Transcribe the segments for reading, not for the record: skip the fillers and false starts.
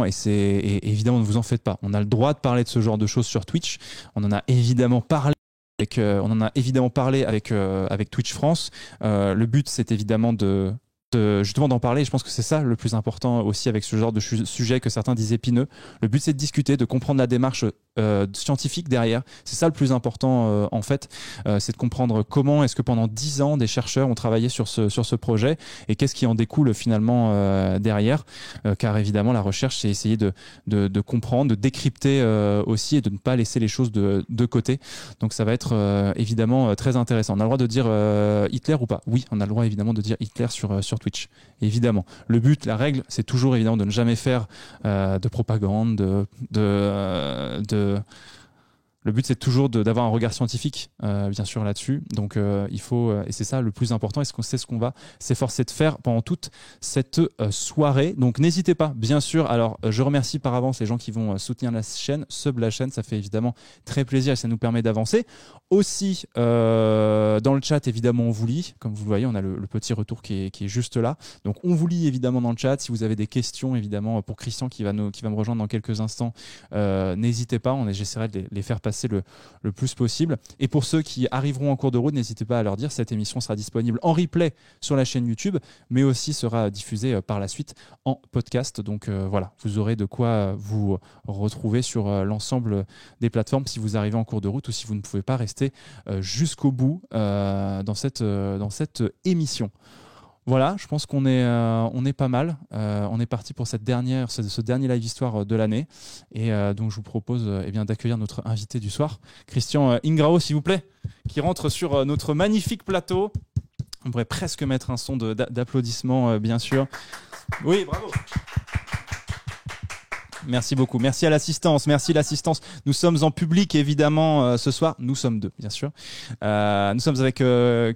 et évidemment, ne vous en faites pas. On a le droit de parler de ce genre de choses sur Twitch. On en a évidemment parlé avec Twitch France. Le but, c'est évidemment justement d'en parler. Je pense que c'est ça le plus important aussi avec ce genre de sujet que certains disent épineux. Le but, c'est de discuter, de comprendre la démarche scientifique derrière. C'est ça le plus important en fait. C'est de comprendre comment est-ce que pendant 10 ans, des chercheurs ont travaillé sur ce projet et qu'est-ce qui en découle finalement derrière. Car évidemment, la recherche, c'est essayer de comprendre, de décrypter aussi et de ne pas laisser les choses de côté. Donc ça va être évidemment très intéressant. On a le droit de dire Hitler ou pas? Oui, on a le droit évidemment de dire Hitler sur Twitch. Évidemment. Le but, la règle, c'est toujours évidemment de ne jamais faire de propagande, le but, c'est toujours d'avoir un regard scientifique, bien sûr, là-dessus. Donc, il faut, et c'est ça le plus important, et c'est ce qu'on va s'efforcer de faire pendant toute cette soirée. Donc, n'hésitez pas, bien sûr. Alors, je remercie par avance les gens qui vont soutenir la chaîne, sub la chaîne, ça fait évidemment très plaisir et ça nous permet d'avancer. Aussi, dans le chat, évidemment, on vous lit. Comme vous le voyez, on a le petit retour qui est juste là. Donc, on vous lit évidemment dans le chat. Si vous avez des questions, évidemment, pour Christian qui va me rejoindre dans quelques instants, n'hésitez pas. J'essaierai de les faire passer le plus possible. Et pour ceux qui arriveront en cours de route, n'hésitez pas à leur dire, cette émission sera disponible en replay sur la chaîne YouTube, mais aussi sera diffusée par la suite en podcast. Donc voilà, vous aurez de quoi vous retrouver sur l'ensemble des plateformes si vous arrivez en cours de route ou si vous ne pouvez pas rester jusqu'au bout dans cette émission. Voilà, je pense qu'on est pas mal. On est parti pour ce dernier live histoire de l'année. Et donc, je vous propose d'accueillir notre invité du soir, Christian Ingrao, s'il vous plaît, qui rentre sur notre magnifique plateau. On pourrait presque mettre un son d'applaudissements, bien sûr. Oui, bravo. Merci beaucoup. Merci à l'assistance. Merci l'assistance. Nous sommes en public, évidemment, ce soir. Nous sommes deux, bien sûr. Nous sommes avec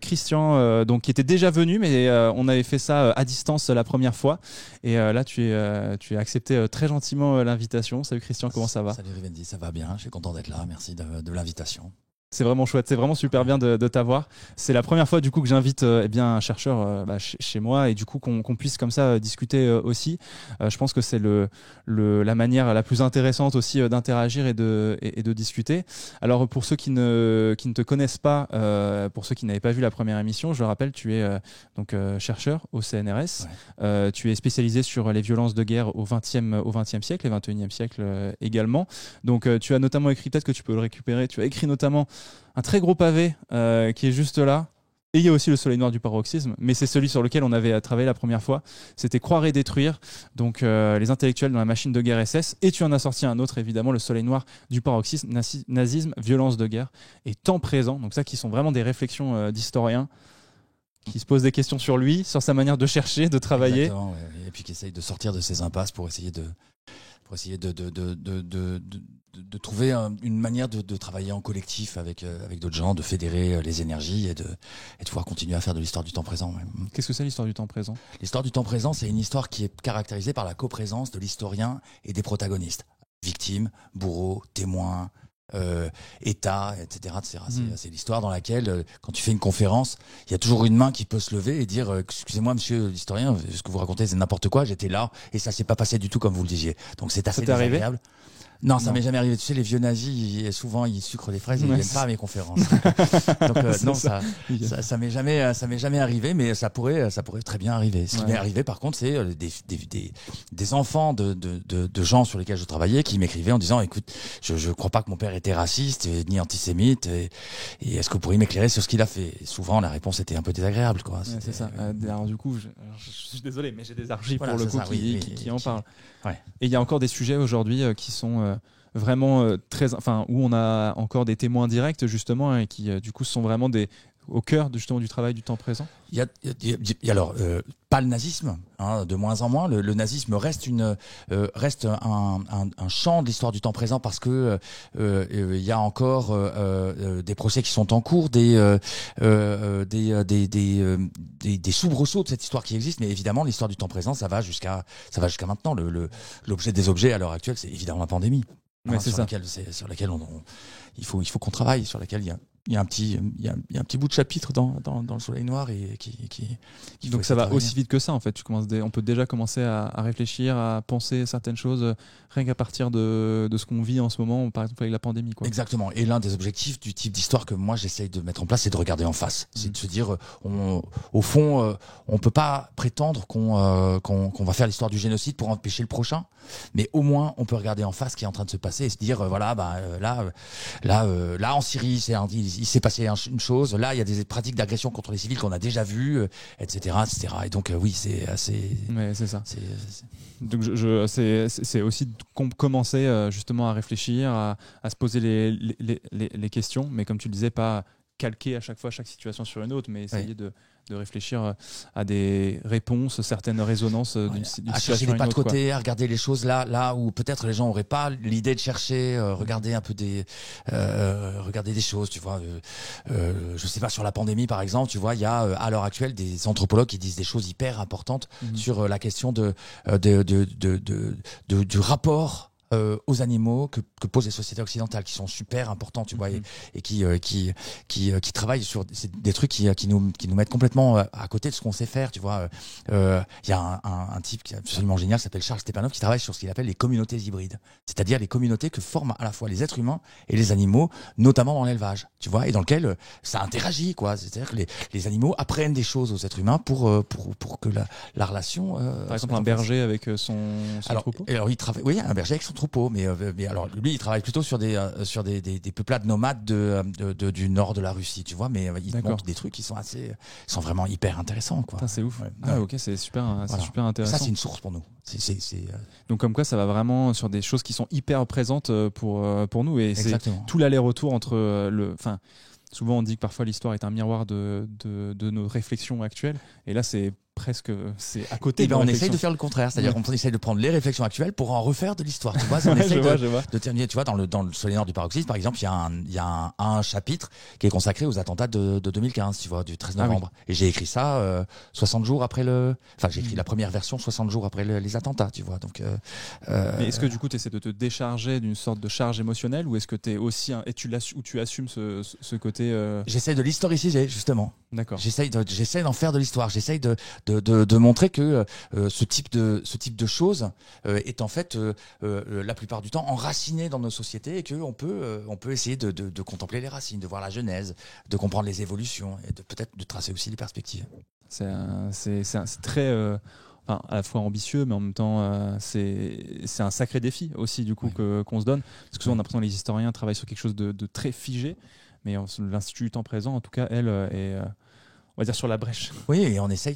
Christian, donc qui était déjà venu, mais on avait fait ça à distance la première fois. Et là, tu as accepté très gentiment l'invitation. Salut Christian, comment ça va? Salut Rivendi, ça va bien. Je suis content d'être là. Merci de l'invitation. C'est vraiment chouette, c'est vraiment super bien de t'avoir. C'est la première fois du coup que j'invite un chercheur chez moi et du coup qu'on puisse comme ça discuter aussi. Je pense que c'est la manière la plus intéressante aussi d'interagir et de discuter. Alors pour ceux qui ne te connaissent pas, pour ceux qui n'avaient pas vu la première émission, je le rappelle, tu es donc chercheur au CNRS. Ouais. Tu es spécialisé sur les violences de guerre au XXe siècle et XXIe siècle également. Donc tu as notamment écrit, peut-être que tu peux le récupérer, tu as écrit notamment un très gros pavé qui est juste là. Et il y a aussi le soleil noir du paroxysme, mais c'est celui sur lequel on avait travaillé la première fois. C'était Croire et détruire, donc les intellectuels dans la machine de guerre SS. Et tu en as sorti un autre, évidemment, le soleil noir du paroxysme, nazisme, violence de guerre et temps présent. Donc ça qui sont vraiment des réflexions d'historiens qui se posent des questions sur lui, sur sa manière de chercher, de travailler. Exactement, ouais. Et puis qui essayent de sortir de ces impasses pour essayer de trouver une manière de travailler en collectif avec d'autres gens, de fédérer les énergies et de pouvoir continuer à faire de l'histoire du temps présent. Ouais. Qu'est-ce que c'est l'histoire du temps présent? L'histoire du temps présent, c'est une histoire qui est caractérisée par la coprésence de l'historien et des protagonistes. Victimes, bourreaux, témoins, État, etc. C'est l'histoire dans laquelle, quand tu fais une conférence, il y a toujours une main qui peut se lever et dire excusez-moi monsieur l'historien, ce que vous racontez c'est n'importe quoi, j'étais là et ça s'est pas passé du tout comme vous le disiez. Donc c'est assez désagréable. Non, ça m'est jamais arrivé. Tu sais, les vieux nazis, souvent, ils sucrent des fraises et ils viennent pas à mes conférences. Donc non, ça m'est jamais arrivé, mais ça pourrait très bien arriver. Ce qui m'est arrivé, par contre, c'est des enfants de gens sur lesquels je travaillais qui m'écrivaient en disant, écoute, je crois pas que mon père était raciste ni antisémite, et est-ce que vous pourriez m'éclairer sur ce qu'il a fait? Et souvent, la réponse était un peu désagréable, quoi. C'est ça. Alors du coup, je suis désolé, mais j'ai des archives pour le coup qui en parlent. Ouais. Et il y a encore des sujets aujourd'hui qui sont vraiment où on a encore des témoins directs justement et qui du coup sont vraiment au cœur justement du travail du temps présent. Il y a alors pas le nazisme, de moins en moins. Le nazisme reste un champ de l'histoire du temps présent parce que il y a encore des procès qui sont en cours, des soubresauts de cette histoire qui existe. Mais évidemment, l'histoire du temps présent, ça va jusqu'à maintenant. L'objet des objets à l'heure actuelle, c'est évidemment la pandémie. Ouais, sur laquelle il faut qu'on travaille, sur laquelle il y a il y a un petit bout de chapitre dans le Soleil Noir et donc ça va aussi vite que ça en fait. On peut déjà commencer à réfléchir, à penser certaines choses rien qu'à partir de ce qu'on vit en ce moment, par exemple avec la pandémie, quoi. Exactement. Et l'un des objectifs du type d'histoire que moi j'essaye de mettre en place, c'est de regarder en face. C'est de se dire, au fond, on peut pas prétendre qu'on va faire l'histoire du génocide pour empêcher le prochain, mais au moins on peut regarder en face ce qui est en train de se passer et se dire, voilà, là en Syrie, il s'est passé une chose. Là, il y a des pratiques d'agression contre les civils qu'on a déjà vues, etc., etc. Et donc, oui, c'est assez. Ouais, c'est ça. Donc, c'est aussi de commencer justement à réfléchir, à se poser les questions, mais comme tu le disais, pas calquer à chaque fois chaque situation sur une autre, mais essayer de réfléchir à des réponses, certaines résonances d'une situation à chercher des pas de côté, quoi. À regarder les choses là où peut-être les gens n'auraient pas l'idée de chercher, regarder un peu regarder des choses, tu vois. Je sais pas, sur la pandémie par exemple, tu vois, il y a à l'heure actuelle des anthropologues qui disent des choses hyper importantes sur la question du rapport aux animaux que posent les sociétés occidentales, qui sont super importants, tu vois, et qui travaillent sur des trucs qui nous mettent complètement à côté de ce qu'on sait faire, tu vois. Il y a un type qui est absolument génial, qui s'appelle Charles Stepanov, qui travaille sur ce qu'il appelle les communautés hybrides, c'est-à-dire les communautés que forment à la fois les êtres humains et les animaux, notamment dans l'élevage, tu vois, et dans lequel ça interagit, quoi. C'est-à-dire que les animaux apprennent des choses aux êtres humains pour que la relation. Par exemple, un berger avec son troupeau. Alors il travaille, oui, un berger avec son troupeau, mais alors lui il travaille plutôt sur des peuplades nomades du nord de la Russie, tu vois, mais il montre des trucs qui sont vraiment hyper intéressants, quoi. C'est ouf. Ok, c'est super intéressant. Ça, c'est une source pour nous. Donc comme quoi ça va vraiment sur des choses qui sont hyper présentes pour nous, et c'est tout l'aller-retour entre souvent on dit que parfois l'histoire est un miroir de nos réflexions actuelles, et là c'est à côté. Et ben on essaye de faire le contraire, c'est-à-dire qu'on essaye de prendre les réflexions actuelles pour en refaire de l'histoire. Tu vois, on essaye de terminer. Tu vois, dans le Soleil Noir du paroxysme, par exemple, il y a un chapitre qui est consacré aux attentats de 2015, tu vois, du 13 novembre. Ah oui. Et j'ai écrit ça 60 jours après j'ai écrit la première version 60 jours après les attentats, tu vois. Donc. Mais est-ce que du coup tu essaies de te décharger d'une sorte de charge émotionnelle, ou est-ce que tu es aussi tu assumes ce côté J'essaie de l'historiciser, justement. D'accord. J'essaie d'en faire de l'histoire. J'essaie de montrer que ce type de choses est en fait la plupart du temps enraciné dans nos sociétés, et qu'on peut essayer de contempler les racines, de voir la genèse, de comprendre les évolutions, et peut-être de tracer aussi les perspectives. C'est très à la fois ambitieux, mais en même temps c'est un sacré défi aussi du coup qu'on se donne, parce que souvent on a l'impression que les historiens travaillent sur quelque chose de très figé, mais l'Institut du temps présent, en tout cas, elle est on va dire sur la brèche. Oui, et on essaye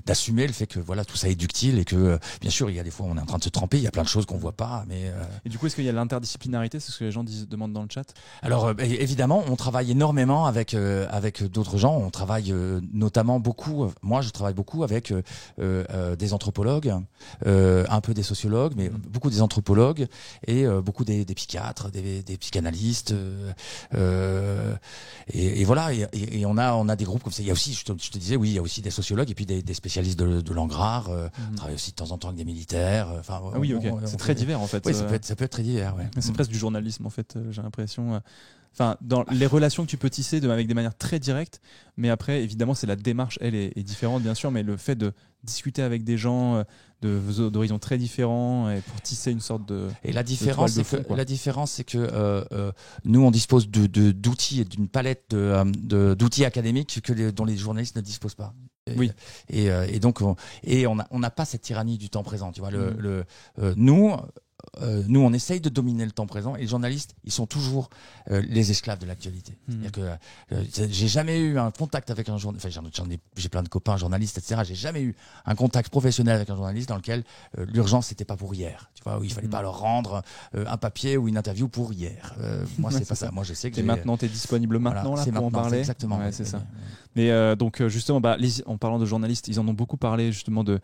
d'assumer le fait que voilà, tout ça est ductile, et que bien sûr il y a des fois on est en train de se tremper, il y a plein de choses qu'on voit pas, mais Et du coup, est-ce qu'il y a l'interdisciplinarité, c'est ce que les gens demandent dans le chat? Alors évidemment, on travaille énormément avec d'autres gens. On travaille notamment beaucoup. Moi, je travaille beaucoup avec des anthropologues, un peu des sociologues, mais beaucoup des anthropologues, et beaucoup des psychiatres, des psychanalystes, et voilà. Et on a des groupes comme ça. Il y a aussi, je te disais, oui, il y a aussi des sociologues, et puis des spécialistes de l'Angrar. On travaille aussi de temps en temps avec des militaires. Oui, ok. C'est très divers en fait. Oui, ça peut être très divers. Ouais. C'est presque du journalisme en fait. J'ai l'impression. Dans les relations que tu peux tisser avec des manières très directes, mais après évidemment c'est la démarche, elle est différente bien sûr, mais le fait de discuter avec des gens d'horizons très différents, et pour tisser une sorte de. Et la différence, c'est que nous on dispose d'outils et d'une palette d'outils académiques dont les journalistes ne disposent pas. Et donc on n'a pas cette tyrannie du temps présent. Tu vois, nous, on essaye de dominer le temps présent, et les journalistes, ils sont toujours les esclaves de l'actualité. C'est-à-dire que j'ai jamais eu un contact avec un journaliste. Enfin, j'ai plein de copains journalistes, etc. J'ai jamais eu un contact professionnel avec un journaliste dans lequel l'urgence c'était pas pour hier. Tu vois, où il fallait pas leur rendre un papier ou une interview pour hier. Moi, c'est pas ça. Moi, je sais que. Et maintenant, t'es disponible maintenant là pour en parler. Exactement. Ouais, c'est ça. Mais donc justement, en parlant de journalistes, ils en ont beaucoup parlé justement de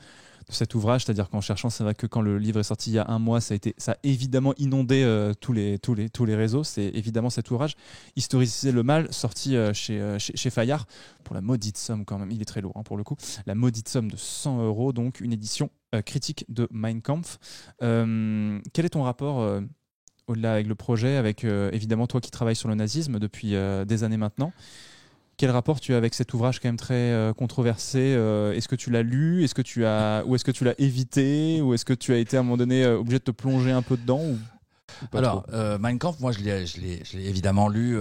cet ouvrage, c'est-à-dire qu'en cherchant, c'est vrai que quand le livre est sorti il y a un mois, ça a évidemment inondé tous les réseaux. C'est évidemment cet ouvrage, Historiciser le mal, sorti chez Fayard, pour la maudite somme quand même, il est très lourd pour le coup, la maudite somme de 100 €, donc une édition critique de Mein Kampf. Quel est ton rapport au-delà avec le projet, avec évidemment toi qui travailles sur le nazisme depuis des années maintenant. Quel rapport tu as avec cet ouvrage quand même très controversé? Est-ce que tu l'as lu? Ou est-ce que tu l'as évité? Ou est-ce que tu as été à un moment donné obligé de te plonger un peu dedans ou pas Alors, trop Mein Kampf, moi, je l'ai évidemment lu.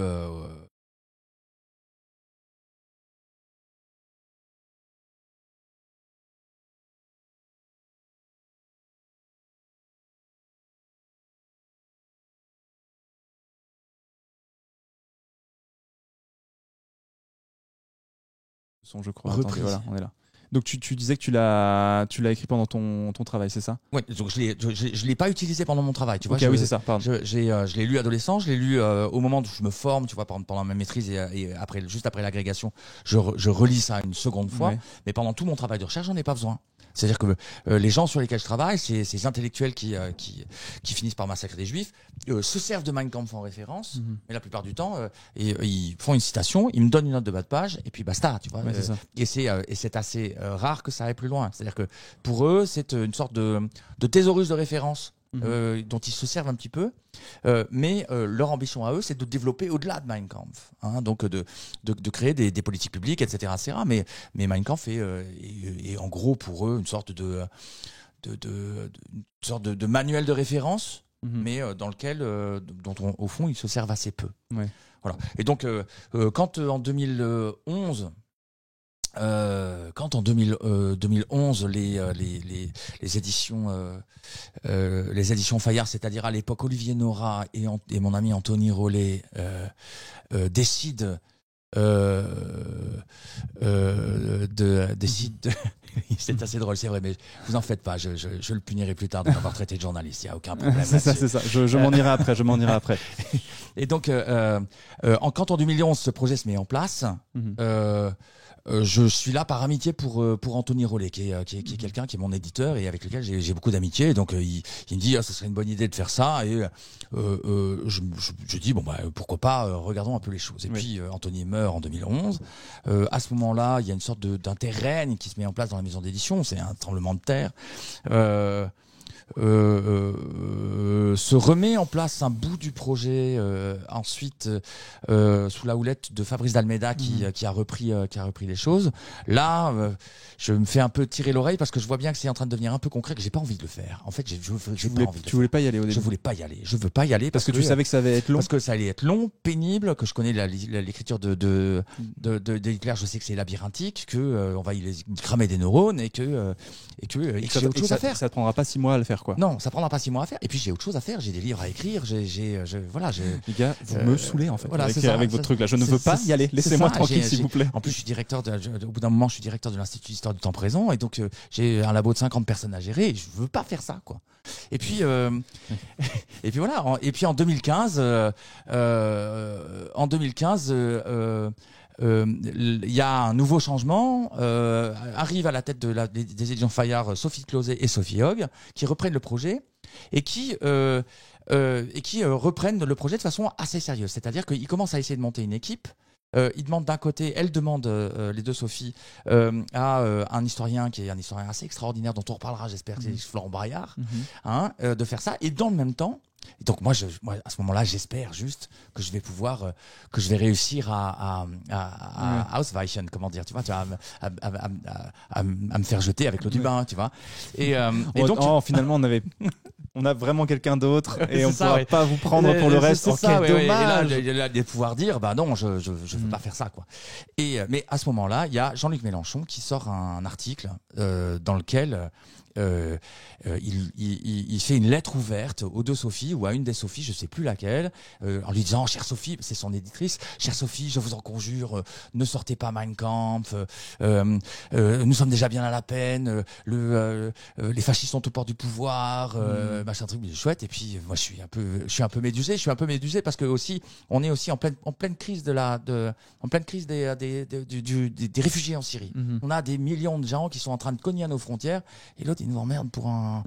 Je crois. Reprise. Attendez, voilà, on est là. Donc tu disais que tu l'as écrit pendant ton travail, c'est ça? Oui, donc je l'ai pas utilisé pendant mon travail, tu vois. Ok, oui, c'est ça, pardon. Je l'ai lu adolescent, je l'ai lu au moment où je me forme, tu vois, pendant ma maîtrise et après, juste après l'agrégation, je relis ça une seconde fois. Ouais. Mais pendant tout mon travail de recherche, j'en ai pas besoin. C'est-à-dire que les gens sur lesquels je travaille, ces intellectuels qui finissent par massacrer des juifs, se servent de Mein Kampf en référence, mais la plupart du temps, ils font une citation, ils me donnent une note de bas de page, et puis basta, tu vois. Ouais, c'est ça. Et c'est assez rare que ça aille plus loin. C'est-à-dire que pour eux, c'est une sorte de thésaurus de référence. Dont ils se servent un petit peu, mais leur ambition à eux, c'est de développer au-delà de Mein Kampf, hein, donc de créer des politiques publiques, etc., etc. Mais Mein Kampf est en gros pour eux une sorte de manuel de référence, mais dans lequel, dont au fond, ils se servent assez peu. Ouais. Voilà. Et donc, quand en 2011. Quand en 2011 les éditions Fayard, c'est-à-dire à l'époque Olivier Nora et mon ami Anthony Rollet décident c'est assez drôle, c'est vrai, mais vous en faites pas, je le punirai plus tard de m'avoir traité de journaliste, il n'y a aucun problème. C'est ça. Je m'en irai après. Et donc, quand en 2011 ce projet se met en place, je suis là par amitié pour Anthony Rollet, qui est quelqu'un qui est mon éditeur et avec lequel j'ai beaucoup d'amitié. Et donc il me dit ce serait une bonne idée de faire ça et je dis bon bah pourquoi pas, regardons un peu les choses. Et puis Anthony meurt en 2011. À ce moment-là, il y a une sorte d'interrègne qui se met en place dans la maison d'édition. C'est un tremblement de terre. Se remet en place un bout du projet ensuite sous la houlette de Fabrice D'Almeida qui a repris les choses. Là, je me fais un peu tirer l'oreille parce que je vois bien que c'est en train de devenir un peu concret, que j'ai pas envie de le faire. En fait, j'ai pas envie. Tu voulais pas y aller au début? Je voulais pas y aller. Je veux pas y aller parce que tu savais que ça allait être long. Parce que ça allait être long, pénible, que je connais l'écriture de Hitler, je sais que c'est labyrinthique, que on va y cramer des neurones et que j'ai autre chose à faire. Ça te prendra pas 6 mois à le faire, quoi. Non, ça prendra pas 6 mois à faire. Et puis j'ai autre chose à faire. J'ai des livres à écrire. Voilà. Les gars, vous me saoulez en fait voilà, avec votre truc là. Je ne veux pas y aller. Laissez-moi tranquille, s'il vous plaît. En plus, je suis directeur. Au bout d'un moment, je suis directeur de l'Institut d'Histoire du Temps présent, et donc j'ai un labo de 50 personnes à gérer. Et je veux pas faire ça, quoi. Et puis, et puis voilà. Et puis en 2015, il y a un nouveau changement. Arrive à la tête des éditions Fayard Sophie Closet et Sophie Hogg, qui reprennent le projet et qui reprennent le projet de façon assez sérieuse. C'est-à-dire qu'ils commencent à essayer de monter une équipe. Ils demandent d'un côté, elles demandent, les deux Sophie, à un historien qui est un historien assez extraordinaire dont on reparlera, j'espère, que c'est Florent Braillard, de faire ça. Et dans le même temps, et donc moi à ce moment-là, j'espère juste que je vais pouvoir, que je vais réussir à ausweichen, comment dire, tu vois, à me faire jeter avec l'eau du bain, tu vois. Et donc finalement on a vraiment quelqu'un d'autre et on ne pourra pas vous prendre pour le reste. C'est ça, dommage. Et là, de pouvoir dire, bah non, je veux pas faire ça, quoi. Mais à ce moment-là, il y a Jean-Luc Mélenchon qui sort un article dans lequel il fait une lettre ouverte aux deux Sophie ou à une des Sophie, je sais plus laquelle, en lui disant, chère Sophie, c'est son éditrice, chère Sophie, je vous en conjure, ne sortez pas Mein Kampf, nous sommes déjà bien à la peine, les fascistes sont aux portes du pouvoir, machin truc chouette. Et puis moi je suis un peu médusé parce que aussi on est aussi en pleine crise des réfugiés en Syrie. On a des millions de gens qui sont en train de cogner à nos frontières et l'autre il nous emmerde pour un,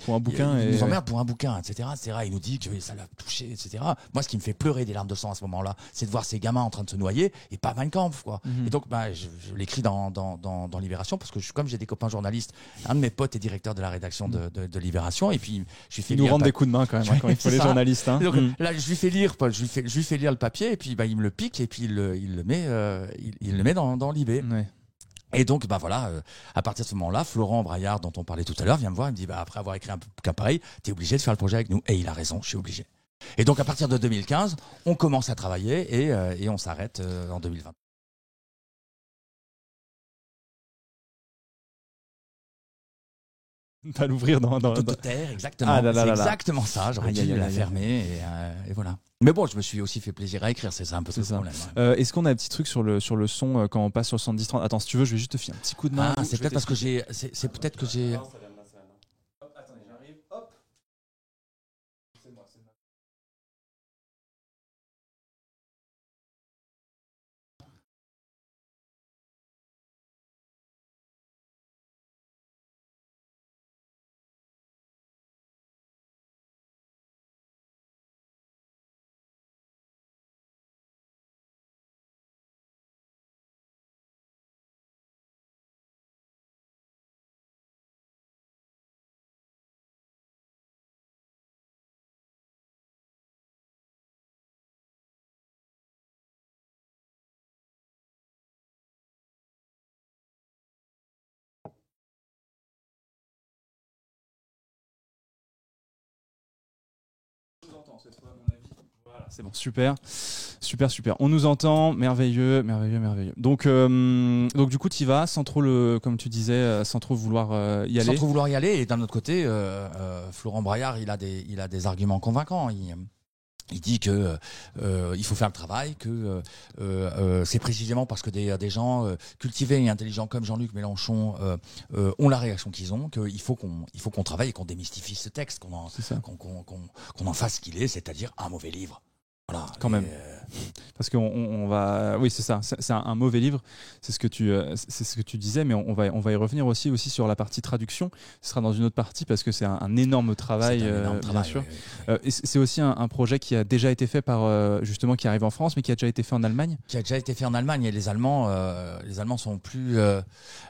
pour un bouquin, il nous emmerde pour un bouquin, etc., etc. Il nous dit que ça l'a touché, etc. Moi, ce qui me fait pleurer des larmes de sang à ce moment-là, c'est de voir ces gamins en train de se noyer et pas Mein Kampf, quoi. Et donc, je l'écris dans Libération parce que comme j'ai des copains journalistes, un de mes potes est directeur de la rédaction de Libération, et puis je lui fais lire. Ils nous rendent des coups de main quand même, quand il faut les journalistes. Hein. Donc, là, je lui fais lire le papier, et puis il me le pique, et puis il le met dans Libé. Ouais. Et donc, voilà, à partir de ce moment-là, Florent Braillard, dont on parlait tout à l'heure, vient me voir, il me dit, après avoir écrit un bouquin pareil, t'es obligé de faire le projet avec nous. Et il a raison, je suis obligé. Et donc, à partir de 2015, on commence à travailler, et on s'arrête en 2020. Pas l'ouvrir dans terre, exactement. C'est exactement ça. J'aurais dû la fermer, et voilà. Mais bon, je me suis aussi fait plaisir à écrire, c'est ça un peu tout le problème. Est-ce qu'on a un petit truc sur le son quand on passe sur 70-30 ? Attends, si tu veux, je vais juste te filer un petit coup de main. C'est peut-être parce que c'est peut-être que j'ai. Hop, attendez, j'arrive. Hop. C'est moi. Cette fois, à mon avis. Voilà, c'est bon, super. On nous entend, merveilleux. Donc du coup, tu y vas sans trop comme tu disais, sans trop vouloir y aller. Sans trop vouloir y aller. Et d'un autre côté, Florent Braillard, il a des arguments convaincants. Il dit que il faut faire le travail, que c'est précisément parce que des gens cultivés et intelligents comme Jean-Luc Mélenchon ont la réaction qu'ils ont, qu'il faut qu'on travaille et qu'on démystifie ce texte, qu'on en fasse ce qu'il est, c'est-à-dire un mauvais livre. Voilà. Quand même. Parce qu'on va, oui, c'est ça, c'est un mauvais livre, c'est ce que tu disais, mais on va y revenir aussi sur la partie traduction. Ce sera dans une autre partie parce que c'est un énorme travail, bien sûr. Oui. Et c'est aussi un projet qui a déjà été fait par justement, qui arrive en France, mais qui a déjà été fait en Allemagne. Qui a déjà été fait en Allemagne, et les Allemands sont plus.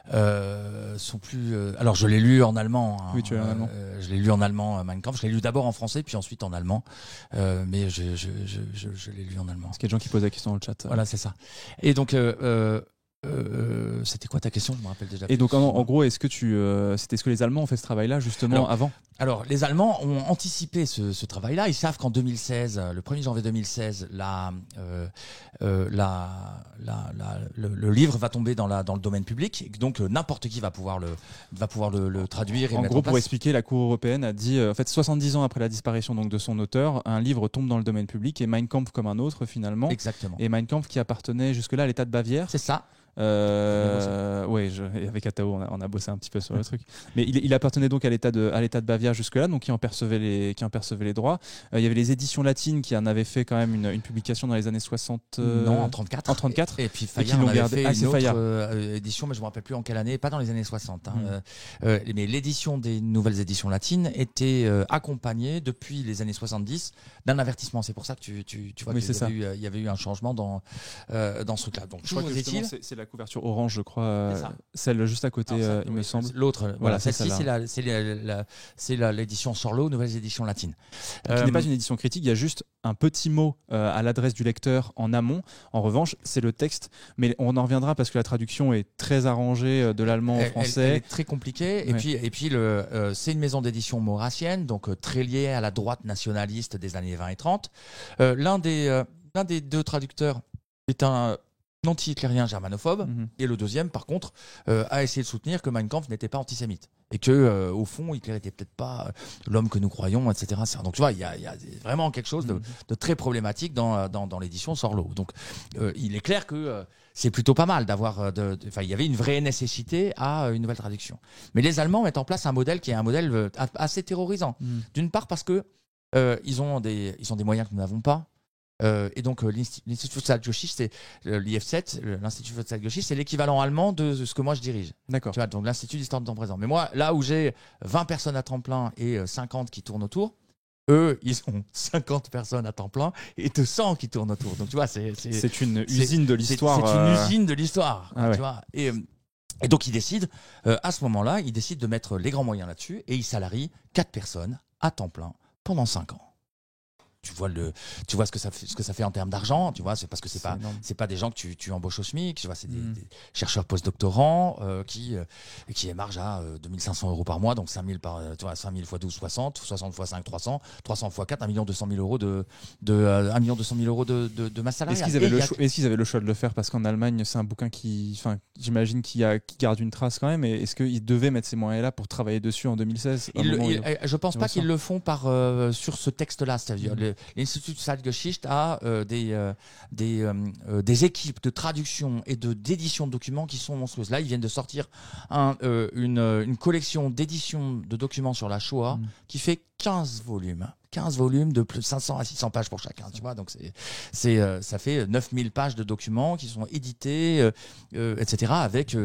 Alors je l'ai lu en allemand. Hein, oui, tu l'as en allemand. Je l'ai lu en allemand, Mein Kampf. Je l'ai lu d'abord en français, puis ensuite en allemand. Mais je l'ai lu en allemand. Parce qu'il y a des gens qui posent la question dans le chat. Voilà, c'est ça. Et donc, c'était quoi ta question ? Je me rappelle déjà. Et donc, en gros, est-ce que les Allemands ont fait ce travail-là justement avant ? Alors, les Allemands ont anticipé ce travail-là. Ils savent qu'en 2016, le 1er janvier 2016, le livre va tomber dans le domaine public. Et donc, n'importe qui va pouvoir le traduire. Et en mettre gros, en place. pour expliquer, la Cour européenne a dit, en fait, 70 ans après la disparition donc de son auteur, un livre tombe dans le domaine public, et Mein Kampf comme un autre finalement. Exactement. Et Mein Kampf qui appartenait jusque-là à l'État de Bavière. C'est ça. Oui, avec Atao, on a bossé un petit peu sur le truc. Mais il appartenait donc à l'État de Bavière jusque-là, donc qui en percevait les droits. Il y avait les éditions latines qui en avaient fait quand même une publication dans les années 60. Non, en 34. En 34. Et puis Fayard en avait fait une autre édition, mais je me rappelle plus en quelle année, pas dans les années 60. Mais l'édition des nouvelles éditions latines était accompagnée depuis les années 70 d'un avertissement. C'est pour ça que tu vois qu'il y avait eu un changement dans ce truc-là. Donc je crois que c'est la couverture orange, je crois, celle juste à côté, il me semble. L'autre, voilà, celle-ci, c'est l'édition Sorlo, nouvelles éditions latines. Qui n'est pas une édition critique, il y a juste un petit mot à l'adresse du lecteur en amont. En revanche, c'est le texte, mais on en reviendra parce que la traduction est très arrangée de l'allemand au français. Elle est très compliquée. Et puis c'est une maison d'édition maurassienne, donc très liée à la droite nationaliste des années 20 et 30. L'un des deux traducteurs est un anti-hitlérien germanophobe, et le deuxième, par contre, a essayé de soutenir que Mein Kampf n'était pas antisémite, et que au fond, Hitler n'était peut-être pas l'homme que nous croyons, etc. Donc tu vois, il y a vraiment quelque chose de très problématique dans l'édition Sorlo. Donc il est clair que c'est plutôt pas mal d'avoir. Il y avait une vraie nécessité à une nouvelle traduction. Mais les Allemands mettent en place un modèle qui est un modèle assez terrorisant. D'une part parce que ils ont des moyens que nous n'avons pas. Et donc l'Institut Futsal-Joshi, c'est l'IF7, l'Institut Futsal-Joshi, c'est l'équivalent allemand de ce que moi je dirige. D'accord. Tu vois, donc l'Institut d'histoire de temps présent. Mais moi, là où j'ai 20 personnes à temps plein et 50 qui tournent autour, eux, ils ont 50 personnes à temps plein et 200 qui tournent autour. Donc tu vois, c'est une usine de l'histoire. C'est une usine de l'histoire. Ah ouais. Tu vois. Et donc ils décident, à ce moment-là, ils décident de mettre les grands moyens là-dessus et ils salarient 4 personnes à temps plein pendant 5 ans. Tu vois ce que ça fait en termes d'argent, tu vois, c'est parce que c'est pas des gens que tu embauches au SMIC, tu vois, c'est des chercheurs postdoctorants qui émargent à 2500 € par mois, donc 5000 tu vois, 5000 x 12, 60 fois 5, 300 x 4, 1 200 000 € de masse salariale. Est-ce qu'ils avaient le choix de le faire parce qu'en Allemagne, c'est un bouquin j'imagine qui garde une trace quand même, et est-ce qu'ils devaient mettre ces moyens-là pour travailler dessus en 2016? Je pense pas qu'ils le font sur ce texte-là, c'est-à-dire l'Institut Zeitgeschichte a des équipes de traduction et d'édition de documents qui sont monstrueuses. Là, ils viennent de sortir une collection d'édition de documents sur la Shoah qui fait 15 volumes. 15 volumes de plus de 500 à 600 pages pour chacun, tu vois. Donc ça fait 9000 pages de documents qui sont édités, etc. avec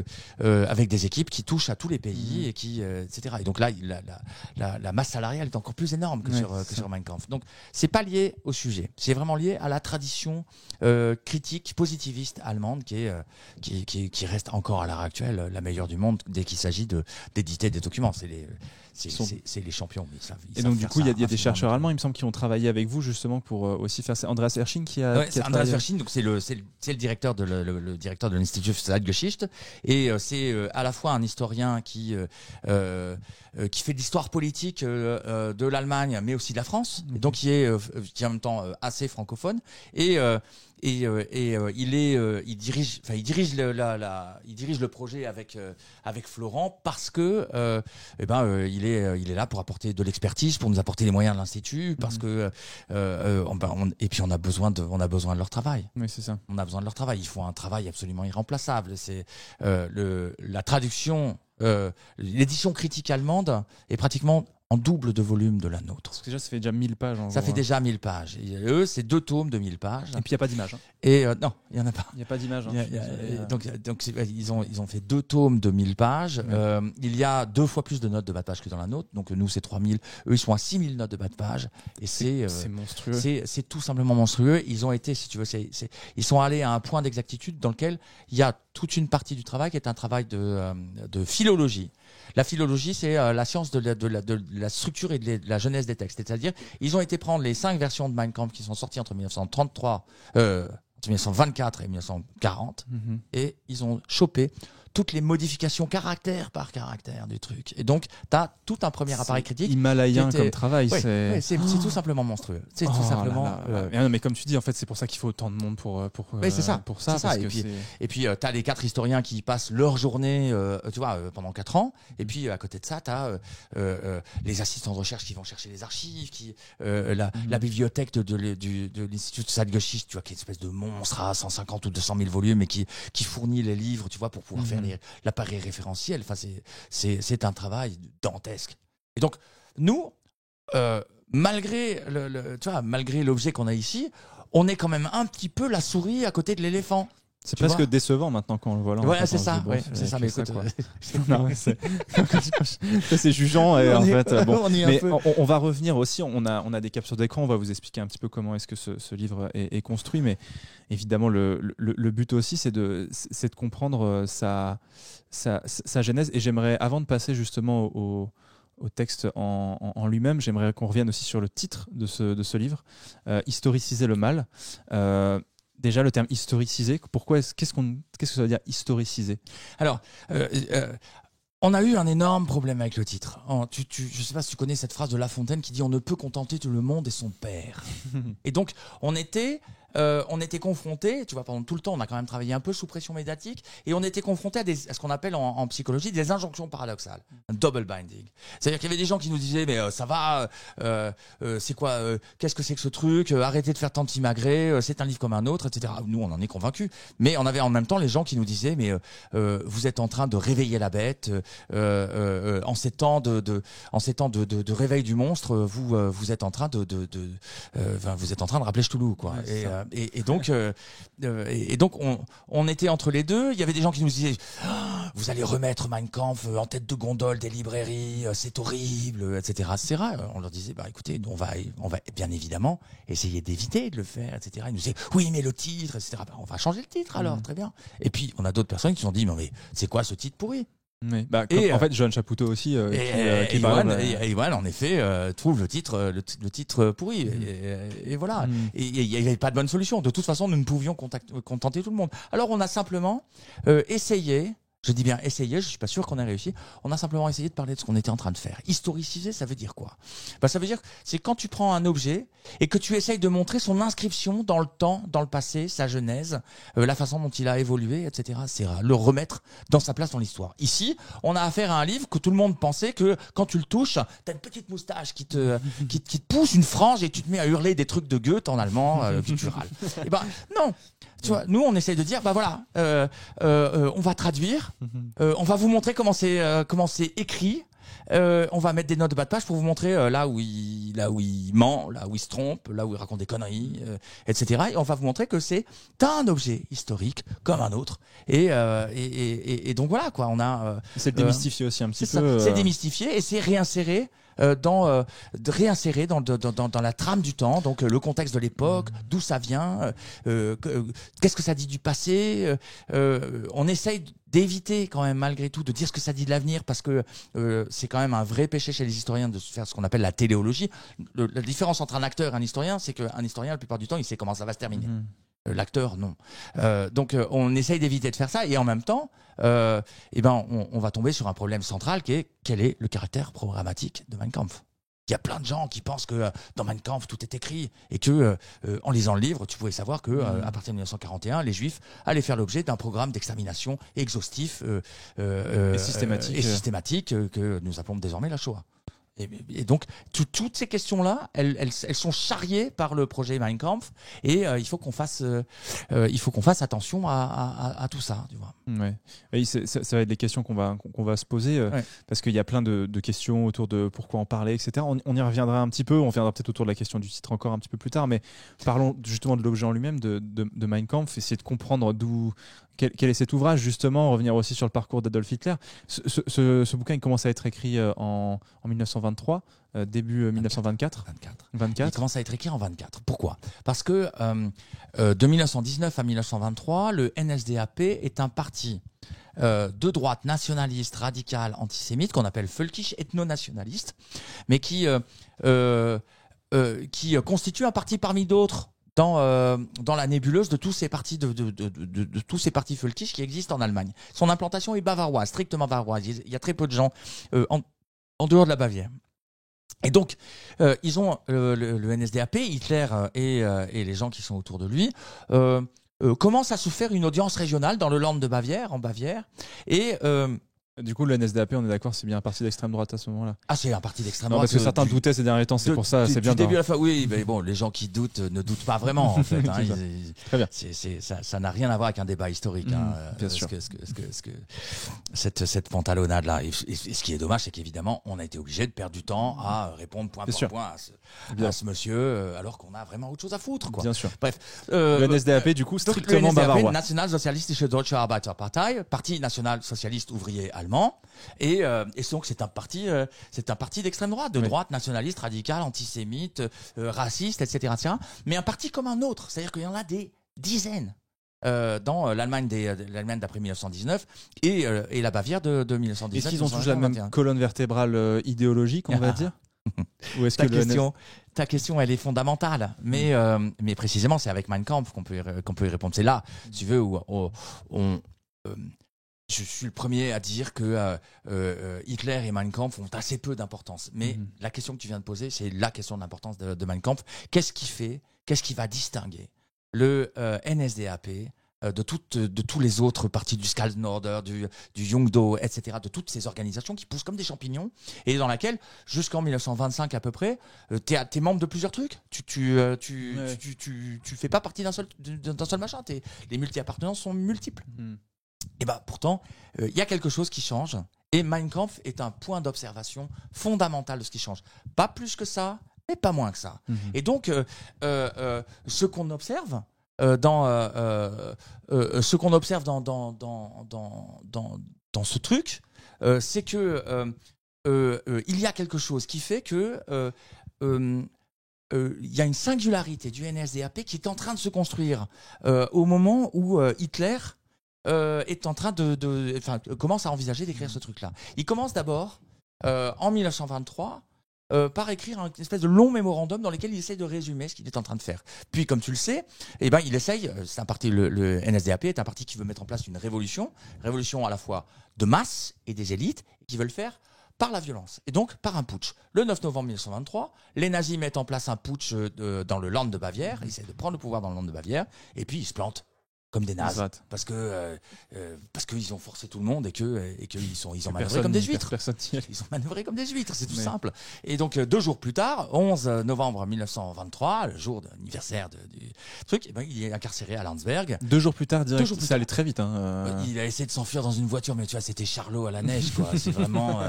des équipes qui touchent à tous les pays et etc. Et donc là, la masse salariale est encore plus énorme que sur Mein Kampf. Donc c'est pas lié au sujet, c'est vraiment lié à la tradition critique positiviste allemande qui reste encore à l'heure actuelle la meilleure du monde dès qu'il s'agit d'éditer des documents. C'est les champions. Et donc du coup, il y a des chercheurs allemands, il me semble, qui ont travaillé avec vous justement pour aussi faire ça. Andreas Ersching qui a Andreas Ersching, donc c'est le directeur de l'Institut Zeitgeschichte, et c'est à la fois un historien qui fait de l'histoire politique de l'Allemagne, mais aussi de la France, et donc qui est en même temps assez francophone, et il dirige le projet avec Florent parce que il est là pour apporter de l'expertise, pour nous apporter les moyens de l'institut, parce que et puis on a besoin de leur travail. Oui, c'est ça. On a besoin de leur travail. Ils font un travail absolument irremplaçable. C'est la traduction, l'édition critique allemande est pratiquement en double de volume de la nôtre. Parce que déjà, ça fait déjà 1000 pages. Ça fait déjà 1000 pages. Et eux, c'est 2 tomes de 1000 pages. Et puis, il n'y a pas d'image. Et non, il n'y en a pas. Il n'y a pas d'image. Donc, ils ont fait 2 tomes de 1000 pages. Ouais. Il y a 2 fois plus de notes de bas de page que dans la nôtre. Donc, nous, c'est 3000. Eux, ils sont à 6000 notes de bas de page. Et c'est monstrueux. C'est tout simplement monstrueux. Ils ont été, si tu veux, ils sont allés à un point d'exactitude dans lequel il y a toute une partie du travail qui est un travail de philologie. La philologie, c'est la science de la structure et de la genèse des textes. C'est-à-dire, ils ont été prendre les 5 versions de Mein Kampf qui sont sorties entre 1924 et 1940, et ils ont chopé toutes les modifications caractère par caractère du truc. Et donc, tu as tout un premier appareil critique. Himalayen comme travail. C'est tout simplement monstrueux. C'est tout simplement. Non, mais comme tu dis, en fait, c'est pour ça qu'il faut autant de monde pour ça. Et puis, tu as les 4 historiens qui passent leur journée, tu vois, pendant 4 ans. Et puis, à côté de ça, tu as les assistants de recherche qui vont chercher les archives, la bibliothèque de l'Institut Zeitgeschichte, tu vois, qui est une espèce de monstre à 150 ou 200 000 volumes et qui fournit les livres, tu vois, pour pouvoir faire l'appareil référentiel. Enfin, c'est un travail dantesque. Et donc, nous, malgré l'objet qu'on a ici, on est quand même un petit peu la souris à côté de l'éléphant. C'est presque décevant maintenant quand on le voit là. Voilà, c'est ça. C'est ça. Mais écoute, c'est jugeant. Et en fait, bon. Mais on va revenir aussi. On a des captures d'écran. On va vous expliquer un petit peu comment est-ce que ce livre est construit. Mais évidemment, le but aussi, c'est de comprendre sa genèse. Et j'aimerais, avant de passer justement au texte en lui-même, j'aimerais qu'on revienne aussi sur le titre de ce livre, Historiciser le mal. Déjà, le terme historiciser, qu'est-ce que ça veut dire historiciser? Alors, on a eu un énorme problème avec le titre. Je ne sais pas si tu connais cette phrase de La Fontaine qui dit « On ne peut contenter tout le monde et son père ». Et donc, on était confrontés, tu vois, pendant tout le temps, on a quand même travaillé un peu sous pression médiatique, et on était confrontés à ce qu'on appelle en psychologie des injonctions paradoxales, un double binding. C'est-à-dire qu'il y avait des gens qui nous disaient, mais ça va, c'est quoi, qu'est-ce que c'est que ce truc, arrêtez de faire tant de simagrées, c'est un livre comme un autre, etc. Nous, on en est convaincus. Mais on avait en même temps les gens qui nous disaient, mais vous êtes en train de réveiller la bête, en ces temps de réveil du monstre, vous êtes en train vous êtes en train de rappeler Cthulhu, quoi. Et donc on était entre les deux. Il y avait des gens qui nous disaient vous allez remettre Mein Kampf en tête de gondole des librairies, c'est horrible, etc., etc. On leur disait écoutez, on va bien évidemment essayer d'éviter de le faire, etc. Ils nous disaient oui, mais le titre, etc. On va changer le titre alors, très bien. Et puis on a d'autres personnes qui se sont dit mais c'est quoi ce titre pourri? Oui. En fait, Johan Chapoutot aussi, qui Iwan, en effet, trouve le titre pourri. Et voilà. Et il n'y avait pas de bonne solution. De toute façon, nous ne pouvions contenter tout le monde. Alors, on a simplement essayé. Je dis bien essayer, je suis pas sûr qu'on ait réussi. On a simplement essayé de parler de ce qu'on était en train de faire. Historiciser, ça veut dire quoi? Ça veut dire c'est quand tu prends un objet et que tu essayes de montrer son inscription dans le temps, dans le passé, sa genèse, la façon dont il a évolué, etc., etc. Le remettre dans sa place dans l'histoire. Ici, on a affaire à un livre que tout le monde pensait que quand tu le touches, t'as une petite moustache qui te pousse une frange et tu te mets à hurler des trucs de Goethe en allemand, puis tu râles. Et non. Tu vois, nous on essaye de dire on va traduire, on va vous montrer comment c'est écrit, on va mettre des notes de bas de page pour vous montrer là où il ment, là où il se trompe, là où il raconte des conneries, etc. Et on va vous montrer que c'est un objet historique comme un autre. Et donc voilà quoi, on a. C'est le démystifier aussi un petit peu. C'est démystifier et c'est réinsérer. Dans la trame du temps, donc le contexte de l'époque, d'où ça vient, qu'est-ce que ça dit du passé. On essaye d'éviter quand même malgré tout de dire ce que ça dit de l'avenir parce que c'est quand même un vrai péché chez les historiens de faire ce qu'on appelle la téléologie. La différence entre un acteur et un historien, c'est qu'un historien la plupart du temps il sait comment ça va se terminer. L'acteur, non. Donc, on essaye d'éviter de faire ça et en même temps, on va tomber sur un problème central qui est quel est le caractère programmatique de Mein Kampf. Il y a plein de gens qui pensent que dans Mein Kampf tout est écrit et que en lisant le livre, tu pouvais savoir que à partir de 1941, les Juifs allaient faire l'objet d'un programme d'extermination exhaustif et systématique que nous appelons désormais la Shoah. Et donc toutes ces questions-là, elles sont charriées par le projet Mein Kampf et il faut qu'on fasse attention à tout ça, tu vois. Ouais. Et ça va être des questions qu'on va se poser parce qu'il y a plein de questions autour de pourquoi en parler, etc. On y reviendra un petit peu, on reviendra peut-être autour de la question du titre encore un petit peu plus tard, mais parlons justement de l'objet en lui-même, de Mein Kampf, essayer de comprendre quel est cet ouvrage, justement, revenir aussi sur le parcours d'Adolf Hitler. Ce bouquin, il commence à être écrit en 1923, début 1924. 24. Il commence à être écrit en 24. Pourquoi? Parce que de 1919 à 1923, le NSDAP est un parti de droite nationaliste, radical, antisémite, qu'on appelle völkisch, ethno-nationaliste, mais qui constitue un parti parmi d'autres dans la nébuleuse de tous ces partis de tous ces partis völkisch qui existent en Allemagne. Son implantation est bavaroise, strictement bavaroise. Il y a très peu de gens en dehors de la Bavière. Et donc, ils ont le NSDAP, Hitler et les gens qui sont autour de lui commencent à se faire une audience régionale dans le Land de Bavière, en Bavière, et du coup, le NSDAP, on est d'accord, c'est bien un parti d'extrême droite à ce moment-là. Ah, c'est un parti d'extrême droite. Parce que certains doutaient ces derniers temps, c'est pour ça, c'est bien. Du début à la fin, oui, mais bon, les gens qui doutent ne doutent pas vraiment, en fait. Très bien. Ça n'a rien à voir avec un débat historique. Bien sûr. Cette pantalonnade-là. Et ce qui est dommage, c'est qu'évidemment, on a été obligé de perdre du temps à répondre point par point à ce monsieur, alors qu'on a vraiment autre chose à foutre, quoi. Bien sûr. Bref. Le NSDAP, du coup, strictement bavarois. Nationalsozialistische Deutsche Arbeiterpartei, Parti national-socialiste ouvrier allemand, et donc c'est un parti d'extrême droite, de droite nationaliste, radicale, antisémite, raciste, etc., etc. Mais un parti comme un autre, c'est-à-dire qu'il y en a des dizaines dans l'Allemagne d'après 1919 et la Bavière de 1919. Est-ce qu'ils ont tous la même colonne vertébrale idéologique, on va dire? Ou est-ce ta question, elle est fondamentale, mais précisément, c'est avec Mein Kampf qu'on peut y répondre. C'est là, si tu veux, où je suis le premier à dire que Hitler et Mein Kampf ont assez peu d'importance. Mais la question que tu viens de poser, c'est la question de l'importance de Mein Kampf. Qu'est-ce qui va distinguer le NSDAP de tous les autres partis du Skaldenorder, du Jungdo, etc., de toutes ces organisations qui poussent comme des champignons et dans laquelle, jusqu'en 1925 à peu près, t'es membre de plusieurs trucs. Tu fais pas partie d'un seul machin. Les multi-appartenances sont multiples. Et pourtant, il y a quelque chose qui change Et Mein Kampf est un point d'observation fondamental de ce qui change. Pas plus que ça, mais pas moins que ça. Et donc, ce qu'on observe dans ce truc, c'est que il y a quelque chose qui fait que il y a une singularité du NSDAP qui est en train de se construire au moment où Hitler est en train commence à envisager d'écrire ce truc-là. Il commence d'abord en 1923 par écrire une espèce de long mémorandum dans lequel il essaye de résumer ce qu'il est en train de faire. Puis, comme tu le sais, il essaye. C'est un parti, le NSDAP est un parti qui veut mettre en place une révolution à la fois de masse et des élites, qui veulent le faire par la violence, et donc par un putsch. Le 9 novembre 1923, les nazis mettent en place un putsch dans le Land de Bavière, ils essaient de prendre le pouvoir dans le Land de Bavière, et puis ils se plantent comme des nazes, parce qu'ils ont forcé tout le monde et qu'ils ont manœuvré comme des huîtres. Ils ont manœuvré comme des huîtres, c'est tout simple. Et donc 2 jours plus tard, 11 novembre 1923, le jour d'anniversaire du truc, il est incarcéré à Landsberg. 2 jours plus tard, direct, ça allait très vite. Il a essayé de s'enfuir dans une voiture, mais tu vois, c'était Charlot à la neige, quoi. C'est vraiment.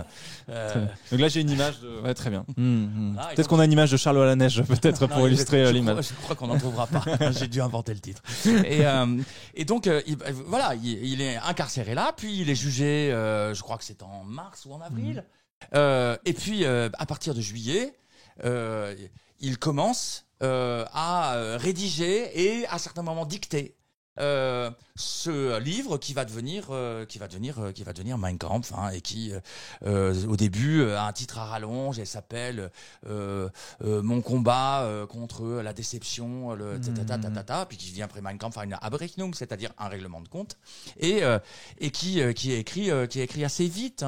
Donc là, j'ai une image de. Ouais, très bien. Voilà, peut-être qu'on a une image de Charlot à la neige, peut-être pour illustrer l'image. Je crois qu'on n'en trouvera pas. J'ai dû inventer le titre. Et donc, il est incarcéré là, puis il est jugé, je crois que c'est en mars ou en avril. Et puis, à partir de juillet, il commence à rédiger et à certains moments dicter ce livre qui va devenir Mein Kampf, et qui au début a un titre à rallonge et s'appelle Mon combat contre la déception, puis qui vient après Mein Kampf une Abrechnung, c'est-à-dire un règlement de compte, et qui est écrit assez vite,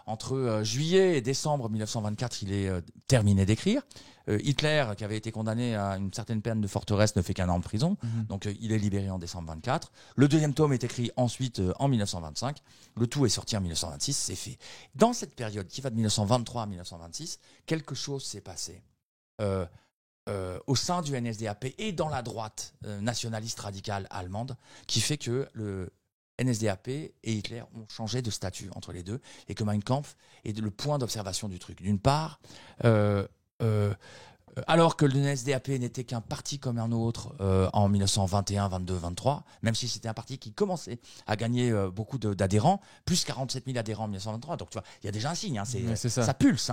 entre juillet et décembre 1924, il est terminé d'écrire. Hitler, qui avait été condamné à une certaine peine de forteresse, ne fait qu'1 an de prison. Donc il est libéré en décembre 24. Le 2e tome est écrit ensuite en 1925. Le tout est sorti en 1926, c'est fait. Dans cette période qui va de 1923 à 1926, quelque chose s'est passé au sein du NSDAP et dans la droite nationaliste radicale allemande, qui fait que le NSDAP et Hitler ont changé de statut entre les deux, et que Mein Kampf est le point d'observation du truc. D'une part, alors que le NSDAP n'était qu'un parti comme un autre en 1921, 22, 23, même si c'était un parti qui commençait à gagner beaucoup d'adhérents, plus 47 000 adhérents en 1923. Donc tu vois, il y a déjà un signe, ça pulse.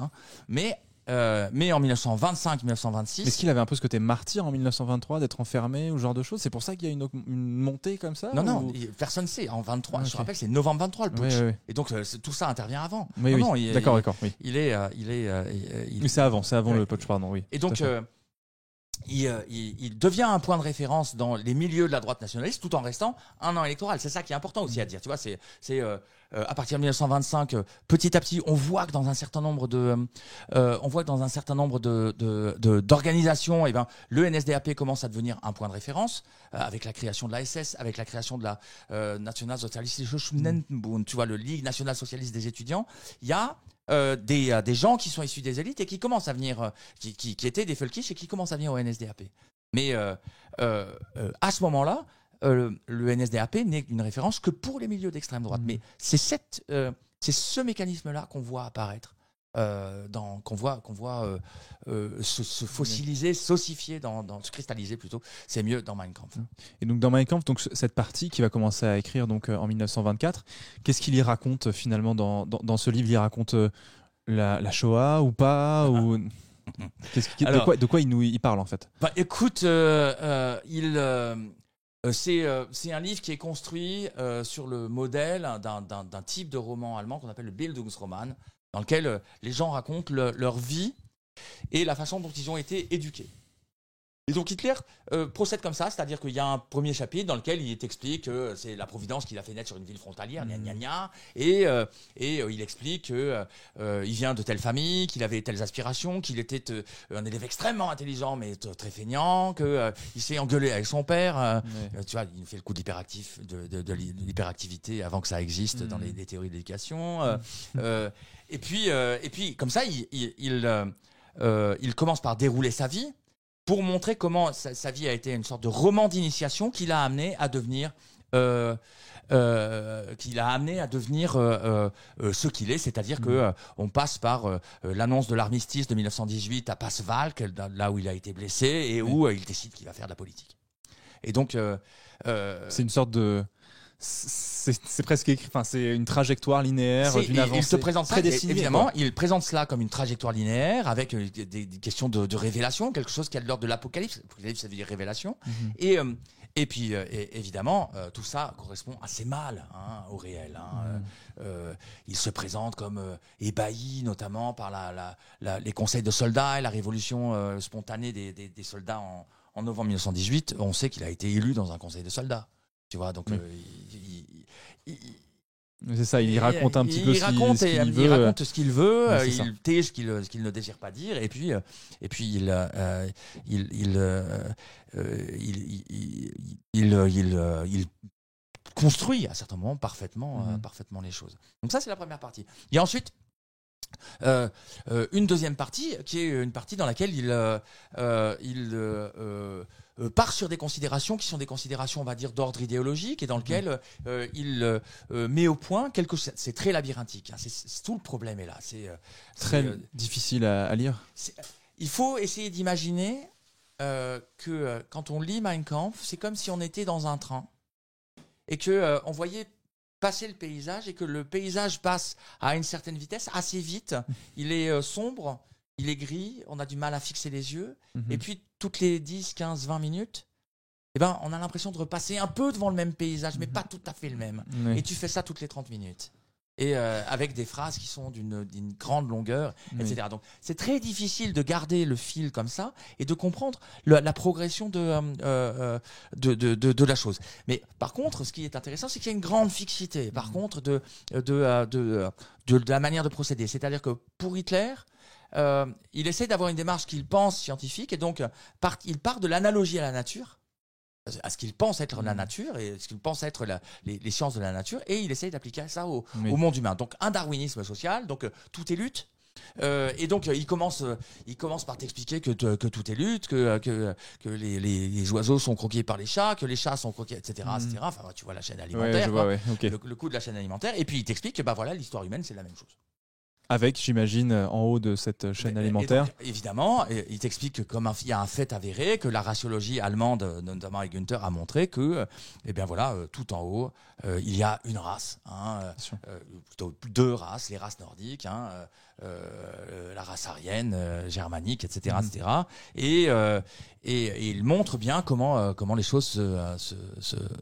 Mais en 1925, 1926... Est-ce qu'il avait un peu ce côté martyr en 1923, d'être enfermé ou ce genre de choses? C'est pour ça qu'il y a une montée comme ça? Non, personne ne sait. En 23, je te rappelle, c'est novembre 23 le putsch. Oui. Et donc tout ça intervient avant. Oui. D'accord. Oui. C'est avant le putsch, pardon. Oui. Et donc il devient un point de référence dans les milieux de la droite nationaliste, tout en restant un an électoral. C'est ça qui est important aussi à dire. Tu vois, c'est à partir de 1925, petit à petit, on voit que dans un certain nombre d'organisations, le NSDAP commence à devenir un point de référence avec la création de la SS, avec la création de la Nationalsozialistische Studentenbund, tu vois, le Ligue nationale socialiste des étudiants. Il y a des gens qui sont issus des élites et qui commencent à venir, qui étaient des Völkisch et qui commencent à venir au NSDAP. Mais à ce moment-là, le NSDAP n'est une référence que pour les milieux d'extrême droite. Mais c'est ce mécanisme-là qu'on voit apparaître, qu'on voit se fossiliser, s'ossifier, se cristalliser plutôt. C'est mieux dans Mein Kampf. Et donc dans Mein Kampf, donc cette partie qui va commencer à écrire donc en 1924, qu'est-ce qu'il y raconte finalement dans ce livre? Il raconte la Shoah ou pas ou... de quoi il parle en fait? Écoute, c'est un livre qui est construit sur le modèle d'un type de roman allemand qu'on appelle le Bildungsroman, dans lequel les gens racontent leur vie et la façon dont ils ont été éduqués. Et donc Hitler procède comme ça, c'est-à-dire qu'il y a un premier chapitre dans lequel il t'explique que c'est la Providence qui l'a fait naître sur une ville frontalière, et il explique qu'il vient de telle famille, qu'il avait telles aspirations, qu'il était un élève extrêmement intelligent mais très feignant, qu'il s'est engueulé avec son père. Tu vois, il fait le coup de l'hyperactivité avant que ça existe dans les théories de l'éducation. Et puis comme ça, il commence par dérouler sa vie, pour montrer comment sa vie a été une sorte de roman d'initiation qui l'a amené à devenir qui l'a amené à devenir ce qu'il est, c'est-à-dire que on passe par l'annonce de l'armistice de 1918 à Pasvalk, là où il a été blessé et où il décide qu'il va faire de la politique. Et donc c'est une sorte de c'est presque écrit, enfin c'est une trajectoire linéaire d'une avancée. Il se présente ça, prédestinée, évidemment, quoi. il présente cela comme une trajectoire linéaire avec des questions de révélation, quelque chose qui a de l'ordre de l'apocalypse. L'apocalypse, ça veut dire révélation. Et puis, évidemment, tout ça correspond assez mal au réel. Il se présente comme ébahi, notamment par les conseils de soldats et la révolution spontanée des soldats en novembre 1918. On sait qu'il a été élu dans un conseil de soldats. Tu vois, donc c'est ça, il raconte un petit peu ce qu'il veut. Il raconte ce qu'il veut, Ouais, il tait ce qu'il ne désire pas dire, et puis il construit à certains moments parfaitement les choses. Donc ça, c'est la première partie. Il y a ensuite une deuxième partie qui est une partie dans laquelle il part sur des considérations qui sont des considérations, on va dire, d'ordre idéologique, et dans lequel il met au point quelque chose. C'est très labyrinthique. C'est tout le problème est là. C'est très difficile à lire. Il faut essayer d'imaginer que quand on lit Mein Kampf, c'est comme si on était dans un train et que on voyait passer le paysage, et que le paysage passe à une certaine vitesse, assez vite. Il est sombre, il est gris, on a du mal à fixer les yeux. Et puis, toutes les 10, 15, 20 minutes, on a l'impression de repasser un peu devant le même paysage, mais pas tout à fait le même. Et tu fais ça toutes les 30 minutes. Et avec des phrases qui sont d'une grande longueur, etc. Donc, c'est très difficile de garder le fil comme ça et de comprendre la progression de la chose. Mais par contre, ce qui est intéressant, c'est qu'il y a une grande fixité. Par contre, de la manière de procéder. C'est-à-dire que pour Hitler, il essaie d'avoir une démarche qu'il pense scientifique, et donc il part de l'analogie à la nature, à ce qu'il pense être la nature et ce qu'il pense être les sciences de la nature, et il essaye d'appliquer ça au monde humain. Donc un darwinisme social, donc tout est lutte. Et donc il commence par t'expliquer que tout est lutte, que les oiseaux sont croqués par les chats, que les chats sont croqués, etc., etc. Enfin, tu vois la chaîne alimentaire, le coup de la chaîne alimentaire, et puis il t'explique que voilà, l'histoire humaine, c'est la même chose. Avec, j'imagine, en haut de cette chaîne alimentaire. Donc, évidemment, il t'explique que comme il y a un fait avéré, que la raciologie allemande, notamment avec Günther, a montré que, tout en haut, il y a une race, plutôt deux races, les races nordiques, la race aryenne, germanique, etc., etc. Et il montre bien comment les choses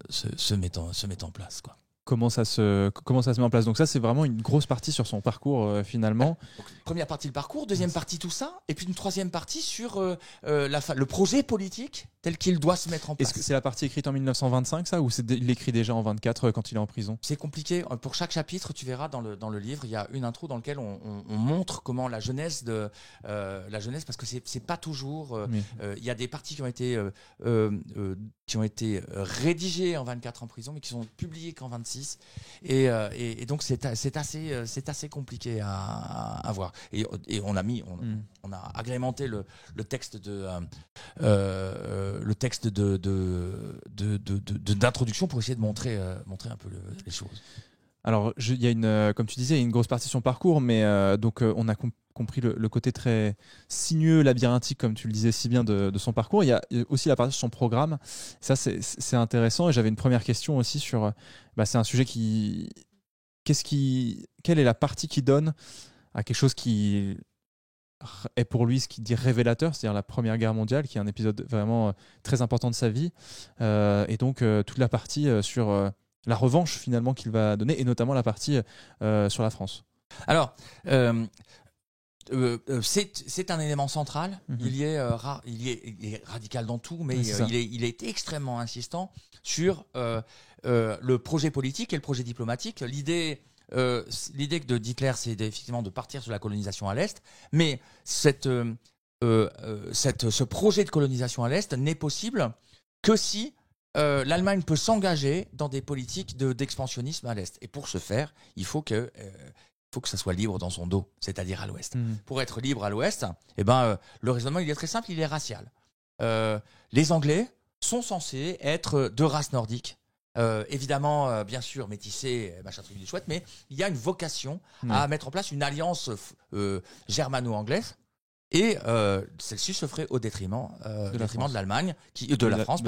se mettent en place, quoi. Comment ça se met en place. Donc ça, c'est vraiment une grosse partie sur son parcours, finalement. Donc, première partie, le parcours. Deuxième partie, tout ça. Et puis une troisième partie sur le projet politique tel qu'il doit se mettre en place. Est-ce que c'est la partie écrite en 1925, ça, ou il l'écrit déjà en 24 quand il est en prison? C'est compliqué. Pour chaque chapitre, tu verras dans le livre, il y a une intro dans laquelle on montre comment la jeunesse, parce que c'est pas toujours... Il y a des parties qui ont été rédigées en 24 en prison, mais qui sont publiées qu'en 26. Et donc c'est assez compliqué à voir. Et on a agrémenté le texte d'introduction pour essayer de montrer un peu les choses. Alors, il y a comme tu disais, il y a une grosse partie sur son parcours, mais donc on a compris le côté très sinueux, labyrinthique, comme tu le disais si bien, de son parcours. Il y a aussi la partie sur son programme. Ça, c'est intéressant. Et j'avais une première question aussi sur... c'est un sujet quelle est la partie qui donne à quelque chose qui est pour lui ce qu'il dit révélateur, c'est-à-dire la Première Guerre mondiale, qui est un épisode vraiment très important de sa vie. Et donc, toute la partie sur... la revanche finalement qu'il va donner, et notamment la partie sur la France. Alors, c'est un élément central. Il est radical dans tout, mais il est extrêmement insistant sur le projet politique et le projet diplomatique. L'idée de Hitler, c'est effectivement de partir sur la colonisation à l'Est, mais ce projet de colonisation à l'Est n'est possible que si l'Allemagne peut s'engager dans des politiques d'expansionnisme à l'Est. Et pour ce faire, il faut que ça soit libre dans son dos, c'est-à-dire à l'Ouest. Pour être libre à l'Ouest, le raisonnement il est très simple, il est racial. Les Anglais sont censés être de race nordique. Évidemment, bien sûr, métissé, machin truc du chouette, mais il y a une vocation à mettre en place une alliance germano-anglaise. Et celle-ci se ferait au détriment de l'Allemagne, de la France,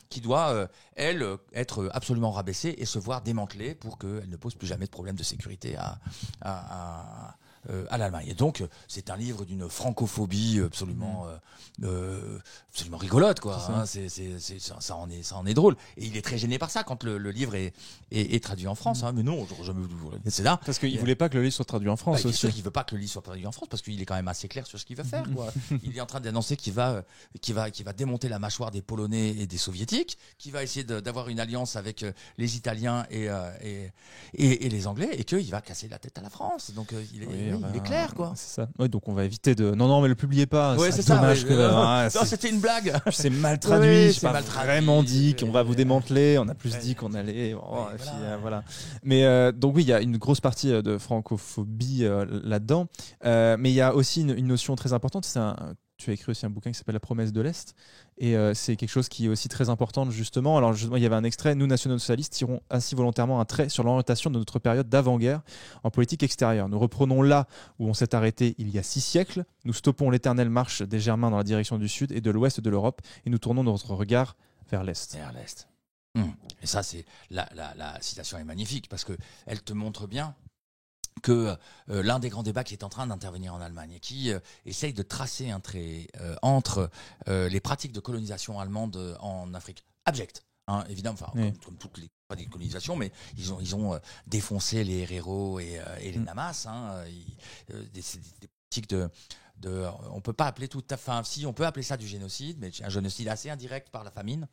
qui doit, elle, être absolument rabaissée et se voir démantelée pour qu'elle ne pose plus jamais de problème de sécurité à l'Allemagne. Et donc, c'est un livre d'une francophobie absolument rigolote, quoi. Hein, ça en est drôle. Et il est très gêné par ça quand le livre est traduit en France. Hein, mais non, c'est là. Parce qu'il voulait pas que le livre soit traduit en France. Bien sûr qu'il veut pas que le livre soit traduit en France parce qu'il est quand même assez clair sur ce qu'il veut faire, quoi. Il est en train d'annoncer qu'il va démonter la mâchoire des Polonais et des Soviétiques, qu'il va essayer d'avoir une alliance avec les Italiens et les Anglais, et qu'il va casser la tête à la France. Donc il est clair, quoi. C'est ça. Ouais, donc on va éviter de. Non, mais le publiez pas. Ouais, c'est dommage ça. Non, c'était une blague. C'est mal traduit. C'est mal traduit. Vraiment dit qu'on va vous démanteler. On a plus dit qu'on allait. Voilà. Mais donc oui, il y a une grosse partie de francophobie là-dedans. Mais il y a aussi une notion très importante. Tu as écrit aussi un bouquin qui s'appelle La promesse de l'Est. Et c'est quelque chose qui est aussi très important, justement. Alors, justement, il y avait un extrait. Nous, nationaux-socialistes, tirons ainsi volontairement un trait sur l'orientation de notre période d'avant-guerre en politique extérieure. Nous reprenons là où on s'est arrêté il y a 6 siècles. Nous stoppons l'éternelle marche des Germains dans la direction du sud et de l'ouest de l'Europe. Et nous tournons notre regard vers l'Est. Vers l'Est. Et ça, c'est la citation est magnifique parce qu'elle te montre bien que l'un des grands débats qui est en train d'intervenir en Allemagne et qui essaye de tracer un trait entre les pratiques de colonisation allemande en Afrique abjecte, hein, évidemment, comme toutes les pratiques de colonisation, mais ils ont défoncé les Herero et les Namas, hein, des pratiques on peut pas appeler tout à fait, si on peut appeler ça du génocide, mais un génocide assez indirect par la famine.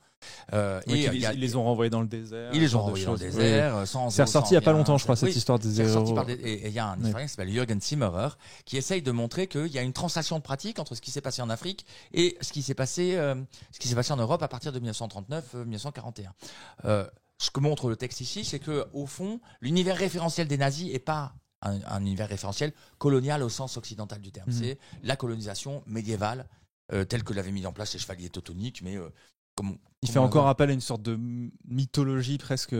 Ils les ont renvoyés dans le désert. Ils les ont renvoyés dans le désert. C'est ressorti il y a pas longtemps, je crois, cette histoire des héros. Et il y a un historien qui s'appelle Jürgen Zimmerer qui essaye de montrer qu'il y a une translation de pratique entre ce qui s'est passé en Afrique et ce qui s'est passé en Europe à partir de 1939-1941. Ce que montre le texte ici, c'est que au fond, l'univers référentiel des nazis est pas un univers référentiel colonial au sens occidental du terme. C'est la colonisation médiévale telle que l'avaient mis en place les chevaliers teutoniques, mais il fait encore appel à une sorte de mythologie presque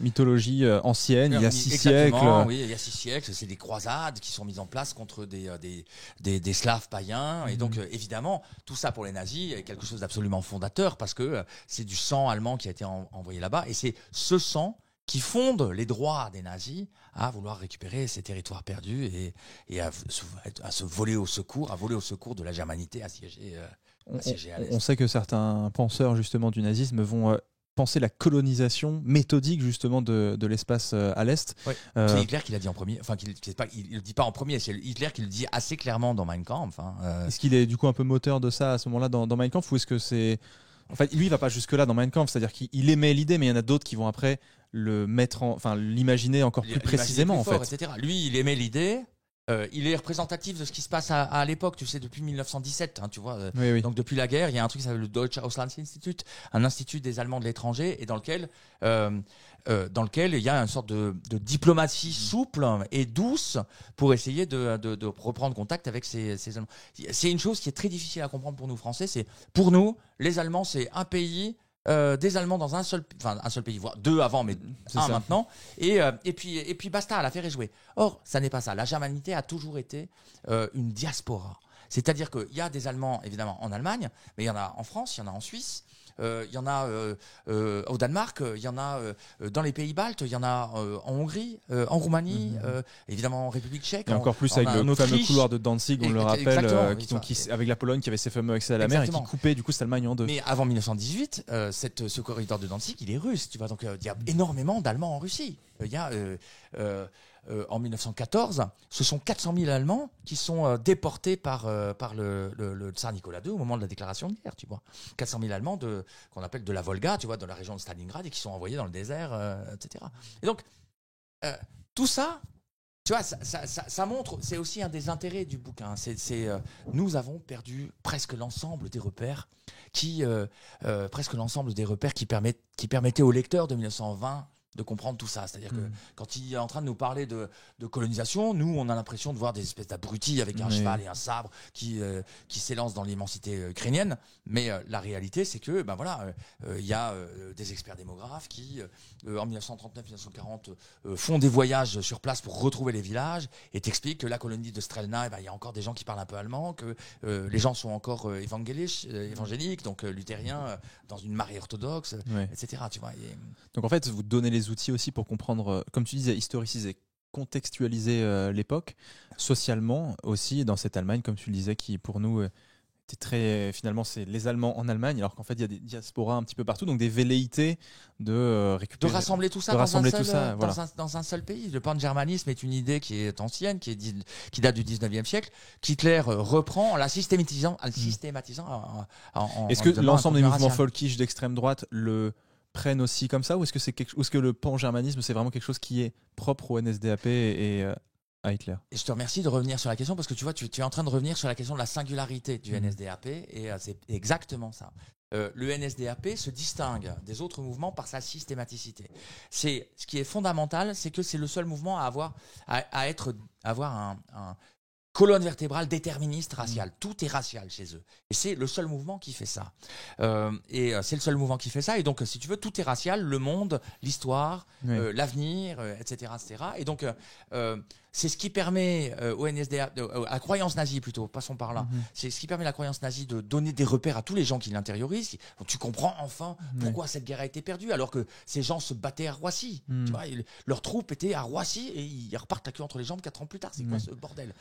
mythologie ancienne, il y a 6 siècles. Oui, il y a 6 siècles, c'est des croisades qui sont mises en place contre des Slaves païens. Et donc, évidemment, tout ça pour les nazis est quelque chose d'absolument fondateur parce que c'est du sang allemand qui a été envoyé là-bas. Et c'est ce sang qui fonde les droits des nazis à vouloir récupérer ces territoires perdus et à se voler au secours, de la germanité assiégée à l'Est. On sait que certains penseurs justement du nazisme vont penser la colonisation méthodique justement de l'espace à l'Est. Ouais. C'est Hitler qui l'a dit en premier. Enfin, il le dit pas en premier, c'est Hitler qui le dit assez clairement dans Mein Kampf. Est-ce qu'il est du coup un peu moteur de ça à ce moment-là dans Mein Kampf, ou est-ce que c'est... En fait, lui, il va pas jusque-là dans Mein Kampf, c'est-à-dire qu'il aimait l'idée, mais il y en a d'autres qui vont après l'imaginer encore plus précisément, plus fort, en fait. Etc. Lui, il aimait l'idée. Il est représentatif de ce qui se passe à l'époque, tu sais, depuis 1917, hein, tu vois. Oui. Donc depuis la guerre, il y a un truc qui s'appelle le Deutsche Auslandsinstitut, un institut des Allemands de l'étranger, et dans lequel il y a une sorte de diplomatie souple et douce pour essayer de reprendre contact avec ces Allemands. C'est une chose qui est très difficile à comprendre pour nous Français. Pour nous, les Allemands, c'est un pays. Des Allemands dans un seul pays, voire 2 avant, mais un maintenant, et puis basta, l'affaire est jouée. Or, ça n'est pas ça. La germanité a toujours été une diaspora. C'est-à-dire qu'il y a des Allemands, évidemment, en Allemagne, mais il y en a en France, il y en a en Suisse, il y en a au Danemark, il y en a dans les pays baltes, il y en a en Hongrie, en Roumanie, évidemment en République tchèque. Et encore plus avec le fameux couloir de Danzig, on le rappelle, avec la Pologne qui avait ses fameux accès à la mer et qui coupait du coup cette Allemagne en deux. Mais avant 1918, ce corridor de Danzig, il est russe, tu vois. Donc il y a énormément d'Allemands en Russie. Il y a en 1914, ce sont 400 000 Allemands qui sont déportés par le tsar Nicolas II au moment de la déclaration de guerre, tu vois. 400 000 Allemands qu'on appelle de la Volga, tu vois, dans la région de Stalingrad, et qui sont envoyés dans le désert, etc. Et donc, tout ça, tu vois, ça montre, c'est aussi un des intérêts du bouquin. Nous avons perdu presque l'ensemble des repères qui permettaient aux lecteurs de 1920 de comprendre tout ça. C'est-à-dire que quand il est en train de nous parler de colonisation, nous, on a l'impression de voir des espèces d'abrutis avec un cheval et un sabre qui s'élancent dans l'immensité ukrainienne. Mais la réalité, c'est que, il y a des experts démographes qui, en 1939-1940, font des voyages sur place pour retrouver les villages et t'expliquent que la colonie de Strelna, il y a encore des gens qui parlent un peu allemand, que les gens sont encore évangéliques, donc luthériens, dans une marée orthodoxe, etc. Tu vois. Donc en fait, vous donnez les outils aussi pour comprendre, comme tu disais, historiciser, contextualiser l'époque, socialement aussi, dans cette Allemagne, comme tu le disais, qui pour nous était très, finalement, c'est les Allemands en Allemagne, alors qu'en fait, il y a des diasporas un petit peu partout, donc des velléités de récupérer. De rassembler tout ça, dans un seul pays. Le pan-germanisme est une idée qui est ancienne, qui date du 19e siècle, qu'Hitler reprend en la systématisant. Est-ce que l'ensemble des mouvements folkish d'extrême droite le prennent aussi comme ça, ou est-ce que le pan-germanisme, c'est vraiment quelque chose qui est propre au NSDAP et à Hitler? Et je te remercie de revenir sur la question, parce que tu vois, tu es en train de revenir sur la question de la singularité du NSDAP, et c'est exactement ça. Le NSDAP se distingue des autres mouvements par sa systématicité. Ce qui est fondamental, c'est que c'est le seul mouvement à avoir un colonne vertébrale déterministe raciale. Tout est racial chez eux. Et c'est le seul mouvement qui fait ça. C'est le seul mouvement qui fait ça. Et donc, si tu veux, tout est racial. Le monde, l'histoire, l'avenir, etc., etc. Et donc, c'est ce qui permet au NSDAP, à la croyance nazie plutôt, passons par là. C'est ce qui permet à la croyance nazie de donner des repères à tous les gens qui l'intériorisent. Donc, tu comprends enfin pourquoi cette guerre a été perdue, alors que ces gens se battaient à Roissy. Tu vois, leurs troupes étaient à Roissy et ils repartent la queue entre les jambes 4 ans plus tard. C'est quoi ce bordel?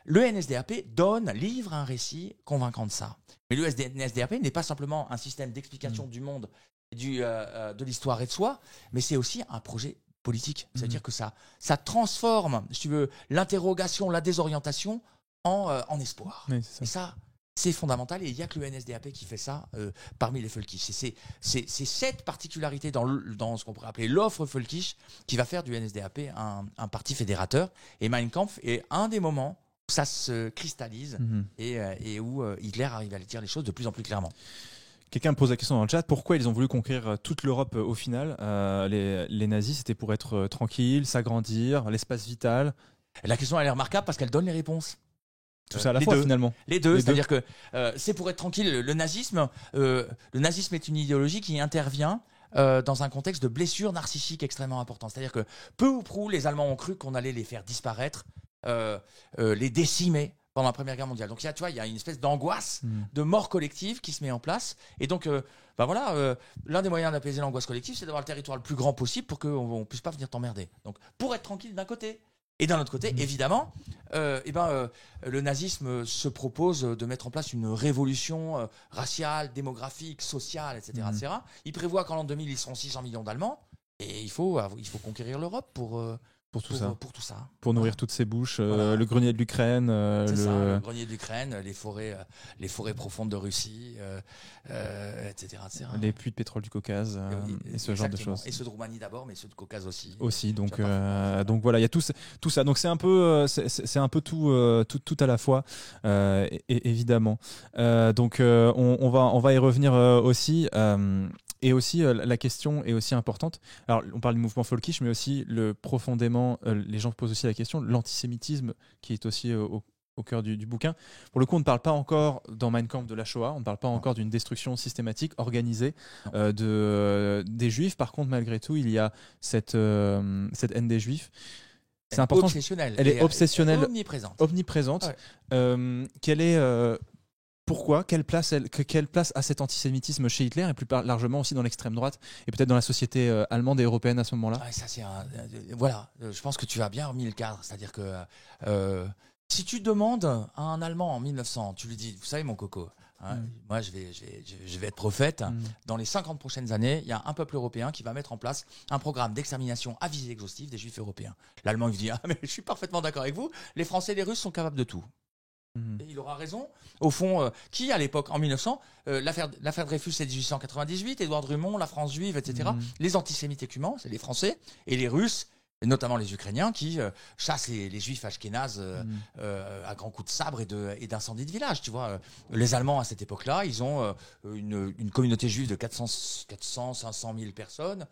Le NSDAP livre un récit convaincant de ça. Mais le NSDAP n'est pas simplement un système d'explication du monde, de l'histoire et de soi, mais c'est aussi un projet politique. C'est-à-dire que ça transforme, si tu veux, l'interrogation, la désorientation en espoir. Oui, c'est ça. Et ça, c'est fondamental, et il n'y a que le NSDAP qui fait ça parmi les folkish. C'est cette particularité dans ce qu'on pourrait appeler l'offre folkish qui va faire du NSDAP un parti fédérateur. Et Mein Kampf est un des moments où ça se cristallise et où Hitler arrive à dire les choses de plus en plus clairement. Quelqu'un me pose la question dans le chat, pourquoi ils ont voulu conquérir toute l'Europe au final? Les nazis, c'était pour être tranquille, s'agrandir, l'espace vital. La question, elle est remarquable parce qu'elle donne les réponses. Tout ça à la fois, finalement. Les deux, c'est-à-dire que c'est pour être tranquille. Le nazisme est une idéologie qui intervient dans un contexte de blessure narcissique extrêmement important. C'est-à-dire que peu ou prou, les Allemands ont cru qu'on allait les faire disparaître, les décimer pendant la Première Guerre mondiale. Donc il y a une espèce d'angoisse, de mort collective qui se met en place. Et donc, l'un des moyens d'apaiser l'angoisse collective, c'est d'avoir le territoire le plus grand possible pour qu'on ne puisse pas venir t'emmerder. Donc, pour être tranquille d'un côté. Et d'un autre côté, évidemment, le nazisme se propose de mettre en place une révolution raciale, démographique, sociale, etc., etc. Il prévoit qu'en l'an 2000, ils seront 600 millions d'Allemands. Et il faut conquérir l'Europe pour tout ça. Pour nourrir toutes ces bouches, le grenier de l'Ukraine. Le grenier de l'Ukraine, les forêts profondes de Russie, etc., etc. Les puits de pétrole du Caucase et ce genre de choses. Et ceux de Roumanie d'abord, mais ceux de Caucase aussi. Donc voilà, il y a tout ça. Donc c'est un peu tout à la fois, évidemment. Donc on va y revenir aussi. Et aussi, la question est aussi importante. Alors, on parle du mouvement folkish, mais aussi profondément, les gens posent aussi la question, l'antisémitisme qui est aussi au cœur du bouquin. Pour le coup, on ne parle pas encore dans Mein Kampf de la Shoah, on ne parle pas encore d'une destruction systématique, organisée des Juifs. Par contre, malgré tout, il y a cette haine des Juifs. C'est important. Elle est obsessionnelle, omniprésente. Ouais. Quelle est pourquoi quelle place a cet antisémitisme chez Hitler et plus largement aussi dans l'extrême droite et peut-être dans la société allemande et européenne à ce moment-là? Ça, je pense que tu as bien remis le cadre. C'est-à-dire que si tu demandes à un Allemand en 1900, tu lui dis, vous savez mon coco, moi je vais être prophète, dans les 50 prochaines années, il y a un peuple européen qui va mettre en place un programme d'extermination à visée exhaustive des Juifs européens. L'Allemand il dit, mais je suis parfaitement d'accord avec vous, les Français et les Russes sont capables de tout. Et il aura raison. Au fond, qui à l'époque, en 1900, l'affaire Dreyfus c'est 1898, Édouard Drummond, la France juive, etc. Les antisémites écumants, c'est les Français, et les Russes, et notamment les Ukrainiens qui chassent les Juifs ashkénazes à grands coups de sabre et d'incendie de village. Tu vois, les Allemands à cette époque-là, ils ont une communauté juive de 400 500 000 personnes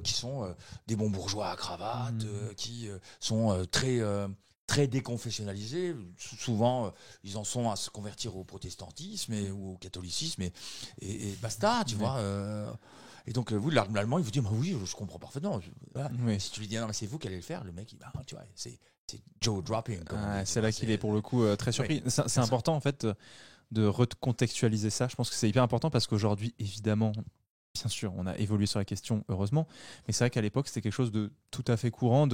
qui sont des bons bourgeois à cravate, qui sont très déconfessionnalisés. Souvent, ils en sont à se convertir au protestantisme ou au catholicisme et basta, tu vois. Et donc, vous, l'Allemand, il vous dit, bah oui, je comprends parfaitement. Voilà. Oui. Si tu lui dis, non, mais c'est vous qui allez le faire, le mec, tu vois, c'est Joe dropping. C'est là qu'il est pour le coup très surpris. Oui, c'est important, en fait, de recontextualiser ça. Je pense que c'est hyper important parce qu'aujourd'hui, évidemment, bien sûr, on a évolué sur la question, heureusement, mais c'est vrai qu'à l'époque, c'était quelque chose de tout à fait courant,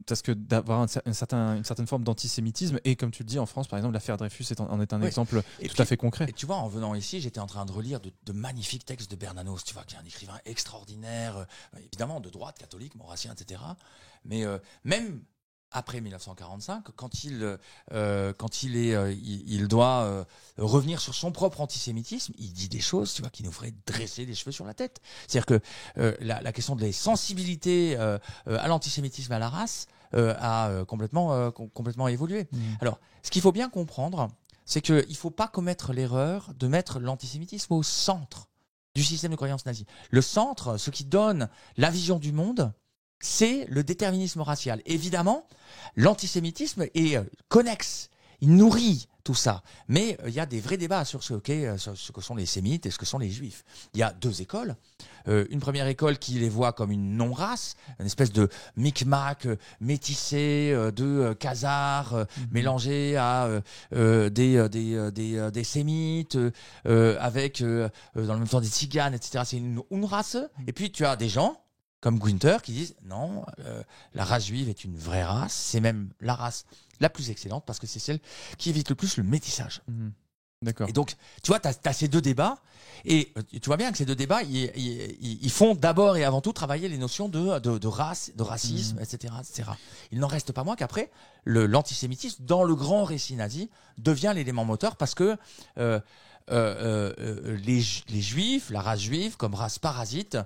parce que d'avoir une certaine forme d'antisémitisme, et comme tu le dis, en France, par exemple, l'affaire Dreyfus en est un exemple à fait concret. Et tu vois, en venant ici, j'étais en train de relire de magnifiques textes de Bernanos, tu vois, qui est un écrivain extraordinaire, évidemment, de droite, catholique, maurassien, etc. Mais même après 1945, quand il doit revenir sur son propre antisémitisme, il dit des choses, tu vois, qui nous feraient dresser les cheveux sur la tête. C'est-à-dire que la question des sensibilités à l'antisémitisme, à la race, a complètement évolué. Alors, ce qu'il faut bien comprendre, c'est qu'il ne faut pas commettre l'erreur de mettre l'antisémitisme au centre du système de croyance nazi. Le centre, ce qui donne la vision du monde, c'est le déterminisme racial. Évidemment, l'antisémitisme est connexe, il nourrit tout ça. Mais il y a des vrais débats sur ce que sont les sémites et ce que sont les juifs. Il y a deux écoles. Une première école qui les voit comme une non-race, une espèce de micmac métissé de khazars mélangés à des sémites, avec dans le même temps des tziganes, etc. C'est une race. Et puis tu as des gens comme Günther qui disent non, la race juive est une vraie race, c'est même la race la plus excellente parce que c'est celle qui évite le plus le métissage. D'accord. Et donc, tu vois, tu as ces deux débats, et tu vois bien que ces deux débats, ils font d'abord et avant tout travailler les notions de race, de racisme, etc., etc. Il n'en reste pas moins qu'après, l'antisémitisme, dans le grand récit nazi, devient l'élément moteur parce que les juifs, la race juive, comme race parasite,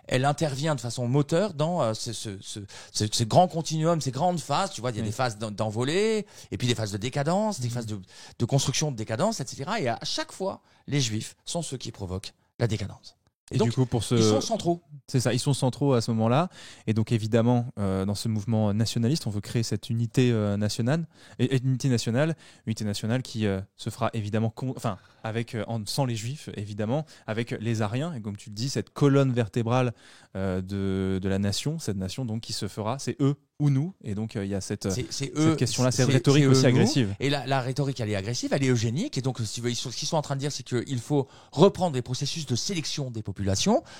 elle intervient de façon moteur dans ce grand continuum, ces grandes phases. Tu vois, il y a des phases d'envolée, et puis des phases de décadence, des phases de construction de décadence, etc. Et à chaque fois, les juifs sont ceux qui provoquent la décadence. Et donc, du coup, ils sont centraux. C'est ça, ils sont centraux à ce moment-là. Et donc, évidemment, dans ce mouvement nationaliste, on veut créer cette unité nationale, unité nationale qui se fera évidemment, sans les Juifs, évidemment, avec les Aryens. Et comme tu le dis, cette colonne vertébrale de la nation, cette nation donc qui se fera, c'est eux ou nous. Et donc, il y a cette question-là, cette rhétorique aussi agressive. Et la rhétorique, elle est agressive, elle est eugénique. Et donc, ce qu'ils sont en train de dire, c'est qu'il faut reprendre des processus de sélection des populations.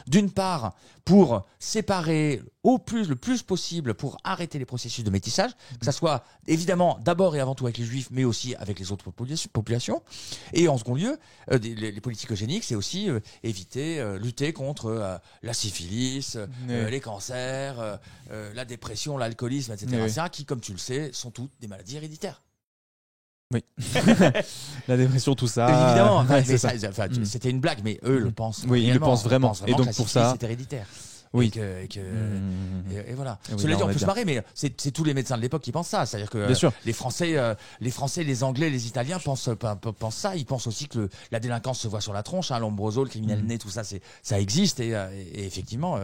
D'une part, pour séparer le plus possible, pour arrêter les processus de métissage, que ça soit évidemment d'abord et avant tout avec les Juifs, mais aussi avec les autres populations. Et en second lieu, les politiques eugéniques, c'est aussi lutter contre la syphilis, les cancers, la dépression, l'alcoolisme, etc., qui, comme tu le sais, sont toutes des maladies héréditaires. Oui. La dépression, tout ça. Évidemment, c'était une blague, mais eux le pensent. Oui, ils le pensent vraiment. Et donc pour ça, c'est héréditaire. Oui. Et voilà. Cela dit, on peut se marrer, mais c'est tous les médecins de l'époque qui pensent ça. C'est-à-dire que les Français, les Anglais, les Italiens pensent ça. Ils pensent aussi que la délinquance se voit sur la tronche, l'ombroso, le criminel né, tout ça, ça existe. Et effectivement,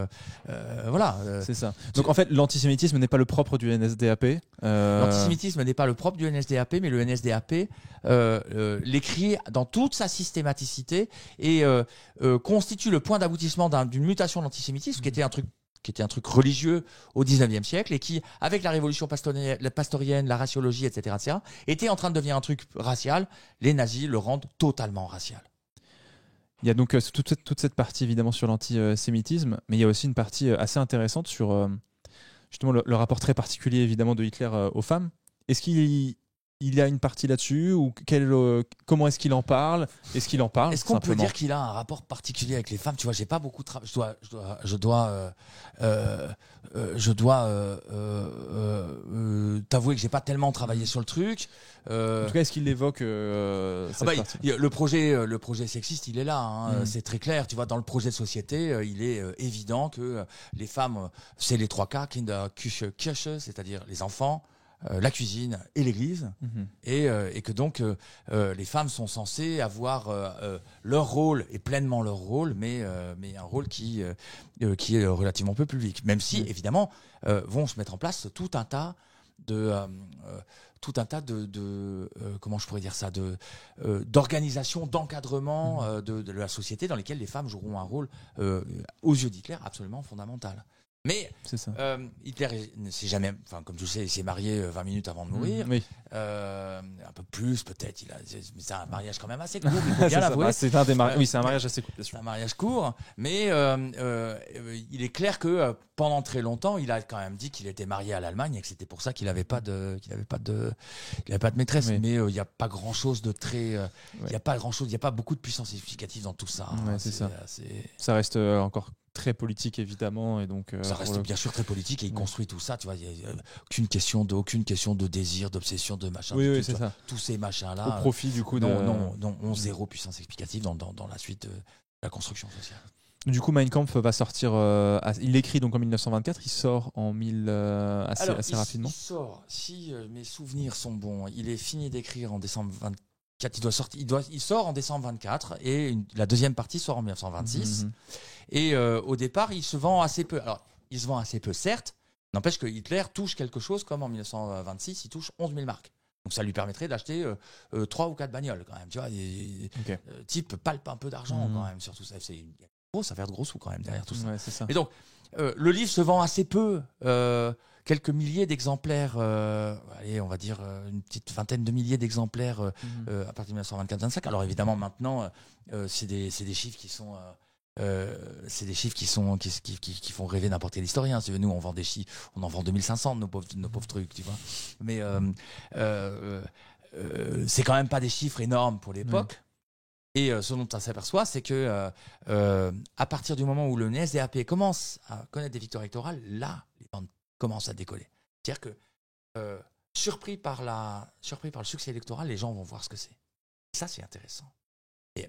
voilà. C'est ça. Donc en fait, l'antisémitisme n'est pas le propre du NSDAP. L'antisémitisme n'est pas le propre du NSDAP, mais le NSDAP l'écrit dans toute sa systématicité et constitue le point d'aboutissement d'une mutation de l'antisémitisme qui était un truc religieux au 19e siècle et qui, avec la révolution pastorienne, la raciologie, etc., était en train de devenir un truc racial. Les nazis le rendent totalement racial. Il y a donc toute cette partie évidemment sur l'antisémitisme, mais il y a aussi une partie assez intéressante sur justement le rapport très particulier évidemment de Hitler aux femmes. Est-ce qu'il il a une partie là-dessus ou comment est-ce qu'il en parle? Est-ce qu'il en parle? Est-ce qu'on peut dire qu'il a un rapport particulier avec les femmes? Tu vois, j'ai pas beaucoup travaillé. Je dois t'avouer que j'ai pas tellement travaillé sur le truc. En tout cas, est-ce qu'il évoque cette partie? Le projet sexiste, il est là. Hein. C'est très clair. Tu vois, dans le projet de société, il est évident que les femmes, c'est les 3 K, Kinderküche, c'est-à-dire les enfants, la cuisine et l'église, et que donc les femmes sont censées avoir leur rôle et pleinement leur rôle, mais un rôle qui est relativement peu public, même si évidemment vont se mettre en place tout un tas de comment je pourrais dire ça, d'organisation, d'encadrement de la société dans lesquelles les femmes joueront un rôle aux yeux d'Hitler absolument fondamental. Mais Hitler, c'est jamais, enfin comme tu le sais, il s'est marié 20 minutes avant de mourir, un peu plus peut-être. C'est un mariage quand même assez court. Il faut bien l'avouer. C'est un mariage assez court. C'est un mariage court, mais il est clair que pendant très longtemps, il a quand même dit qu'il était marié à l'Allemagne et que c'était pour ça qu'il n'avait pas de maîtresse. Mais il n'y a pas grand-chose de très, il n'y a pas beaucoup de puissance explicative dans tout ça. Ouais, c'est ça. Ça reste encore très politique évidemment, et donc ça reste bien sûr très politique, et il construit tout ça, tu vois, il y a aucune question de désir, d'obsession, de machin, c'est ça. tous ces machins là au profit du coup ont zéro puissance explicative dans la suite de la construction sociale. Du coup, Mein Kampf va sortir. Il l'écrit donc en 1924. Il sort assez rapidement. Il sort, si mes souvenirs sont bons, il est fini d'écrire en décembre 24. Il sort en décembre 24 et la deuxième partie sort en 1926. Et au départ, il se vend assez peu. Alors, il se vend assez peu, certes. N'empêche que Hitler touche quelque chose comme en 1926, il touche 11 000 marks. Donc ça lui permettrait d'acheter 3 ou 4 bagnoles quand même. Tu vois, type palpe un peu d'argent quand même sur tout ça. C'est une grosse affaire de gros sous quand même derrière tout ça. Ouais, c'est ça. Et donc, le livre se vend assez peu. Quelques milliers d'exemplaires, allez, on va dire une petite vingtaine de milliers d'exemplaires à partir de 1924-25. Alors évidemment maintenant, c'est des chiffres qui sont qui font rêver n'importe quel historien. Nous, on vend des chiffres, on en vend 2500 de nos pauvres trucs, tu vois. Mais c'est quand même pas des chiffres énormes pour l'époque. Et ce dont on s'aperçoit, c'est que à partir du moment où le NSDAP commence à connaître des victoires électorales, là, les ventes commencent à décoller. C'est-à-dire que surpris par le succès électoral, les gens vont voir ce que c'est. Et ça, c'est intéressant.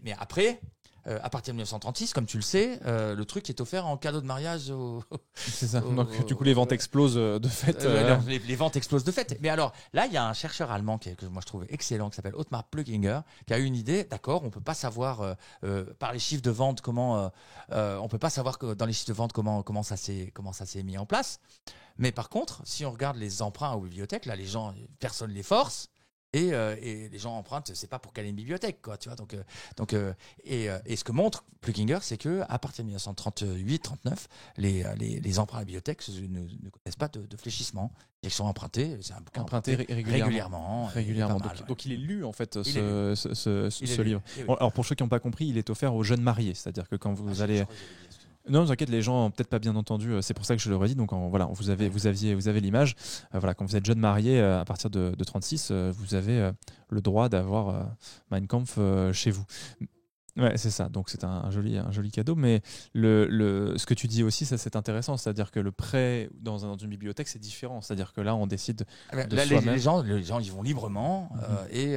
Mais après, à partir de 1936, comme tu le sais, le truc est offert en cadeau de mariage. C'est ça. Donc, du coup, les ventes explosent de fait. Les ventes explosent de fait. Mais alors, là, il y a un chercheur allemand que moi je trouve excellent, qui s'appelle Ottmar Plöginger, qui a eu une idée. D'accord, on peut pas savoir par les chiffres de vente on peut pas savoir que dans les chiffres de vente comment ça s'est mis en place. Mais par contre, si on regarde les emprunts aux bibliothèques, là, personne les force. Et les gens empruntent, c'est pas pour caler une bibliothèque, quoi, tu vois. Et ce que montre Plöginger, c'est que à partir de 1938-39, les emprunts à la bibliothèque ne connaissent pas de fléchissement. Ils sont empruntés, c'est un bouquin emprunté régulièrement. Donc il est lu en fait ce livre. Bon, alors pour ceux qui n'ont pas compris, il est offert aux jeunes mariés, c'est-à-dire que quand vous allez non, t'inquiète, les gens ont peut-être pas bien entendu. C'est pour ça que je le redis. Donc voilà, vous avez l'image. Voilà, quand vous êtes jeune marié à partir de 36, vous avez le droit d'avoir Mein Kampf chez vous. Ouais, c'est ça. Donc c'est un joli cadeau. Mais ce que tu dis aussi, ça c'est intéressant. C'est-à-dire que le prêt dans une bibliothèque, c'est différent. C'est-à-dire que là, on décide de là, soi-même. Les gens y vont librement et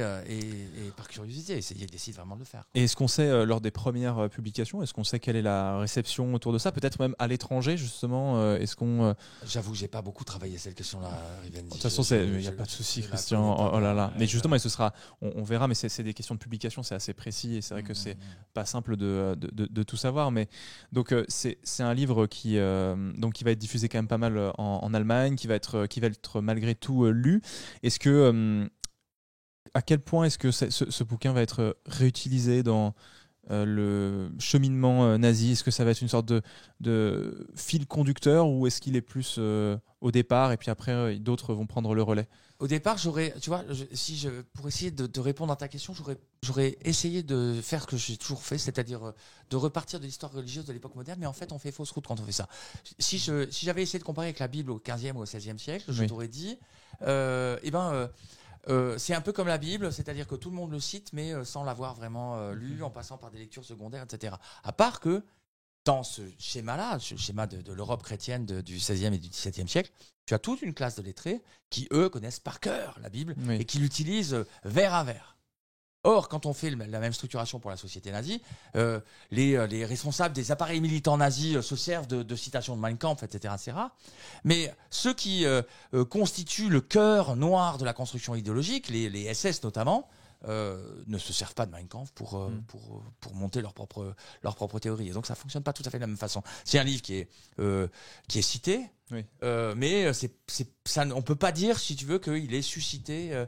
par curiosité. Ils décident vraiment de le faire. Et est-ce qu'on sait, lors des premières publications, est-ce qu'on sait quelle est la réception autour de ça? Peut-être même à l'étranger, justement. Est-ce qu'on J'avoue, j'ai pas beaucoup travaillé cette question-là, Rivendi. De toute façon, il n'y a pas de souci, Christian. Oh là là. Mais justement, on verra. Mais c'est des questions de publication, c'est assez précis et c'est vrai que c'est pas simple de tout savoir, mais donc c'est un livre qui va être diffusé quand même pas mal en Allemagne, qui va être malgré tout lu. Est-ce que à quel point est-ce que ce bouquin va être réutilisé dans le cheminement nazi? Est-ce que ça va être une sorte de fil conducteur, ou est-ce qu'il est plus au départ et puis après d'autres vont prendre le relais? Au départ, pour essayer de répondre à ta question, j'aurais essayé de faire ce que j'ai toujours fait, c'est-à-dire de repartir de l'histoire religieuse de l'époque moderne, mais en fait, on fait fausse route quand on fait ça. Si j'avais essayé de comparer avec la Bible au 15e ou au 16e siècle, je t'aurais dit, c'est un peu comme la Bible, c'est-à-dire que tout le monde le cite, mais sans l'avoir vraiment lu, en passant par des lectures secondaires, etc. À part que dans ce schéma-là, ce schéma de l'Europe chrétienne du XVIe et du XVIIe siècle, tu as toute une classe de lettrés qui, eux, connaissent par cœur la Bible et qui l'utilisent vers à vers. Or, quand on fait la même structuration pour la société nazie, les responsables des appareils militants nazis se servent de citations de Mein Kampf, etc., etc. Mais ceux qui constituent le cœur noir de la construction idéologique, les SS notamment, ne se servent pas de Mein Kampf pour monter leur propre théorie. Et donc ça fonctionne pas tout à fait de la même façon. C'est un livre qui est cité, mais ça, on peut pas dire, si tu veux, qu'il ait suscité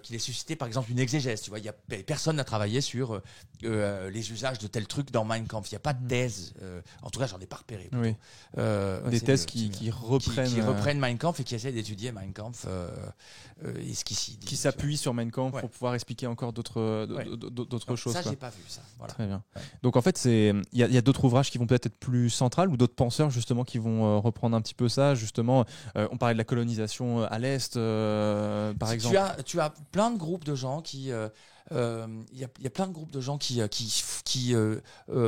qu'il ait suscité par exemple une exégèse. Tu vois, personne n'a travaillé sur les usages de tel truc dans Mein Kampf. Il n'y a pas de thèse. En tout cas, j'en ai pas repéré. Des thèses qui reprennent Mein Kampf et qui essaient d'étudier Mein Kampf et ce qui s'appuient sur Mein Kampf pour pouvoir expliquer encore d'autres choses. Ça, j'ai pas vu ça. Voilà. Très bien. Donc en fait, il y a d'autres ouvrages qui vont peut-être être plus centrales ou d'autres penseurs justement qui vont reprendre un petit peu ça. Justement, on parlait de la colonisation à l'est, par exemple. Tu as plein de groupes de gens qui il y a plein de groupes de gens qui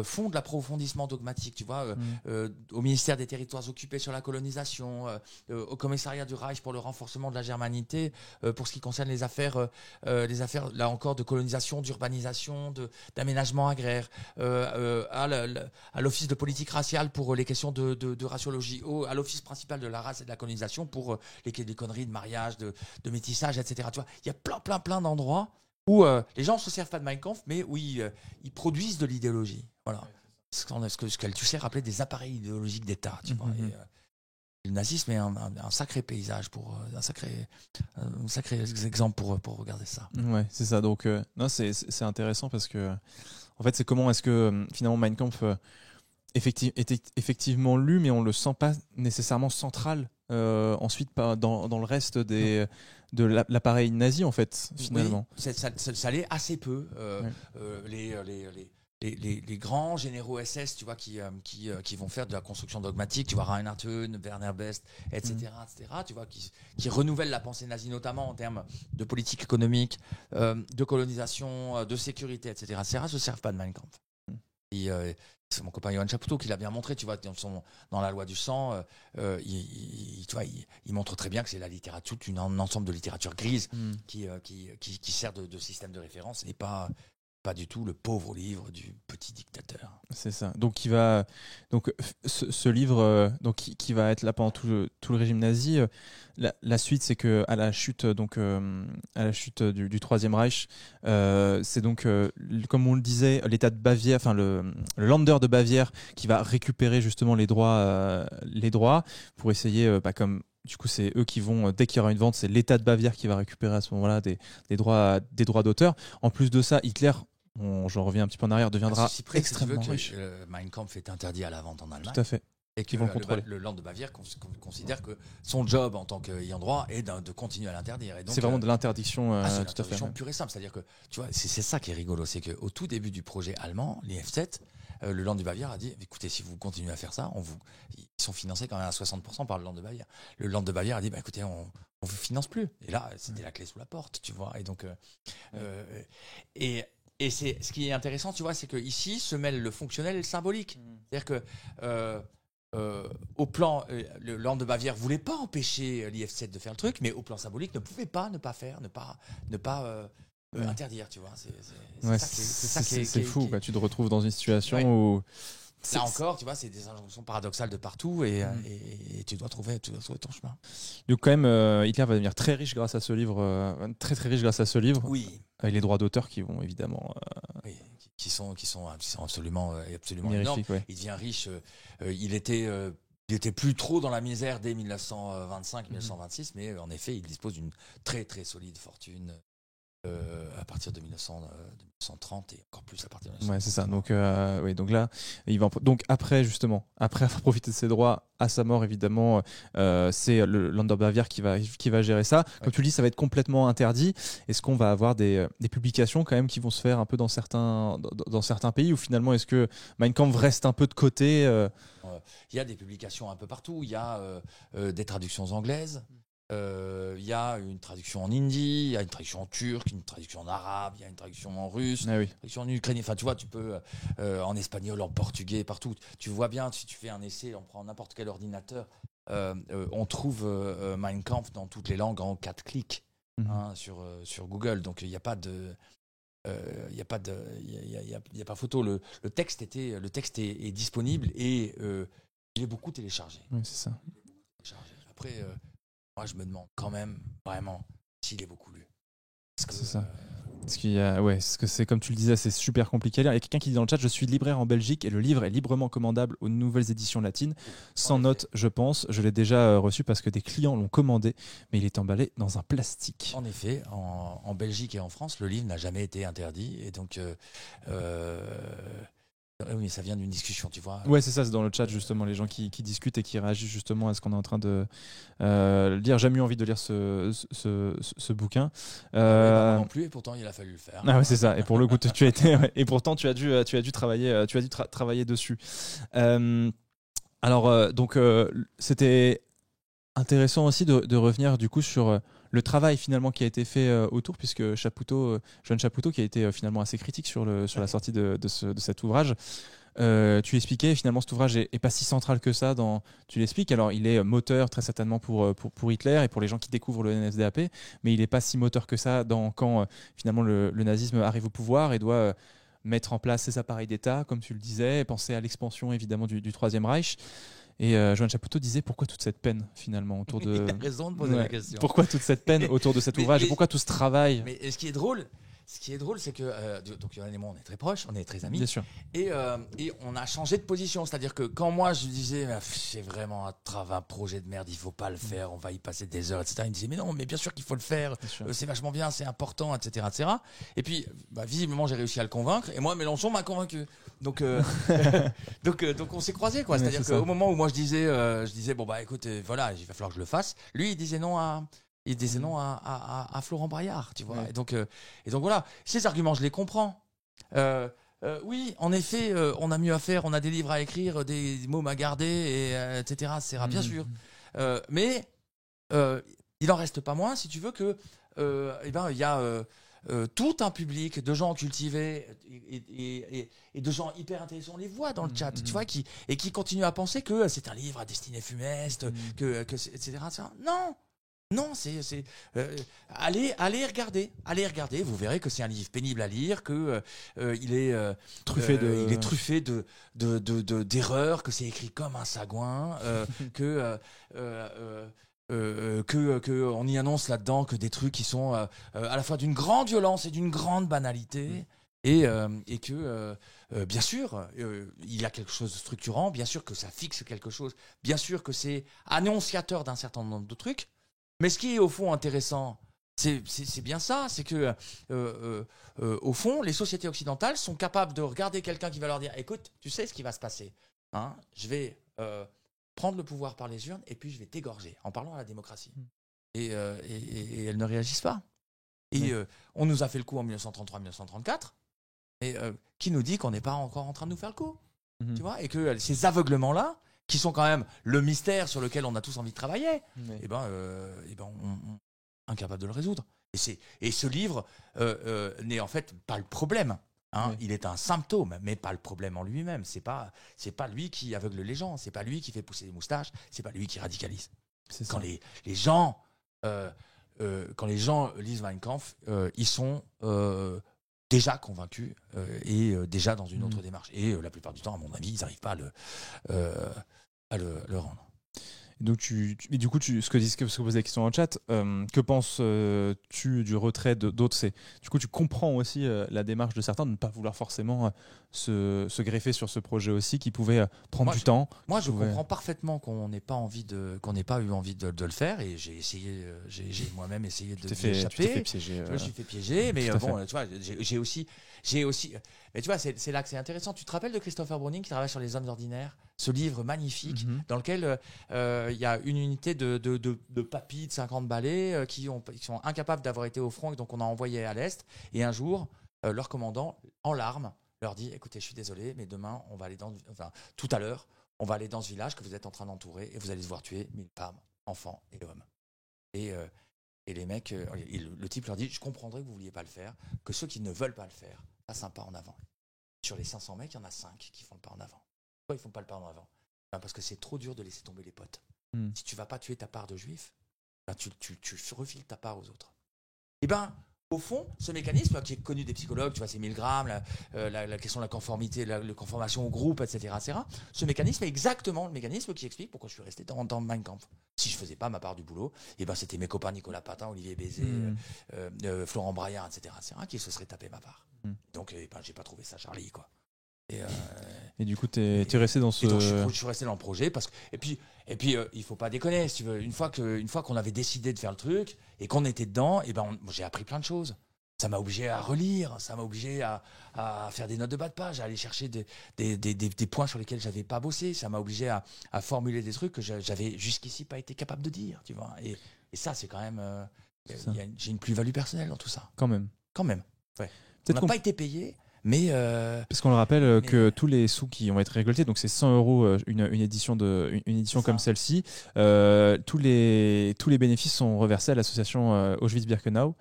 font de l'approfondissement dogmatique, tu vois, au ministère des Territoires occupés sur la colonisation, au commissariat du Reich pour le renforcement de la germanité, pour ce qui concerne les affaires là encore de colonisation, d'urbanisation, d'aménagement agraire, à l'office de politique raciale pour les questions de raciologie, à l'office principal de la race et de la colonisation pour les conneries de mariage, de métissage, etc. Tu vois, il y a plein d'endroits où les gens ne se servent pas de Mein Kampf, mais où ils produisent de l'idéologie. Voilà. Ce que tu sais rappeler des appareils idéologiques d'État. Tu vois. Et le nazisme est un sacré paysage, un sacré exemple pour regarder ça. Ouais, c'est ça. Donc, non, c'est intéressant parce que, en fait, c'est comment est-ce que finalement Mein Kampf est effectivement lu, mais on ne le sent pas nécessairement central ensuite dans le reste de l'appareil nazi, en fait, finalement. Oui, ça l'est assez peu. Les grands généraux SS, tu vois, qui vont faire de la construction dogmatique, tu vois, Reinhard Höhn, Werner Best, etc., tu vois, qui renouvellent la pensée nazie, notamment en termes de politique économique, de colonisation, de sécurité, etc., se servent pas de Mein Kampf. C'est mon copain Johann Chapoutot qui l'a bien montré, tu vois, dans la loi du sang, il montre très bien que c'est la littérature, un ensemble de littérature grise qui sert de système de référence et pas du tout le pauvre livre du petit dictateur. C'est ça. Donc ce livre qui va être là pendant tout le régime nazi. La suite, c'est que à la chute du Troisième Reich, c'est donc comme on le disait, l'État de Bavière, enfin le Länder de Bavière, qui va récupérer justement les droits pour essayer, comme du coup, c'est eux qui vont, dès qu'il y aura une vente, c'est l'État de Bavière qui va récupérer à ce moment-là des droits d'auteur. En plus de ça, Hitler, j'en reviens un petit peu en arrière, deviendra extrêmement riche. Mein Kampf est interdit à la vente en Allemagne. Tout à fait. Et qu'ils vont contrôler. Le Land de Bavière considère que son job en tant qu'ayant droit est de continuer à l'interdire. C'est vraiment de l'interdiction. C'est une tout à fait. interdiction pure et simple. C'est-à-dire que, tu vois, c'est ça qui est rigolo, c'est qu'au tout début du projet allemand, les F7, le Land de Bavière a dit, écoutez, si vous continuez à faire ça, ils sont financés quand même à 60% par le Land de Bavière. Le Land de Bavière a dit, écoutez, on vous finance plus. Et là, c'était la clé sous la porte, tu vois. Et donc, et c'est ce qui est intéressant, tu vois, c'est que ici se mêle le fonctionnel et le symbolique. C'est-à-dire que au plan, le Land de Bavière voulait pas empêcher l'IF7 de faire le truc, mais au plan symbolique ne pouvait pas ne pas faire, ne pas interdire, tu vois. C'est fou, quoi. Tu te retrouves dans une situation où là encore, tu vois, c'est des injonctions paradoxales de partout et tu dois trouver ton chemin. Donc quand même, Hitler va devenir très riche grâce à ce livre, très très riche grâce à ce livre. Oui. Avec les droits d'auteur qui vont évidemment. Oui, qui sont absolument énormes. Ouais. Il devient riche. Il était plus trop dans la misère dès 1925-1926, mais en effet, il dispose d'une très très solide fortune. À partir de 1930 et encore plus à partir de 1930. Ouais, c'est ça. Donc là, donc après avoir profité de ses droits à sa mort, évidemment, c'est le Land of Bavière qui va gérer ça. Comme tu le dis, ça va être complètement interdit. Est-ce qu'on va avoir des publications quand même qui vont se faire un peu dans certains pays, ou finalement est-ce que Mein Kampf reste un peu de côté? Il y a des publications un peu partout. Il y a des traductions anglaises. Il y a une traduction en hindi, il y a une traduction en turc, une traduction en arabe, il y a une traduction en russe, Ah oui. une traduction en ukrainien. Enfin, tu vois, tu peux en espagnol, en portugais, partout. Tu vois bien, si tu fais un essai, on prend n'importe quel ordinateur, on trouve Mein Kampf dans toutes les langues en 4 clics sur Google. Donc, il n'y a pas de... Il n'y a pas photo. Le texte est disponible et il est beaucoup téléchargé. Oui, c'est ça. Après, moi, je me demande quand même vraiment s'il est beaucoup lu. Parce que, C'est ça. Parce qu'il y a, ouais, parce que c'est comme tu le disais, c'est super compliqué à lire. Il y a quelqu'un qui dit dans le chat: je suis libraire en Belgique et le livre est librement commandable aux nouvelles éditions latines, sans note, je pense. Je l'ai déjà reçu parce que des clients l'ont commandé, mais il est emballé dans un plastique. En effet, en Belgique et en France, le livre n'a jamais été interdit. Et donc, oui, ça vient d'une discussion, tu vois. Ouais, c'est ça, c'est dans le chat justement, les gens qui discutent et qui réagissent justement à ce qu'on est en train de lire. J'ai jamais eu envie de lire ce bouquin. Moi non plus, et pourtant il a fallu le faire. Ah ouais, c'est ça. Et pour le coup, tu as été, ouais. Et pourtant tu as dû travailler, travailler dessus. Donc c'était intéressant aussi de revenir du coup sur le travail finalement qui a été fait autour, puisque Chapoutot, Joanne Chapoutot, qui a été finalement assez critique sur la sortie de cet ouvrage. Tu expliquais finalement cet ouvrage est pas si central que ça tu l'expliques. Alors il est moteur très certainement pour Hitler et pour les gens qui découvrent le NSDAP, mais il est pas si moteur que ça quand finalement le nazisme arrive au pouvoir et doit mettre en place ses appareils d'État, comme tu le disais, penser à l'expansion évidemment du Troisième Reich. Et Joanne Chapoutot disait: pourquoi toute cette peine finalement autour de... Il a raison de poser la question. Pourquoi toute cette peine autour de cet ouvrage et pourquoi tout ce travail? Mais ce qui est drôle, c'est que donc Yoann et moi, on est très proches, on est très amis. Bien sûr. Et on a changé de position. C'est-à-dire que quand moi, je disais, c'est vraiment un projet de merde, il faut pas le faire, on va y passer des heures, etc. Il me disait, mais non, mais bien sûr qu'il faut le faire, c'est vachement bien, c'est important, etc., etc. Et puis, visiblement, j'ai réussi à le convaincre. Et moi, Mélenchon m'a convaincu. Donc, donc on s'est croisés, quoi. C'est-à-dire qu'au moment où moi, je disais, bon, écoute, voilà, il va falloir que je le fasse. Lui, il disait non à Florent Braillard, tu vois. Ouais. Et donc voilà, ces arguments, je les comprends. Oui, en effet, on a mieux à faire, on a des livres à écrire, des mômes à garder, etc. Bien sûr. Mais il en reste pas moins, si tu veux, que il y a tout un public de gens cultivés et de gens hyper intéressants, on les voit dans le chat, tu vois, qui continuent à penser que c'est un livre à destinée funeste, etc. Non, allez regarder. Vous verrez que c'est un livre pénible à lire, que il est truffé d'erreurs, que c'est écrit comme un sagouin, que on y annonce là-dedans que des trucs qui sont à la fois d'une grande violence et d'une grande banalité. Et que, bien sûr, il y a quelque chose de structurant, bien sûr que ça fixe quelque chose, bien sûr que c'est annonciateur d'un certain nombre de trucs. Mais ce qui est au fond intéressant, c'est bien ça, c'est que au fond, les sociétés occidentales sont capables de regarder quelqu'un qui va leur dire: écoute, tu sais ce qui va se passer, hein, je vais prendre le pouvoir par les urnes et puis je vais t'égorger en parlant à la démocratie. Et elles ne réagissent pas. Et on nous a fait le coup en 1933-1934, et qui nous dit qu'on n'est pas encore en train de nous faire le coup, tu vois, et que ces aveuglements-là, qui sont quand même le mystère sur lequel on a tous envie de travailler, on incapable de le résoudre. Et ce livre n'est en fait pas le problème. Hein. Oui. Il est un symptôme, mais pas le problème en lui-même. C'est pas lui qui aveugle les gens. C'est pas lui qui fait pousser les moustaches. C'est pas lui qui radicalise. Quand les gens lisent Mein Kampf, ils sont déjà convaincus et déjà dans une autre démarche. Et la plupart du temps, à mon avis, ils n'arrivent pas à le rendre. Donc du coup, ce que pose la question en chat, que penses-tu du retrait d'autres? C'est du coup, tu comprends aussi la démarche de certains de ne pas vouloir forcément se greffer sur ce projet aussi, qui pouvait prendre du temps. Moi, je comprends parfaitement qu'on n'ait pas eu envie de le faire, et j'ai moi-même essayé de l'échapper. Tu t'es fait piéger. Je me suis fait piéger, mais bon, tu vois, j'ai aussi. Mais tu vois, c'est là que c'est intéressant. Tu te rappelles de Christopher Browning qui travaille sur les hommes ordinaires, ce livre magnifique dans lequel il y a une unité de papis de 50 balais qui sont incapables d'avoir été au front, et donc on a envoyé à l'Est. Et un jour, leur commandant, en larmes, leur dit: écoutez, je suis désolé, mais demain, tout à l'heure, on va aller dans ce village que vous êtes en train d'entourer et vous allez devoir tuer 1000 femmes, enfants et hommes. Et les mecs, le type leur dit, je comprendrais que vous vouliez pas le faire, que ceux qui ne veulent pas le faire fassent un pas en avant. Sur les 500 mecs, il y en a 5 qui font le pas en avant. Pourquoi ils font pas le pas en avant? Parce que c'est trop dur de laisser tomber les potes. Si tu vas pas tuer ta part de juif, tu refiles ta part aux autres. Et au fond, ce mécanisme qui est connu des psychologues, tu vois, c'est Milgram, la question de la conformité, la conformation au groupe, etc., ce mécanisme est exactement le mécanisme qui explique pourquoi je suis resté dans Mein Kampf. Si je faisais pas ma part du boulot, c'était mes copains Nicolas Patin, Olivier Bézet, Florent Braillard, etc., qui se seraient tapé ma part. Donc, j'ai pas trouvé ça Charlie, quoi. Et du coup, t'es resté dans ce. Donc, je suis resté dans le projet parce que et puis il faut pas déconner, si tu veux. Une fois qu'on avait décidé de faire le truc et qu'on était dedans, j'ai appris plein de choses. Ça m'a obligé à relire, ça m'a obligé à faire des notes de bas de page, à aller chercher des points sur lesquels j'avais pas bossé. Ça m'a obligé à formuler des trucs que j'avais jusqu'ici pas été capable de dire, tu vois. Et ça, c'est quand même. J'ai une plus-value personnelle dans tout ça. Quand même. Ouais. On n'a pas été payé. Mais parce qu'on le rappelle que tous les sous qui vont être récoltés, donc c'est 100 € une édition comme celle-ci, tous les bénéfices sont reversés à l'association Auschwitz-Birkenau,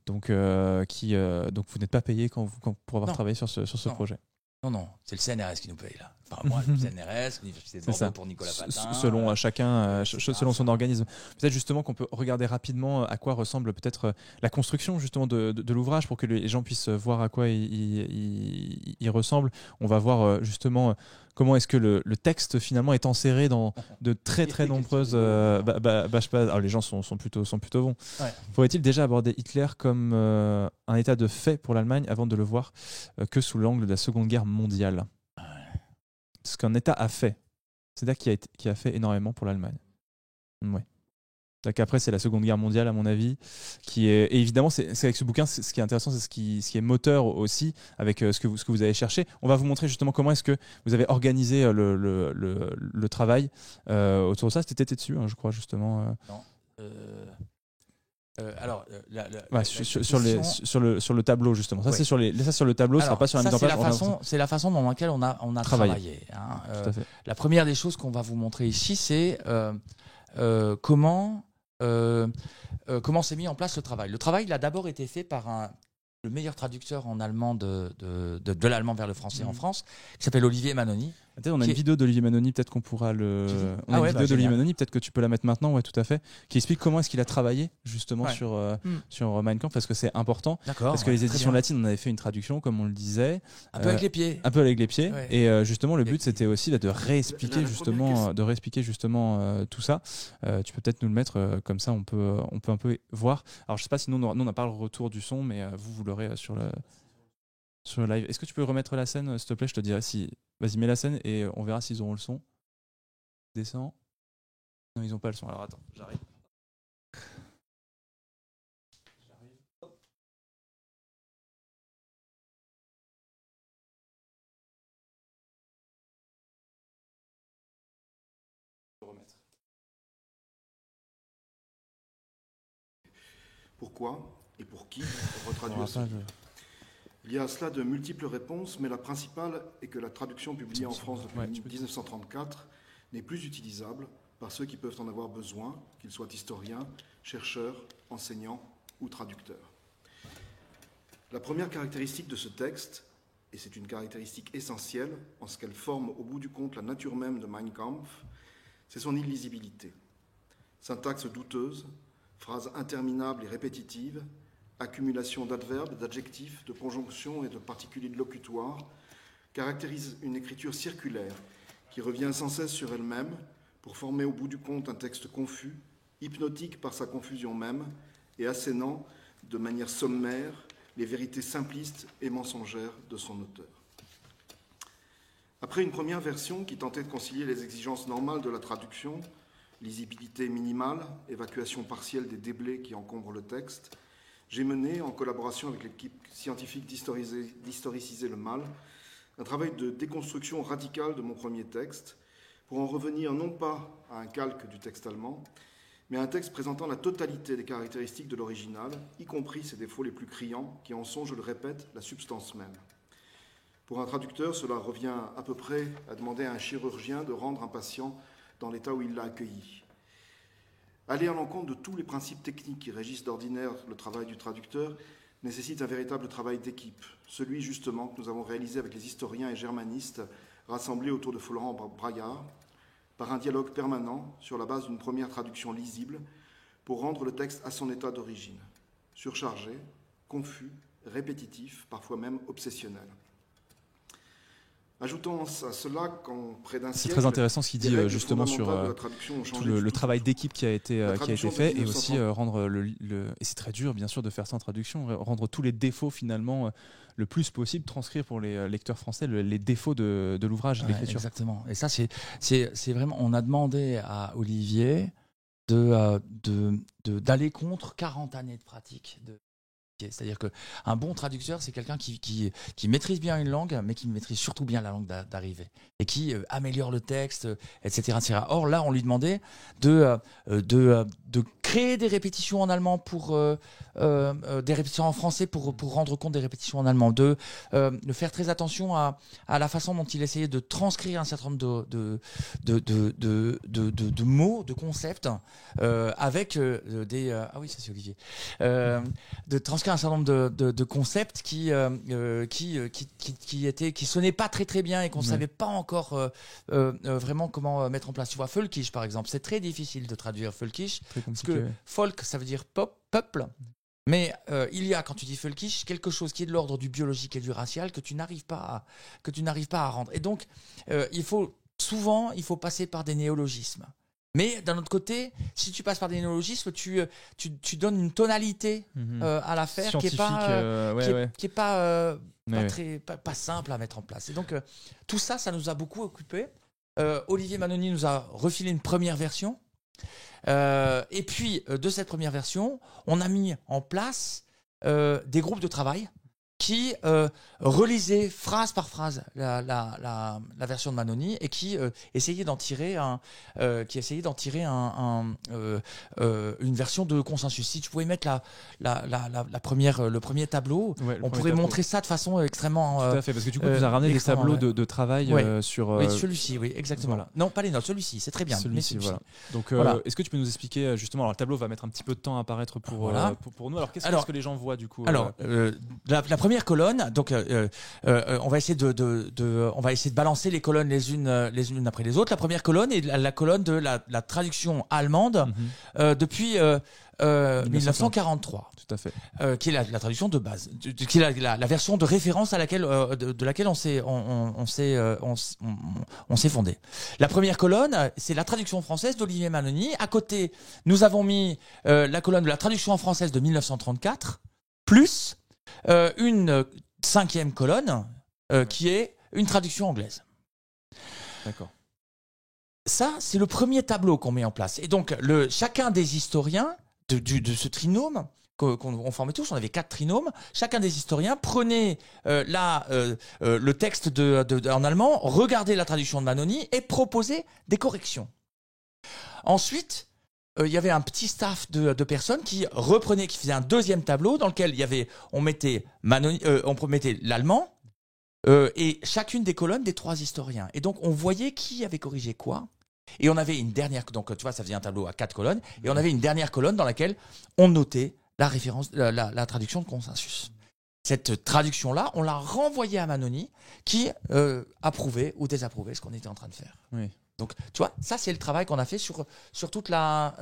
donc donc vous n'êtes pas payé pour avoir travaillé sur ce projet. Non, c'est le CNRS qui nous paye là. Enfin, moi, le CNRS, l'Université de Bordeaux pour Nicolas Patin. Selon chacun, selon son organisme. Peut-être justement qu'on peut regarder rapidement à quoi ressemble peut-être la construction justement de l'ouvrage pour que les gens puissent voir à quoi il ressemble. On va voir justement comment est-ce que le texte finalement est enserré dans de très nombreuses alors les gens sont plutôt bons. Ouais. Faudrait-il déjà aborder Hitler comme un état de fait pour l'Allemagne avant de le voir que sous l'angle de la Seconde Guerre mondiale? Ce qu'un État a fait, c'est-à-dire qui a fait énormément pour l'Allemagne. Ouais. Donc après, c'est la Seconde Guerre mondiale, à mon avis, qui est. Et évidemment, c'est avec ce bouquin, ce qui est intéressant, c'est ce qui est moteur aussi, avec ce que vous avez cherché. On va vous montrer justement comment est-ce que vous avez organisé le travail autour de ça. C'était dessus, hein, je crois, justement. Non. Sur le tableau justement. Ça c'est sur le tableau, ça sera pas sur la mise en page. C'est la façon dans laquelle on a travaillé. Hein. La première des choses qu'on va vous montrer ici, c'est comment s'est mis en place le travail. Le travail, il a d'abord été fait par le meilleur traducteur en allemand de l'allemand vers le français en France, qui s'appelle Olivier Manoni. On a une vidéo d'Olivier Manoni, peut-être qu'on pourra d'Olivier Manoni, peut-être que tu peux la mettre maintenant, ouais, tout à fait, qui explique comment est-ce qu'il a travaillé justement sur Mein Kampf, parce que c'est important. Parce que les éditions latines, on avait fait une traduction, comme on le disait. Un peu avec les pieds. Ouais. Et justement, le but, c'était aussi de réexpliquer justement tout ça. Tu peux peut-être nous le mettre, comme ça, on peut un peu voir. Alors, je sais pas si nous, on n'a pas le retour du son, mais vous l'aurez sur le live. Est-ce que tu peux remettre la scène, s'il te plaît? Je te dirai si. Vas-y, mets la scène et on verra s'ils auront le son. Descends. Non, ils n'ont pas le son. Alors attends, j'arrive. Pourquoi et pour qui retraduire ce livre? Il y a à cela de multiples réponses, mais la principale est que la traduction publiée en France depuis 1934 n'est plus utilisable par ceux qui peuvent en avoir besoin, qu'ils soient historiens, chercheurs, enseignants ou traducteurs. La première caractéristique de ce texte, et c'est une caractéristique essentielle en ce qu'elle forme au bout du compte la nature même de Mein Kampf, c'est son illisibilité. Syntaxe douteuse, phrases interminables et répétitives, accumulation d'adverbes, d'adjectifs, de conjonctions et de particules locutoires, caractérise une écriture circulaire qui revient sans cesse sur elle-même pour former au bout du compte un texte confus, hypnotique par sa confusion même et assénant de manière sommaire les vérités simplistes et mensongères de son auteur. Après une première version qui tentait de concilier les exigences normales de la traduction, lisibilité minimale, évacuation partielle des déblais qui encombrent le texte, j'ai mené, en collaboration avec l'équipe scientifique d'Historiciser le mal, un travail de déconstruction radicale de mon premier texte, pour en revenir non pas à un calque du texte allemand, mais à un texte présentant la totalité des caractéristiques de l'original, y compris ses défauts les plus criants, qui en sont, je le répète, la substance même. Pour un traducteur, cela revient à peu près à demander à un chirurgien de rendre un patient dans l'état où il l'a accueilli. Aller à l'encontre de tous les principes techniques qui régissent d'ordinaire le travail du traducteur nécessite un véritable travail d'équipe, celui justement que nous avons réalisé avec les historiens et germanistes rassemblés autour de Florent Braillard, par un dialogue permanent sur la base d'une première traduction lisible pour rendre le texte à son état d'origine, surchargé, confus, répétitif, parfois même obsessionnel. Ajoutons à cela qu'en près d'un siècle... C'est très intéressant ce qu'il dit justement sur tout le travail d'équipe qui a été fait et aussi rendre et c'est très dur bien sûr de faire ça en traduction, rendre tous les défauts finalement le plus possible, transcrire pour les lecteurs français les défauts de l'ouvrage, d'écriture. Exactement. Et ça c'est vraiment, on a demandé à Olivier d'aller contre 40 années de pratique c'est-à-dire qu'un bon traducteur, c'est quelqu'un qui maîtrise bien une langue, mais qui maîtrise surtout bien la langue d'arrivée et qui améliore le texte, etc., etc. Or, là, on lui demandait de créer des répétitions en allemand des répétitions en français pour rendre compte des répétitions en allemand, de faire très attention à la façon dont il essayait de transcrire un certain nombre de mots, de concepts, avec des... ah oui, ça c'est Olivier. De transcrire un certain nombre de concepts qui sonnaient pas très très bien et qu'on savait pas encore vraiment comment mettre en place. Tu vois, Völkisch par exemple, c'est très difficile de traduire Völkisch parce que folk ça veut dire peuple, mais il y a, quand tu dis Völkisch, quelque chose qui est de l'ordre du biologique et du racial que tu n'arrives pas à rendre. Et donc il faut passer par des néologismes. Mais d'un autre côté, si tu passes par des néologismes, tu donnes une tonalité à l'affaire qui est pas simple à mettre en place. Et donc tout ça nous a beaucoup occupé. Olivier Manoni nous a refilé une première version. Et puis de cette première version, on a mis en place des groupes de travail qui relisait phrase par phrase la version de Manoni et qui essayait d'en tirer une version de consensus. Si tu pouvais mettre le premier tableau, on pourrait montrer ça de façon extrêmement... Tout à fait, parce que du coup, tu nous as ramené des tableaux de travail sur... Oui, celui-ci, oui, exactement. Voilà. Non, pas les notes, celui-ci, c'est très bien. Celui-ci, voilà. Donc, est-ce que tu peux nous expliquer, justement, alors le tableau va mettre un petit peu de temps à apparaître pour nous. Alors, qu'est-ce que les gens voient, du coup la première colonne, donc on va essayer de balancer les colonnes les unes après les autres. La première colonne est la colonne de la traduction allemande depuis 1943. Tout à fait. Qui est la traduction de base, qui est la version de référence à laquelle de laquelle on s'est fondé. La première colonne, c'est la traduction française d'Olivier Manoni. À côté, nous avons mis la colonne de la traduction française de 1934 plus une cinquième colonne qui est une traduction anglaise. D'accord. Ça, c'est le premier tableau qu'on met en place. Et donc, chacun des historiens de ce trinôme qu'on formait tous, on avait 4 trinômes, chacun des historiens prenait le texte en allemand, regardait la traduction de Manoni et proposait des corrections. Ensuite, il y avait un petit staff de personnes qui faisaient un deuxième tableau dans lequel on mettait l'allemand et chacune des colonnes des 3 historiens. Et donc on voyait qui avait corrigé quoi. Et on avait une dernière, donc tu vois, ça faisait un tableau à 4 colonnes, et on avait une dernière colonne dans laquelle on notait la référence, la traduction de consensus. Cette traduction-là, on l'a renvoyée à Manoni qui approuvait ou désapprouvait ce qu'on était en train de faire. Oui. Donc, tu vois, ça c'est le travail qu'on a fait sur toute la...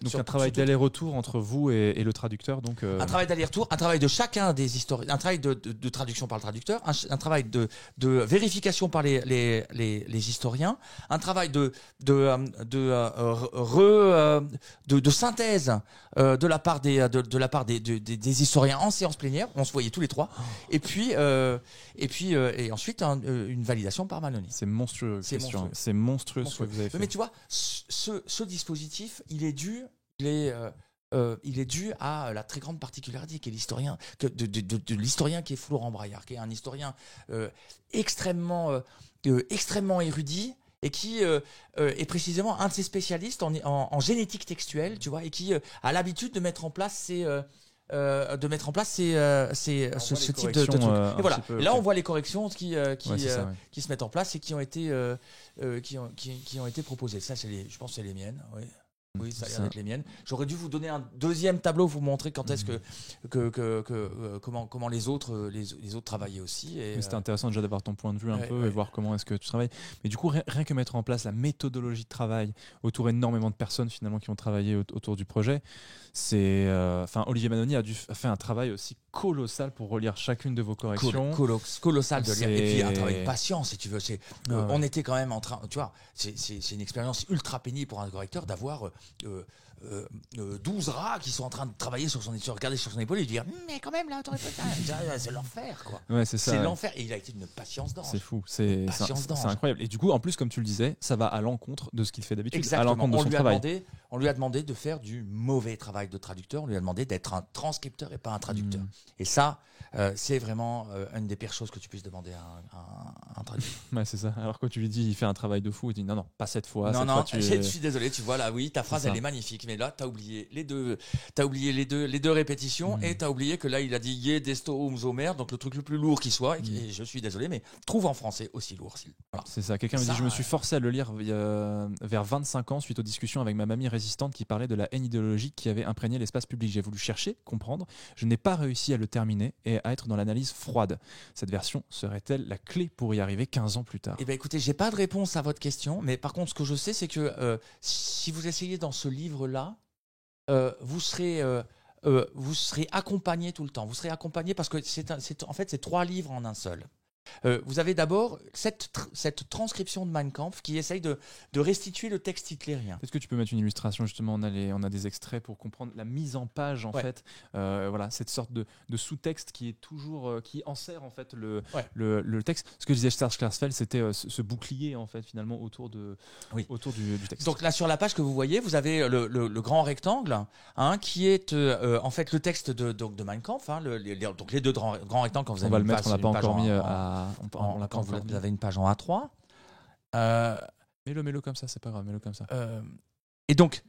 donc un travail d'aller-retour entre vous et le traducteur. Donc un travail d'aller-retour, un travail de chacun des historiens, un travail de traduction par le traducteur, un travail de vérification par les historiens, un travail de synthèse de la part des historiens en séance plénière. On se voyait tous les 3. Et puis ensuite une validation par Manoni. C'est monstrueux. C'est monstrueux ce que vous avez fait. Mais tu vois, ce dispositif, il est dû à la très grande particularité qu'est l'historien, de l'historien qui est Florent Braillard, qui est un historien extrêmement érudit et qui est précisément un de ces spécialistes en génétique textuelle, tu vois, et qui a l'habitude de mettre en place ce type de trucs. Et voilà. Là, on voit les corrections qui se mettent en place et qui ont été proposées. Ça, je pense que c'est les miennes. Oui. Oui, ça a l'air d'être les miennes. J'aurais dû vous donner un deuxième tableau, vous montrer quand est-ce comment les autres travaillaient aussi. C'était intéressant déjà d'avoir ton point de vue un peu et voir comment est-ce que tu travailles. Mais du coup, rien que mettre en place la méthodologie de travail autour énormément de personnes finalement qui ont travaillé autour du projet, Olivier Manoni a fait un travail aussi colossal pour relire chacune de vos corrections. Colossal de lire. Et puis un travail de patience, si tu veux. On était quand même en train, tu vois, c'est une expérience ultra pénible pour un correcteur d'avoir 12 rats qui sont en train de travailler regarder sur son épaule et lui dire mais quand même là t'aurais pas c'est l'enfer quoi. Ouais, c'est l'enfer et il a été d'une patience d'ange. C'est fou, c'est incroyable. Et du coup en plus comme tu le disais, ça va à l'encontre de ce qu'il fait d'habitude. Exactement. À l'encontre de son travail. On lui a demandé de faire du mauvais travail de traducteur. On lui a demandé d'être un transcripteur et pas un traducteur. Et ça, c'est vraiment une des pires choses que tu puisses demander à un traducteur. Ouais, c'est ça. Alors quand tu lui dis il fait un travail de fou, il dit non, pas cette fois. Je suis désolé, tu vois là, oui, ta phrase elle est magnifique, mais là t'as oublié les deux répétitions et t'as oublié que là il a dit yé desto zomer, donc le truc le plus lourd qui soit. Et je suis désolé, mais trouve en français aussi lourd. Voilà. C'est ça. Quelqu'un me dit je me suis forcé à le lire vers 25 ans suite aux discussions avec ma mamie résistante qui parlait de la haine idéologique qui avait imprégné l'espace public. J'ai voulu chercher, comprendre. Je n'ai pas réussi à le terminer et à être dans l'analyse froide. Cette version serait-elle la clé pour y arriver 15 ans plus tard? Eh bien, écoutez, j'ai pas de réponse à votre question, mais par contre, ce que je sais, c'est que si vous essayez dans ce livre-là, vous serez accompagné tout le temps. Vous serez accompagné parce que c'est 3 livres en un seul. Vous avez d'abord cette transcription de Mein Kampf qui essaye de restituer le texte hitlérien. Est-ce que tu peux mettre une illustration justement, on a des extraits pour comprendre la mise en page en fait. Voilà, cette sorte de sous-texte qui est toujours qui enserre en fait le texte. Ce que disait Serge Klarsfeld, c'était ce bouclier en fait finalement autour du texte. Donc là sur la page que vous voyez, vous avez le grand rectangle qui est en fait le texte de Mein Kampf. Donc les deux grands rectangles quand vous avez on va le mettre, on l'a pas encore mis quand vous avez une page en A3. Mets-le comme ça, c'est pas grave, mets-le comme ça. Et donc,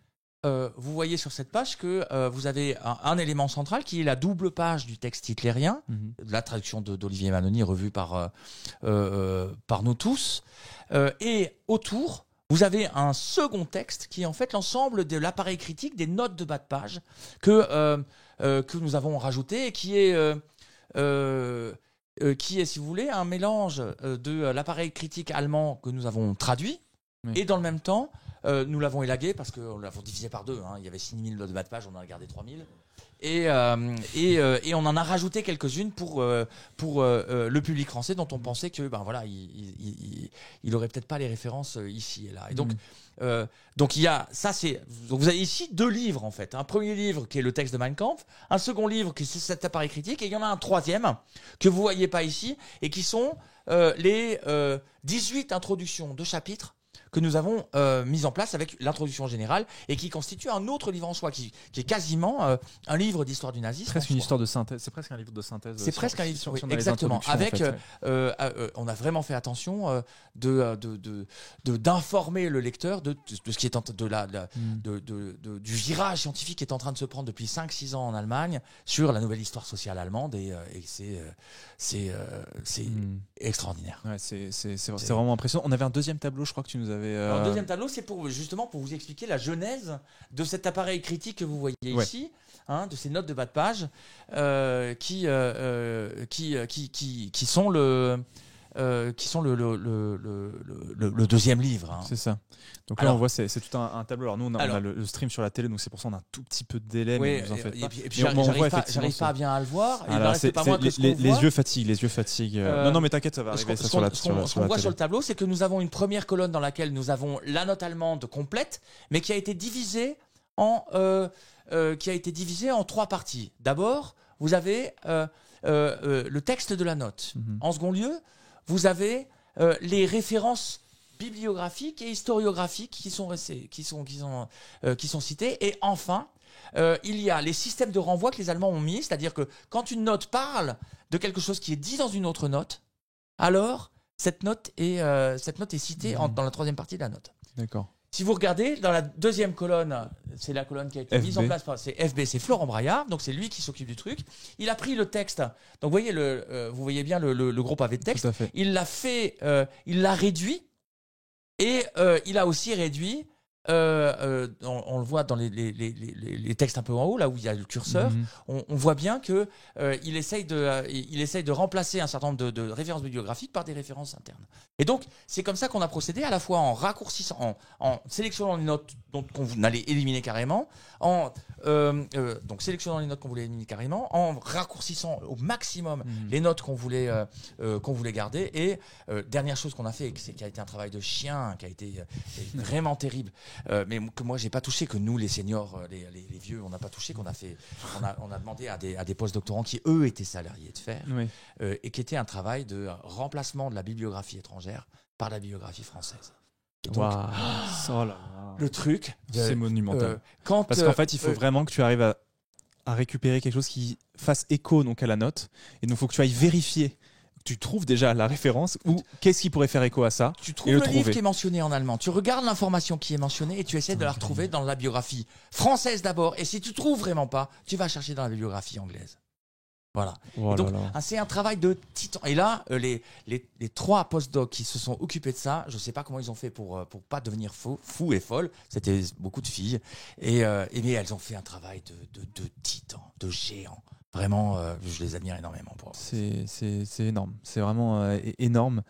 vous voyez sur cette page que vous avez un élément central qui est la double page du texte hitlérien, la traduction d'Olivier Manoni revue par nous tous. Et autour, vous avez un second texte qui est en fait l'ensemble de l'appareil critique des notes de bas de page que nous avons rajouté et qui est, si vous voulez, un mélange de l'appareil critique allemand que nous avons traduit, et dans le même temps, nous l'avons élagué parce que nous l'avons divisé par 2. Il y avait 6000 de bas de page, on en a gardé 3000. Et on en a rajouté quelques-unes pour le public français dont on pensait que il aurait peut-être pas les références ici et là. Et donc il y a ça, vous avez ici 2 livres en fait. Un premier livre qui est le texte de Mein Kampf, un second livre qui est cet appareil critique, et il y en a un troisième que vous voyez pas ici et qui sont les 18 introductions de chapitres que nous avons mis en place avec l'introduction générale et qui constitue un autre livre en soi, qui est quasiment un livre d'histoire du nazisme. Presque une histoire de synthèse. C'est presque un livre de synthèse. C'est presque un livre, exactement. Avec, on a vraiment fait attention d'informer le lecteur de ce qui est du virage scientifique qui est en train de se prendre depuis 5-6 ans en Allemagne sur la nouvelle histoire sociale allemande, et c'est extraordinaire. Ouais, c'est vraiment impressionnant. On avait un deuxième tableau, je crois que tu nous avais. Alors, le deuxième tableau, c'est pour vous expliquer la genèse de cet appareil critique que vous voyez ici, de ces notes de bas de page, qui sont le deuxième livre. C'est ça. Donc là, on voit, c'est tout un tableau. Alors nous, on a le stream sur la télé, donc c'est pour ça qu'on a un tout petit peu de délai. Oui, mais vous en faites pas. Et puis j'arrive pas bien à le voir. Les yeux fatiguent. Non, mais t'inquiète, ça va arriver. Ce qu'on voit sur le tableau, c'est que nous avons une première colonne dans laquelle nous avons la note allemande complète, mais qui a été divisée en 3 parties. D'abord, vous avez le texte de la note. En second lieu, vous avez les références bibliographiques et historiographiques qui sont citées. Et enfin, il y a les systèmes de renvoi que les Allemands ont mis, c'est-à-dire que quand une note parle de quelque chose qui est dit dans une autre note, alors cette note est citée dans la troisième partie de la note. D'accord. Si vous regardez, dans la deuxième colonne, c'est la colonne qui a été mise en place par FB, c'est Florent Braillard, donc c'est lui qui s'occupe du truc. Il a pris le texte, donc vous voyez bien le gros pavé de texte. Tout à fait. Il l'a réduit, et il a aussi réduit on le voit dans les textes un peu en haut, là où il y a le curseur, on voit bien que il essaye de remplacer un certain nombre de références bibliographiques par des références internes. Et donc, c'est comme ça qu'on a procédé, à la fois en raccourcissant, en sélectionnant les notes qu'on allait éliminer carrément, donc sélectionnant les notes qu'on voulait éliminer carrément, en raccourcissant au maximum les notes qu'on voulait garder. Et dernière chose qu'on a fait, c'est qui a été un travail de chien, qui a été vraiment terrible, mais que moi j'ai pas touché, que nous les seniors, les vieux, on n'a pas touché, qu'on a fait, on a demandé à des postdoctorants qui eux étaient salariés de faire, et qui était un travail de remplacement de la bibliographie étrangère par la bibliographie française. Et donc, oh là, le truc, c'est monumental. Parce qu'en fait, il faut vraiment que tu arrives à récupérer quelque chose qui fasse écho donc à la note, et donc il faut que tu ailles vérifier. Tu trouves déjà la référence ou qu'est-ce qui pourrait faire écho à ça. Tu trouves le livre qui est mentionné en allemand, tu regardes l'information qui est mentionnée et tu essaies de la retrouver dans la biographie française d'abord. Et si tu trouves vraiment pas, tu vas chercher dans la bibliographie anglaise. Voilà. Oh donc, là. c'est un travail de titan. Et là, les 3 postdocs qui se sont occupés de ça, je ne sais pas comment ils ont fait pour pas devenir fous et folles. C'était beaucoup de filles. Mais elles ont fait un travail de titan, de géant. Vraiment, je les admire énormément. C'est énorme. C'est vraiment énorme.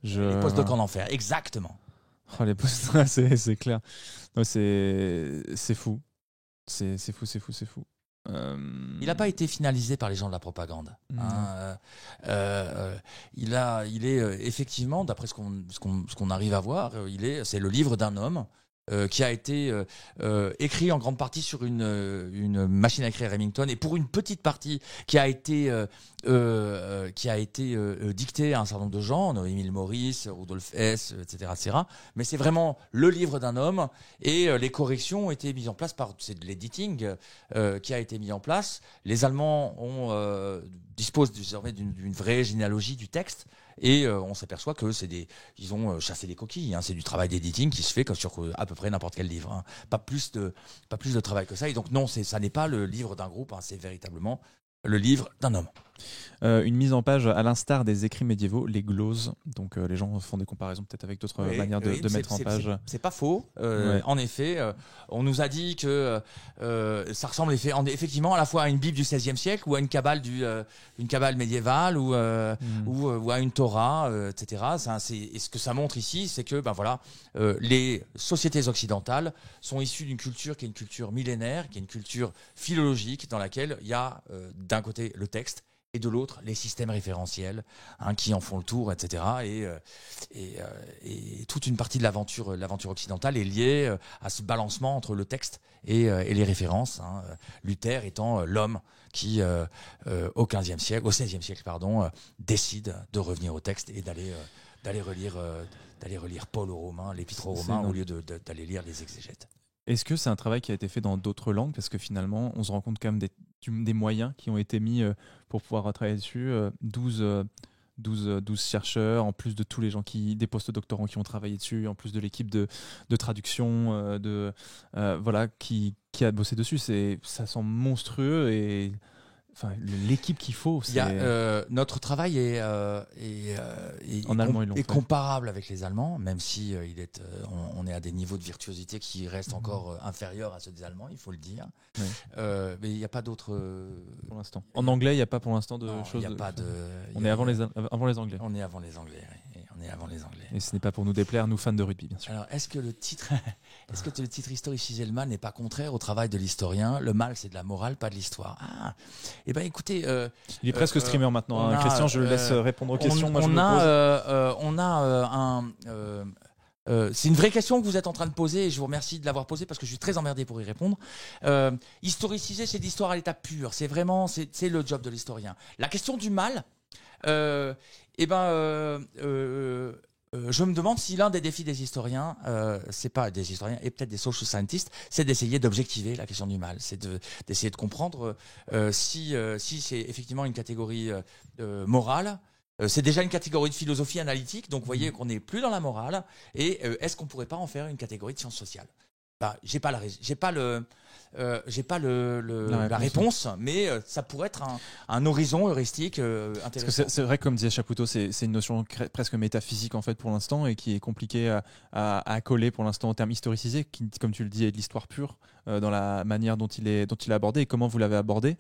Les postdocs en enfer, exactement. Oh, les postdocs, c'est clair. C'est fou. C'est fou. Il n'a pas été finalisé par les gens de la propagande. Il est effectivement, d'après ce qu'on arrive à voir, c'est le livre d'un homme qui a été écrit en grande partie sur une machine à écrire Remington, et pour une petite partie qui a été dictée à un certain nombre de gens, Émile Maurice, Rudolf Hess, etc. Mais c'est vraiment le livre d'un homme, et les corrections ont été mises en place c'est de l'editing qui a été mis en place. Les Allemands disposent désormais d'une vraie généalogie du texte. Et on s'aperçoit que ils ont chassé les coquilles. C'est du travail d'editing qui se fait sur à peu près n'importe quel livre. Pas plus de travail que ça. Et donc non, ça n'est pas le livre d'un groupe. C'est véritablement le livre d'un homme. Une mise en page à l'instar des écrits médiévaux, les gloses. Donc les gens font des comparaisons peut-être avec d'autres manières de mettre en page. C'est pas faux. En effet, on nous a dit que ça ressemble effectivement à la fois à une Bible du XVIe siècle ou à une cabale médiévale ou à une Torah, etc. Et ce que ça montre ici, c'est que les sociétés occidentales sont issues d'une culture qui est une culture millénaire, qui est une culture philologique dans laquelle il y a d'un côté le texte, et de l'autre les systèmes référentiels qui en font le tour, etc. Et toute une partie de l'aventure occidentale est liée à ce balancement entre le texte et les références. Luther étant l'homme qui, au XVI siècle, décide de revenir au texte et d'aller relire Paul aux Romains, l'Épître aux Romains, au lieu d'aller lire les exégètes. Est-ce que c'est un travail qui a été fait dans d'autres langues? Parce que finalement, on se rend compte quand même des moyens qui ont été mis pour pouvoir travailler dessus. 12 chercheurs, en plus de tous les gens des postdoctorants qui ont travaillé dessus, en plus de l'équipe de traduction, qui a bossé dessus. Ça semble monstrueux et... Enfin, l'équipe qu'il faut, notre travail est comparable avec les Allemands, même si on est à des niveaux de virtuosité qui restent encore inférieurs à ceux des Allemands, il faut le dire. Oui. Mais il n'y a pas d'autres... Pour l'instant. En anglais, il n'y a pas pour l'instant de choses... On est avant les Anglais. On est avant les Anglais, oui. On est avant les Anglais. Et ce n'est pas pour nous déplaire, nous fans de rugby, bien sûr. Alors, est-ce que le titre historiciser le mal n'est pas contraire au travail de l'historien? Le mal, c'est de la morale, pas de l'histoire. Eh ben, écoutez, il est presque streamer maintenant. Christian, je le laisse répondre aux questions. C'est une vraie question que vous êtes en train de poser, et je vous remercie de l'avoir posée parce que je suis très emmerdé pour y répondre. Historiciser, c'est de l'histoire à l'état pur. C'est le job de l'historien. La question du mal, je me demande si l'un des défis des historiens, c'est pas des historiens et peut-être des social scientists, c'est d'essayer d'objectiver la question du mal, c'est d'essayer de comprendre si c'est effectivement une catégorie morale. C'est déjà une catégorie de philosophie analytique, donc vous voyez qu'on n'est plus dans la morale. Et est-ce qu'on pourrait pas en faire une catégorie de sciences sociales? j'ai pas la réponse, mais ça pourrait être un horizon heuristique intéressant. Parce que c'est vrai que, comme disait Chapoutot, c'est une notion presque métaphysique en fait pour l'instant et qui est compliquée à coller pour l'instant au terme historicisé, qui, comme tu le dis, est de l'histoire pure dans la manière dont il est abordé et comment vous l'avez abordé.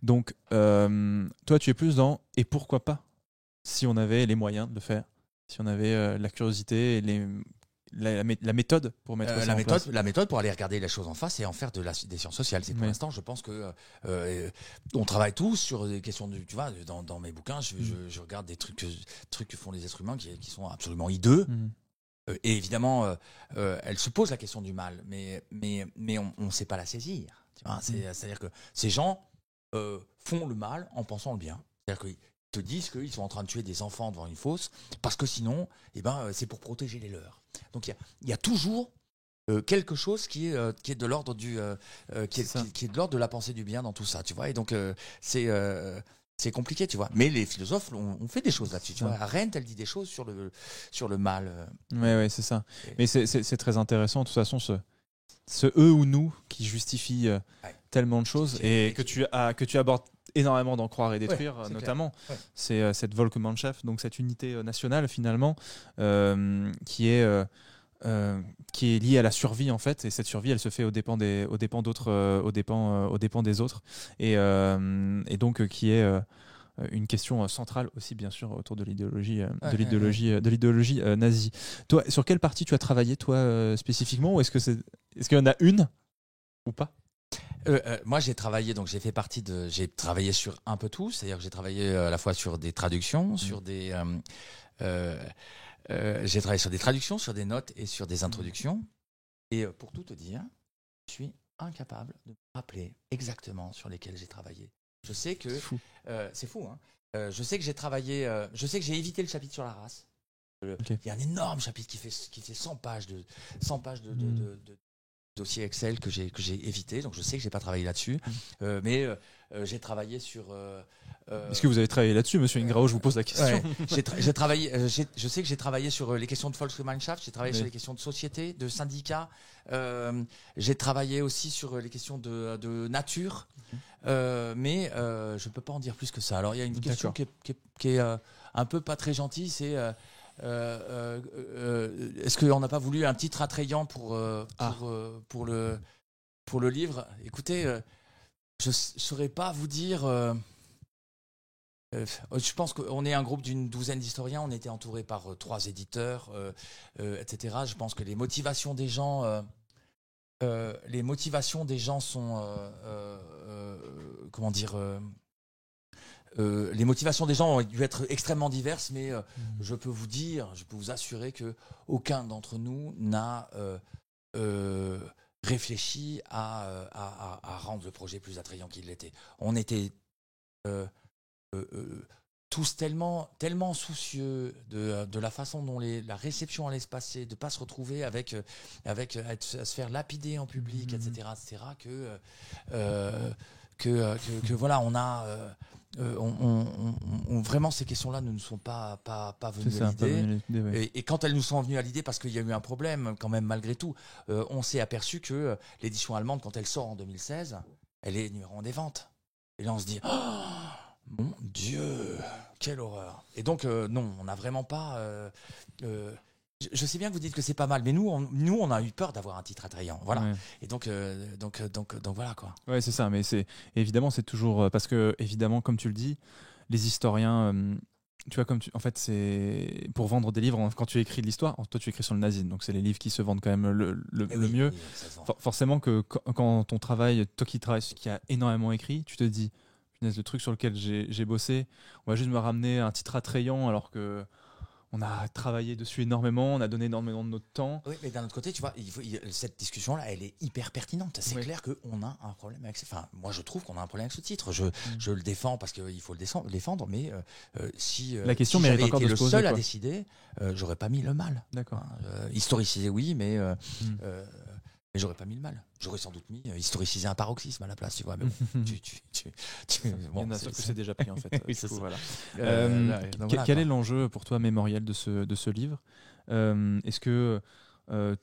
Donc, toi, tu es plus dans et pourquoi pas, si on avait les moyens de le faire, si on avait la curiosité et la méthode pour mettre ça en place. La méthode pour aller regarder les choses en face et en faire des sciences sociales. C'est pour l'instant, je pense que on travaille tous sur des questions tu vois, dans mes bouquins, je regarde des trucs que font les êtres humains qui sont absolument hideux. Et évidemment, elle se pose la question du mal, mais on ne sait pas la saisir. Tu vois, c'est-à-dire que ces gens font le mal en pensant le bien. C'est-à-dire qu'ils te disent qu'ils sont en train de tuer des enfants devant une fosse parce que sinon, c'est pour protéger les leurs. Donc il y a toujours quelque chose qui est de l'ordre qui est de l'ordre de la pensée du bien dans tout ça, tu vois. Et donc c'est compliqué, tu vois. Mais les philosophes ont fait des choses là-dessus. Tu vois. Arendt, elle dit des choses sur le mal. Ouais, c'est ça. Mais c'est très intéressant. De toute façon, ce eux ou nous qui justifie tellement de choses et que tu abordes énormément dans Croire et détruire, notamment. C'est cette Volksgemeinschaft, donc cette unité nationale finalement, qui est liée à la survie en fait, et cette survie elle se fait aux dépens des autres, et donc qui est une question centrale aussi bien sûr autour de l'idéologie nazie. Toi, sur quelle partie tu as travaillé toi spécifiquement, ou est-ce qu'il y en a une ou pas? Moi, j'ai travaillé sur un peu tout, c'est-à-dire que j'ai travaillé à la fois sur des traductions, sur des j'ai travaillé sur des traductions, sur des notes et sur des introductions. Et pour tout te dire, je suis incapable de me rappeler exactement sur lesquels j'ai travaillé. Je sais que c'est fou, hein. Je sais que j'ai travaillé, je sais que j'ai évité le chapitre sur la race. Il y a un énorme chapitre qui fait 100 pages de dossier Excel que j'ai évité, donc je sais que j'ai pas travaillé là-dessus, mais j'ai travaillé sur. Est-ce que vous avez travaillé là-dessus, Monsieur Ingrao? Je vous pose la question. J'ai travaillé. Je sais que j'ai travaillé sur les questions de Volksgemeinschaft, j'ai travaillé sur les questions de société, de syndicats. J'ai travaillé aussi sur les questions de nature, mais je peux pas en dire plus que ça. Alors il y a une question qui est un peu pas très gentille, c'est est-ce qu'on n'a pas voulu un titre attrayant pour le livre? Écoutez, je saurais pas vous dire. Je pense qu'on est un groupe d'une douzaine d'historiens. On était entouré par 3 éditeurs, etc. Je pense que les motivations des gens sont comment dire. Les motivations des gens ont dû être extrêmement diverses, mais je peux vous assurer que aucun d'entre nous n'a réfléchi à rendre le projet plus attrayant qu'il l'était. On était tous tellement soucieux de la façon dont la réception allait se passer, de pas se retrouver avec à se faire lapider en public, etc., que voilà, on a vraiment ces questions-là ne nous sont pas venues à l'idée. Et quand elles nous sont venues à l'idée, parce qu'il y a eu un problème quand même malgré tout, on s'est aperçu que l'édition allemande, quand elle sort en 2016, elle est numéro 1 des ventes. Et là on se dit mon Dieu, quelle horreur. Et donc non, on n'a vraiment pas. Je sais bien que vous dites que c'est pas mal, mais nous on a eu peur d'avoir un titre attrayant, voilà. Ouais. Et donc voilà quoi. Ouais, c'est ça, mais évidemment c'est toujours parce que évidemment comme tu le dis, les historiens, tu vois, en fait c'est pour vendre des livres quand tu écris de l'histoire. Toi tu écris sur le nazisme, donc c'est les livres qui se vendent quand même le mieux. Oui, forcément que quand on travaille, toi qui a énormément écrit, tu te dis le truc sur lequel j'ai bossé, on va juste me ramener un titre attrayant alors que on a travaillé dessus énormément, on a donné énormément de notre temps. Oui, mais d'un autre côté, tu vois, cette discussion-là, elle est hyper pertinente. C'est clair qu'on a un problème avec. Enfin, moi, je trouve qu'on a un problème avec ce titre. Je le défends parce qu'il faut le défendre, mais si la question mérite encore de se poser. Le seul à décider, j'aurais pas mis le mal. D'accord. Historiciser, oui, mais j'aurais pas mis le mal. J'aurais sans doute mis historiciser un paroxysme à la place, tu vois. Mais bon, bien sûr que c'est déjà pris en fait. Oui, c'est ça. Voilà. Quel est l'enjeu pour toi mémoriel de ce livre? Est-ce que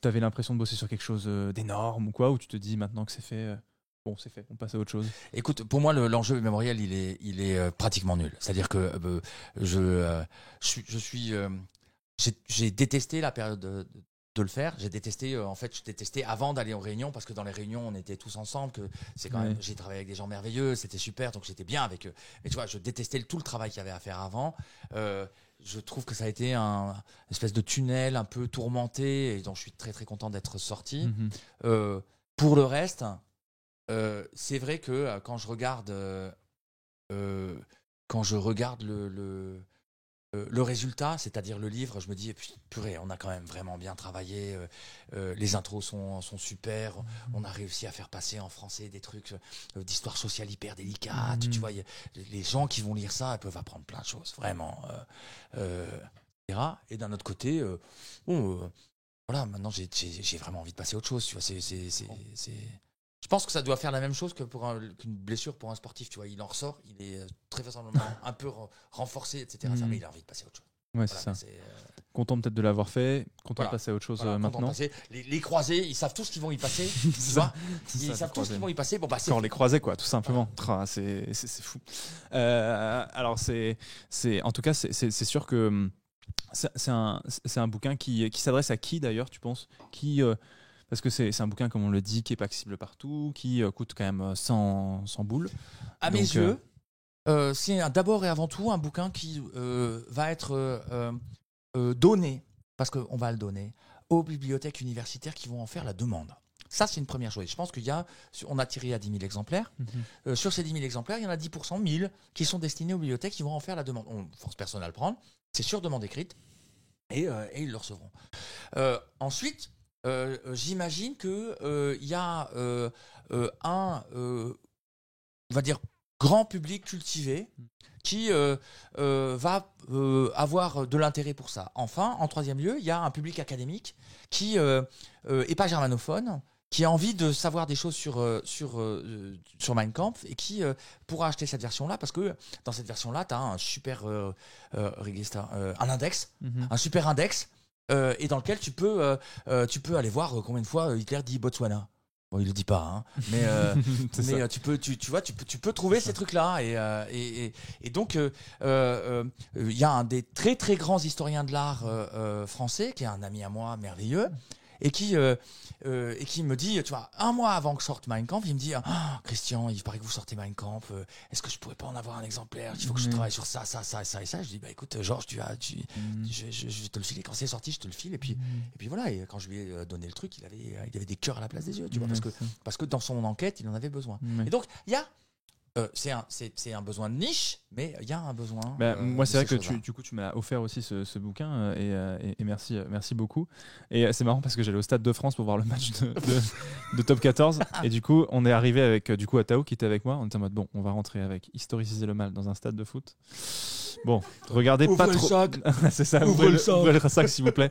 t'avais l'impression de bosser sur quelque chose d'énorme ou quoi, ou tu te dis maintenant que c'est fait, bon c'est fait, on passe à autre chose? Écoute, pour moi, l'enjeu mémoriel, il est pratiquement nul. C'est-à-dire que j'ai détesté la période de le faire. J'ai détesté, je détestais avant d'aller aux réunions, parce que dans les réunions, on était tous ensemble, que c'est quand même, j'ai travaillé avec des gens merveilleux, c'était super, donc j'étais bien avec eux. Mais tu vois, je détestais tout le travail qu'il y avait à faire avant. Je trouve que ça a été une espèce de tunnel un peu tourmenté, et dont je suis très très content d'être sorti. Pour le reste, c'est vrai que quand je regarde le résultat, c'est-à-dire le livre, je me dis purée, on a quand même vraiment bien travaillé, les intros sont super, on a réussi à faire passer en français des trucs d'histoire sociale hyper délicates, tu vois, les gens qui vont lire ça, ils peuvent apprendre plein de choses, vraiment, etc. Et d'un autre côté, voilà, maintenant j'ai vraiment envie de passer à autre chose, tu vois, je pense que ça doit faire la même chose que qu'une blessure pour un sportif, tu vois. Il en ressort, il est très vraisemblablement un peu renforcé, etc. Mais il a envie de passer à autre chose. Ouais, voilà, c'est ça. Content peut-être de l'avoir fait, content de passer à autre chose maintenant. Les croisés, ils savent tous qu'ils vont y passer. Tu vois, ils savent tous qu'ils vont y passer. Bon, bah, quand on les croisait, quoi, tout simplement. C'est fou. Alors, en tout cas, c'est sûr que c'est un bouquin qui s'adresse à qui d'ailleurs, tu penses, parce que c'est un bouquin, comme on le dit, qui n'est pas accessible partout, qui coûte quand même 100 boules. À mes yeux, c'est d'abord et avant tout un bouquin qui va être donné, parce qu'on va le donner, aux bibliothèques universitaires qui vont en faire la demande. Ça, c'est une première chose. Je pense on a tiré à 10 000 exemplaires. Sur ces 10 000 exemplaires, il y en a 10%, 1000, qui sont destinés aux bibliothèques qui vont en faire la demande. On force personne à le prendre. C'est sur demande écrite. Et ils le recevront. Ensuite, j'imagine qu'il y a on va dire, grand public cultivé qui va avoir de l'intérêt pour ça. Enfin, en troisième lieu, il y a un public académique qui n'est pas germanophone, qui a envie de savoir des choses sur Mein Kampf et qui pourra acheter cette version-là, parce que dans cette version-là, tu as un super un index, un super index, et dans lequel tu peux aller voir combien de fois Hitler dit Botswana. Bon, il le dit pas, hein, mais tu peux trouver ces trucs-là, et donc il y a un des très très grands historiens de l'art français, qui est un ami à moi merveilleux, et qui me dit, tu vois, un mois avant que sorte Mein Kampf, il me dit Christian, il paraît que vous sortez Mein Kampf, est-ce que je pourrais pas en avoir un exemplaire? Il faut que je travaille sur ça et ça. Je dis écoute Georges, je vais te le filer quand c'est sorti, je te le file, et puis voilà. Et quand je lui ai donné le truc, il avait des cœurs à la place des yeux, tu vois, parce que dans son enquête, il en avait besoin. Et donc il y a c'est un besoin de niche, mais il y a un besoin. Moi, c'est vrai que tu m'as offert aussi ce bouquin, et merci beaucoup. Et c'est marrant parce que j'allais au Stade de France pour voir le match de Top 14, et du coup, on est arrivé avec Atao qui était avec moi. On était en mode bon, on va rentrer avec Historiciser le mal dans un stade de foot. Bon, regardez pas trop. C'est ça. Ouvrez le sac, s'il vous plaît.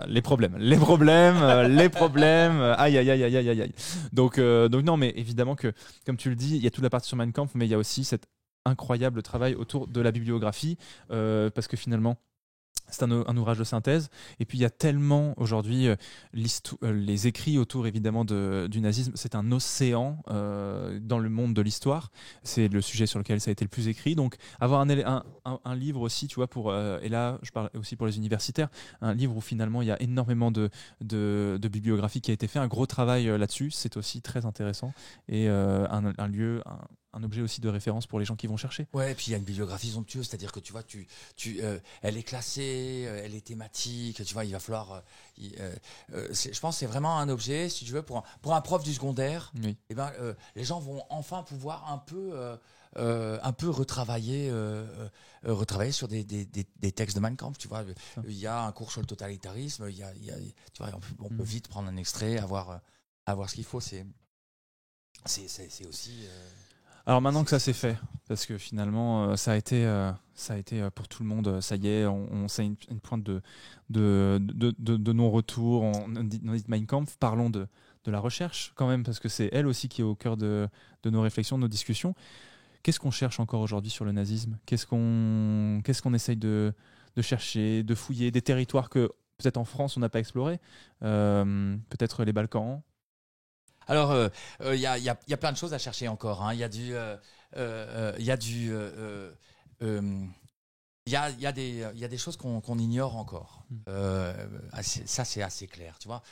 Les problèmes. Aïe. Donc non, mais évidemment que, comme tu le dis, il y a toute la partie sur Mein Kampf, mais il y a aussi cet incroyable travail autour de la bibliographie, parce que finalement, c'est un ouvrage de synthèse. Et puis il y a tellement aujourd'hui les écrits autour évidemment du nazisme. C'est un océan dans le monde de l'histoire. C'est le sujet sur lequel ça a été le plus écrit. Donc avoir un livre aussi, tu vois, et là je parle aussi pour les universitaires, un livre où finalement il y a énormément de bibliographie qui a été fait, un gros travail là-dessus. C'est aussi très intéressant, et un objet aussi de référence pour les gens qui vont chercher. Ouais, et puis il y a une bibliographie somptueuse, c'est-à-dire que tu vois, elle est classée, elle est thématique, tu vois, il va falloir. Je pense que c'est vraiment un objet, si tu veux, pour un prof du secondaire. Oui. Et les gens vont enfin pouvoir un peu retravailler sur des textes de Mein Kampf, tu vois. Il y a un cours sur le totalitarisme, tu vois, on peut vite prendre un extrait, avoir ce qu'il faut. C'est aussi. Alors maintenant que ça c'est fait, parce que finalement ça a été pour tout le monde, ça y est, c'est une pointe de non-retour. On dit Mein Kampf, parlons de la recherche quand même, parce que c'est elle aussi qui est au cœur de nos réflexions, de nos discussions. Qu'est-ce qu'on cherche encore aujourd'hui sur le nazisme ? Qu'est-ce qu'on essaye de chercher, de fouiller, des territoires que peut-être en France, on n'a pas exploré. Peut-être les Balkans. Alors, il y a plein de choses à chercher encore. Hein. Il y a des choses qu'on ignore encore. Ça, c'est assez clair, tu vois.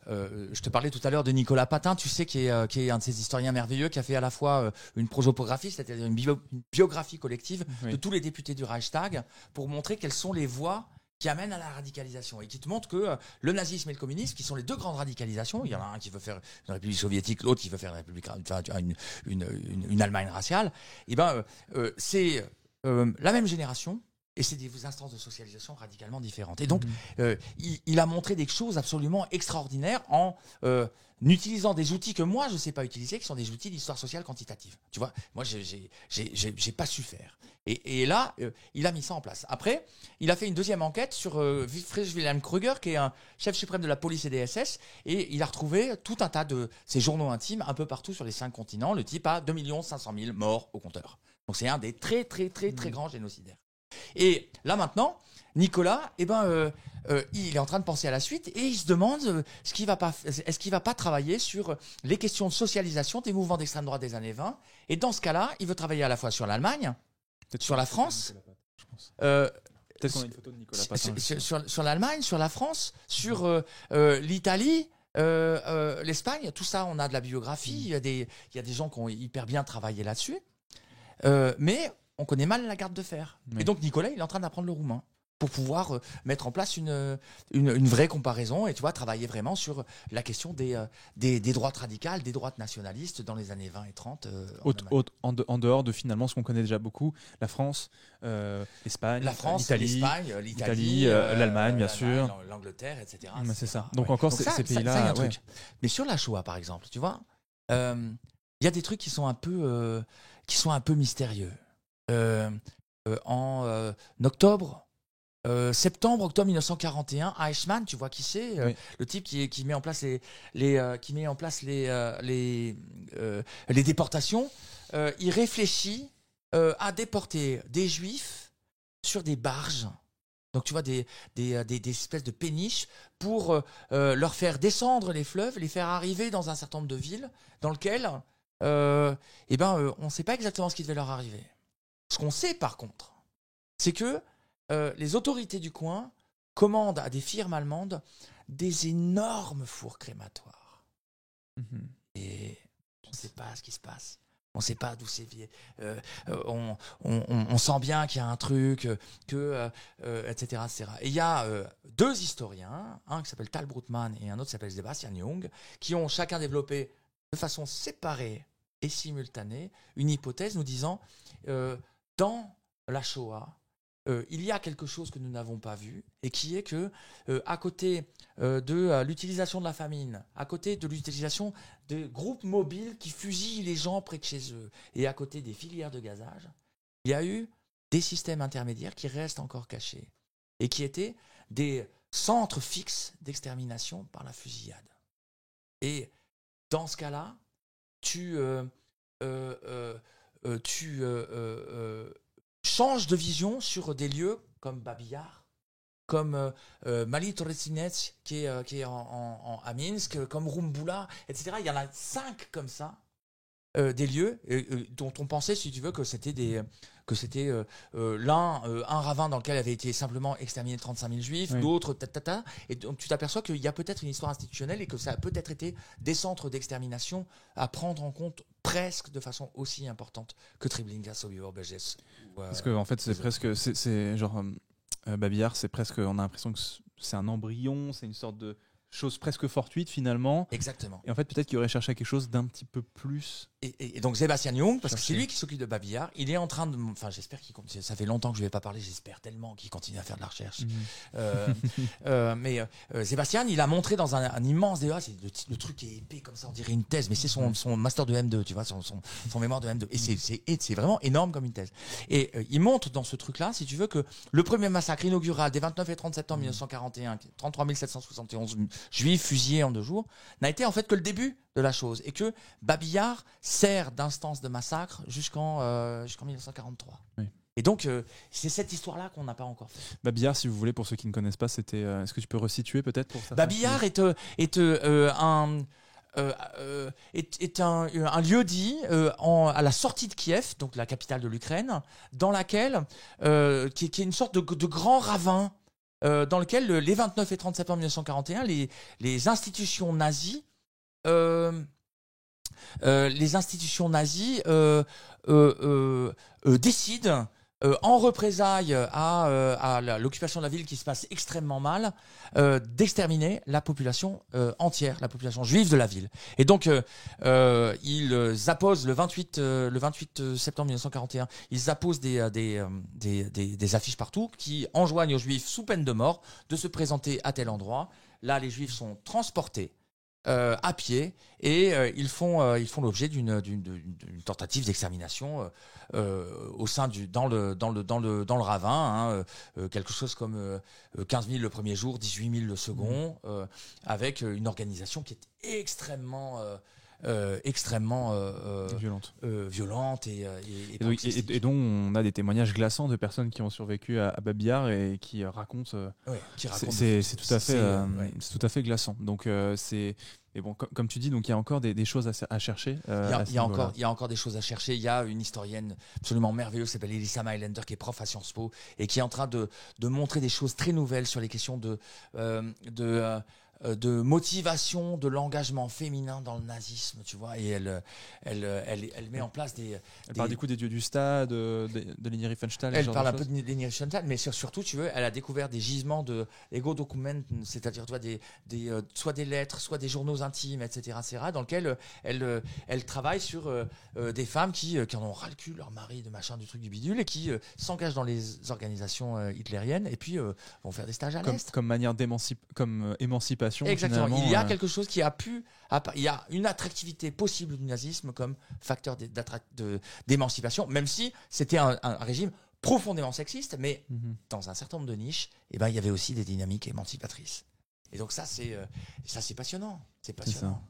Je te parlais tout à l'heure de Nicolas Patin, tu sais, qui est un de ces historiens merveilleux, qui a fait à la fois une prosopographie, c'est-à-dire une biographie collective de tous les députés du Reichstag, pour montrer quelles sont les voies qui amènent à la radicalisation et qui te montre que le nazisme et le communisme, qui sont les deux grandes radicalisations, il y en a un qui veut faire une république soviétique, l'autre qui veut faire une république, une Allemagne raciale, et c'est la même génération. Et c'est des instances de socialisation radicalement différentes. Et donc, il a montré des choses absolument extraordinaires en utilisant des outils que moi, je ne sais pas utiliser, qui sont des outils d'histoire sociale quantitative. Tu vois, moi, j'ai pas su faire. Et là, il a mis ça en place. Après, il a fait une deuxième enquête sur Friedrich Wilhelm Krüger, qui est un chef suprême de la police et des SS, et il a retrouvé tout un tas de ses journaux intimes un peu partout sur les 5 continents. Le type a 2 500 000 morts au compteur. Donc, c'est un des très grands génocidaires. Et là maintenant, Nicolas, il est en train de penser à la suite et il se demande est-ce qu'il va pas travailler sur les questions de socialisation des mouvements d'extrême droite des années 20. Et dans ce cas-là, il veut travailler à la fois sur l'Allemagne, sur la France, peut-être qu'on a une photo de Nicolas Patin. Sur l'Allemagne, sur la France, sur l'Italie. L'Espagne, tout ça, on a de la biographie. Il y a des gens qui ont hyper bien travaillé là-dessus, mais on connaît mal la garde de fer. Oui. Et donc Nicolas, il est en train d'apprendre le roumain pour pouvoir mettre en place une vraie comparaison et tu vois, travailler vraiment sur la question des droites radicales, des droites nationalistes dans les années 20 et 30. En dehors de finalement ce qu'on connaît déjà beaucoup, la France, l'Espagne, l'Italie, l'Allemagne, bien sûr. L'Angleterre, etc. C'est ça. Donc encore ces pays-là. Ouais. Mais sur la Shoah, par exemple, tu vois, il y a des trucs qui sont un peu mystérieux. En septembre, octobre 1941, Eichmann, tu vois qui c'est, oui. Le type qui met en place les déportations, il réfléchit à déporter des juifs sur des barges. Donc tu vois des espèces de péniches pour leur faire descendre les fleuves, les faire arriver dans un certain nombre de villes dans lesquelles on ne sait pas exactement ce qui devait leur arriver. Ce qu'on sait par contre, c'est que les autorités du coin commandent à des firmes allemandes des énormes fours crématoires. Et on ne sait pas ce qui se passe. On ne sait pas d'où c'est vieux. On sent bien qu'il y a un truc, etc., etc. Et il y a deux historiens, un qui s'appelle Tal Brutmann et un autre qui s'appelle Sebastian Jung, qui ont chacun développé de façon séparée et simultanée une hypothèse nous disant dans la Shoah, il y a quelque chose que nous n'avons pas vu et qui est que à côté de l'utilisation de la famine, à côté de l'utilisation de groupes mobiles qui fusillent les gens près de chez eux et à côté des filières de gazage, il y a eu des systèmes intermédiaires qui restent encore cachés et qui étaient des centres fixes d'extermination par la fusillade. Et dans ce cas-là, tu changes de vision sur des lieux comme Babi Yar, comme Mali Troretsinets qui est à Minsk, comme Rumbula, etc. Il y en a 5 comme ça, des lieux dont on pensait, si tu veux, que c'était un ravin dans lequel avait été simplement exterminé 35 000 juifs, oui. D'autres, et donc tu t'aperçois qu'il y a peut-être une histoire institutionnelle et que ça a peut-être été des centres d'extermination à prendre en compte presque de façon aussi importante que Treblinka, Sobibor, Belzec. Parce que en fait, c'est presque, c'est genre Babi Yar, c'est presque, on a l'impression que c'est un embryon, c'est une sorte de chose presque fortuite finalement. Exactement. Et en fait, peut-être qu'il aurait cherché quelque chose d'un petit peu plus. Et donc Sebastian Jung, parce que c'est lui qui s'occupe de Babi Yar, il est en train de. Enfin, j'espère qu'il continue. Ça fait longtemps que je ne vais pas parler, j'espère tellement qu'il continue à faire de la recherche. Mais Sebastian, il a montré dans un immense débat, c'est le truc qui est épais comme ça, on dirait une thèse, mais c'est son master de M2, tu vois, son mémoire de M2. Et c'est vraiment énorme comme une thèse. Et il montre dans ce truc-là, si tu veux, que le premier massacre inaugural des 29 et 30 septembre 1941, 33 771 juifs fusillés en 2 jours, n'a été en fait que le début de la chose, et que Babi Yar sert d'instance de massacre jusqu'en 1943. Oui. Et donc, c'est cette histoire-là qu'on n'a pas encore fait. Babillard, si vous voulez, pour ceux qui ne connaissent pas, c'était. Est-ce que tu peux resituer peut-être pour ça? Babillard est un lieu-dit à la sortie de Kiev, donc la capitale de l'Ukraine, dans laquelle, qui est une sorte de grand ravin, dans lequel les 29 et 30 septembre 1941, les institutions nazies décident, en représailles à l'occupation de la ville qui se passe extrêmement mal, d'exterminer la population entière, la population juive de la ville. Et donc, ils apposent le 28 septembre 1941, ils apposent des affiches partout qui enjoignent aux juifs sous peine de mort de se présenter à tel endroit. Là, les juifs sont transportés à pied et ils font l'objet d'une tentative d'extermination au sein dans le ravin, quelque chose comme 15 000 le premier jour, 18 000 le second, avec une organisation qui est extrêmement violente et dont on a des témoignages glaçants de personnes qui ont survécu à Babillard et qui racontent. C'est tout à fait glaçant. Donc et bon, comme tu dis, donc il y a encore des choses à chercher. Il y a encore des choses à chercher. Il y a une historienne absolument merveilleuse qui s'appelle Elissa Mailänder, qui est prof à Sciences Po et qui est en train de montrer des choses très nouvelles sur les questions de motivation de l'engagement féminin dans le nazisme, tu vois, et elle met en place Elle parle du coup des dieux du stade, de Leni Riefenstahl. Elle parle un peu de Leni Riefenstahl, mais surtout, tu veux, elle a découvert des gisements de Ego-Documenten, c'est-à-dire, tu vois, soit des lettres, soit des journaux intimes, etc., dans lesquels elle travaille sur des femmes qui en ont ras le cul, leur mari, de machin, du truc du bidule, et qui s'engagent dans les organisations hitlériennes, et puis vont faire des stages à l'Est. Comme manière émancipation. Exactement. Il y a quelque chose qui il y a une attractivité possible du nazisme comme facteur d'émancipation, même si c'était un régime profondément sexiste, mais dans un certain nombre de niches, il y avait aussi des dynamiques émancipatrices. Et donc ça, c'est passionnant. C'est passionnant.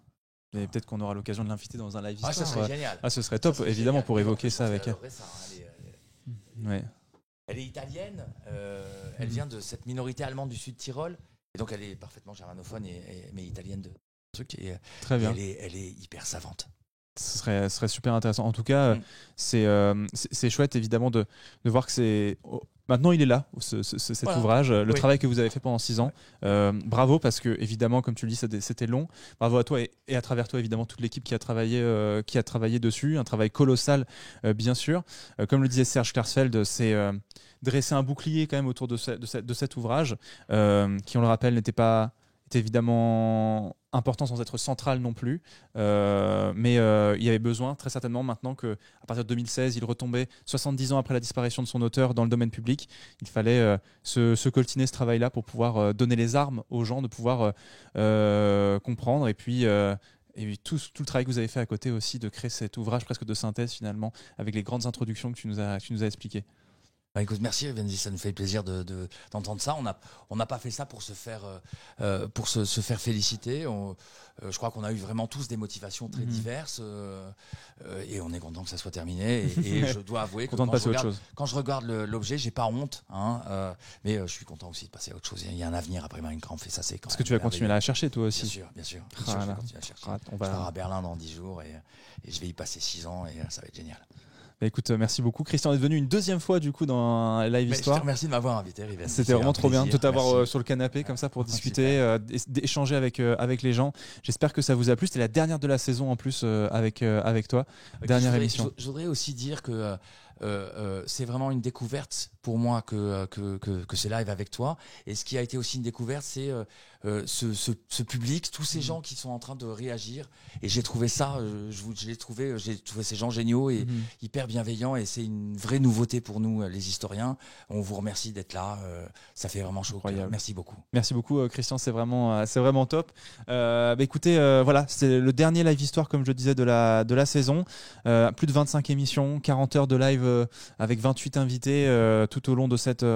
Et peut-être qu'on aura l'occasion de l'inviter dans un live histoire. Ça serait génial. Ce serait top, évidemment, génial. Pour évoquer ça avec elle. Elle est italienne. Elle vient de cette minorité allemande du Sud Tyrol. Et donc elle est parfaitement germanophone mais italienne de truc. Très bien. Elle est hyper savante. Ce serait super intéressant. En tout cas, c'est chouette évidemment de voir que c'est... Maintenant, il est là, cet ouvrage, le travail que vous avez fait pendant 6 ans. Bravo, parce que évidemment, comme tu le dis, c'était long. Bravo à toi et à travers toi, évidemment, toute l'équipe qui a travaillé dessus. Un travail colossal, bien sûr. Comme le disait Serge Klarsfeld, c'est dresser un bouclier quand même autour de cet ouvrage, qui, on le rappelle, n'était évidemment important sans être central non plus, mais il y avait besoin très certainement maintenant qu'à partir de 2016 il retombait 70 ans après la disparition de son auteur dans le domaine public, il fallait se coltiner ce travail là pour pouvoir donner les armes aux gens de pouvoir comprendre et puis tout le travail que vous avez fait à côté aussi de créer cet ouvrage presque de synthèse finalement avec les grandes introductions que tu nous as expliquées. Écoute, merci Benzi, ça nous fait plaisir d'entendre ça. On n'a pas fait ça pour se faire féliciter. Je crois qu'on a eu vraiment tous des motivations très diverses et on est content que ça soit terminé. Et je dois avouer que quand je regarde l'objet, j'ai pas honte, mais je suis content aussi de passer à autre chose. Il y a un avenir après Mein Kampf et ça c'est quand même. Est-ce que tu vas continuer à la chercher toi aussi? Bien sûr. Je vais continuer à chercher. Je pars à Berlin dans 10 jours et je vais y passer 6 ans et ça va être génial. Écoute, merci beaucoup. Christian est venu une deuxième fois du coup dans Live Histoire. Je te remercie de m'avoir invité, Riven. C'était vraiment trop bien de t'avoir sur le canapé comme ça pour discuter, d'échanger avec les gens. J'espère que ça vous a plu. C'était la dernière de la saison en plus avec toi. Dernière émission. Je voudrais aussi dire que c'est vraiment une découverte pour moi que ces lives avec toi. Et ce qui a été aussi une découverte, c'est ce public, tous ces gens qui sont en train de réagir. Et j'ai trouvé ça, j'ai trouvé ces gens géniaux et hyper bienveillants. Et c'est une vraie nouveauté pour nous, les historiens. On vous remercie d'être là. Ça fait vraiment chaud. Merci beaucoup. Merci beaucoup, Christian. C'est vraiment top. Écoutez, voilà, c'est le dernier live histoire, comme je disais, de la saison. Plus de 25 émissions, 40 heures de live avec 28 invités tout au long de cette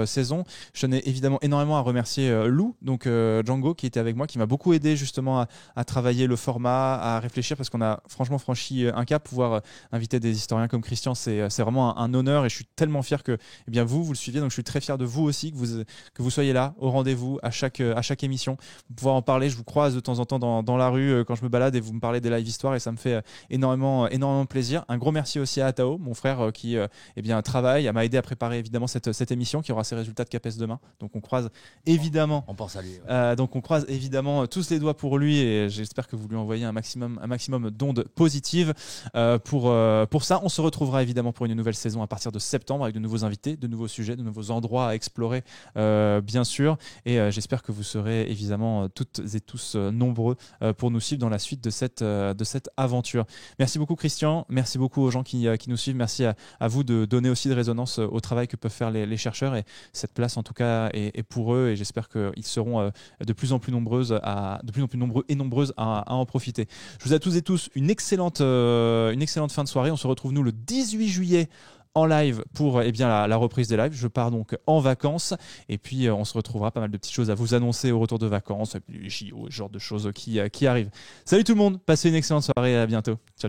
saison. Je tenais évidemment énormément à remercier Lou, donc Django, qui était avec moi, qui m'a beaucoup aidé justement à travailler le format, à réfléchir, parce qu'on a franchement franchi un cap. Pouvoir inviter des historiens comme Christian, c'est vraiment un honneur, et je suis tellement fier que vous le suiviez. Donc je suis très fier de vous aussi, que vous soyez là au rendez-vous à chaque émission, pour pouvoir en parler. Je vous croise de temps en temps dans la rue quand je me balade, et vous me parlez des live histoires, et ça me fait énormément plaisir. Un gros merci aussi à Atao, mon frère, qui travaille, m'a aidé à préparer évidemment cette émission qui aura ses résultats de CAPES demain. Donc on croise évidemment, on pense à lui, donc on croise évidemment tous les doigts pour lui, et j'espère que vous lui envoyez un maximum d'ondes positives. Pour ça, on se retrouvera évidemment pour une nouvelle saison à partir de septembre, avec de nouveaux invités, de nouveaux sujets, de nouveaux endroits à explorer, bien sûr. Et j'espère que vous serez évidemment toutes et tous nombreux pour nous suivre dans la suite de cette aventure. Merci beaucoup Christian, merci beaucoup aux gens qui nous suivent, merci à vous de donner aussi de résonance au travail que peuvent faire les chercheurs, et cette place en tout cas est pour eux, et j'espère qu'ils seront de plus en plus nombreux et nombreuses à en profiter. Je vous souhaite à tous et tous une excellente fin de soirée. On se retrouve nous le 18 juillet en live pour la reprise des lives. Je pars donc en vacances, et puis on se retrouvera, pas mal de petites choses à vous annoncer au retour de vacances, les JO, ce genre de choses qui arrivent. Salut tout le monde, passez une excellente soirée et à bientôt. Ciao.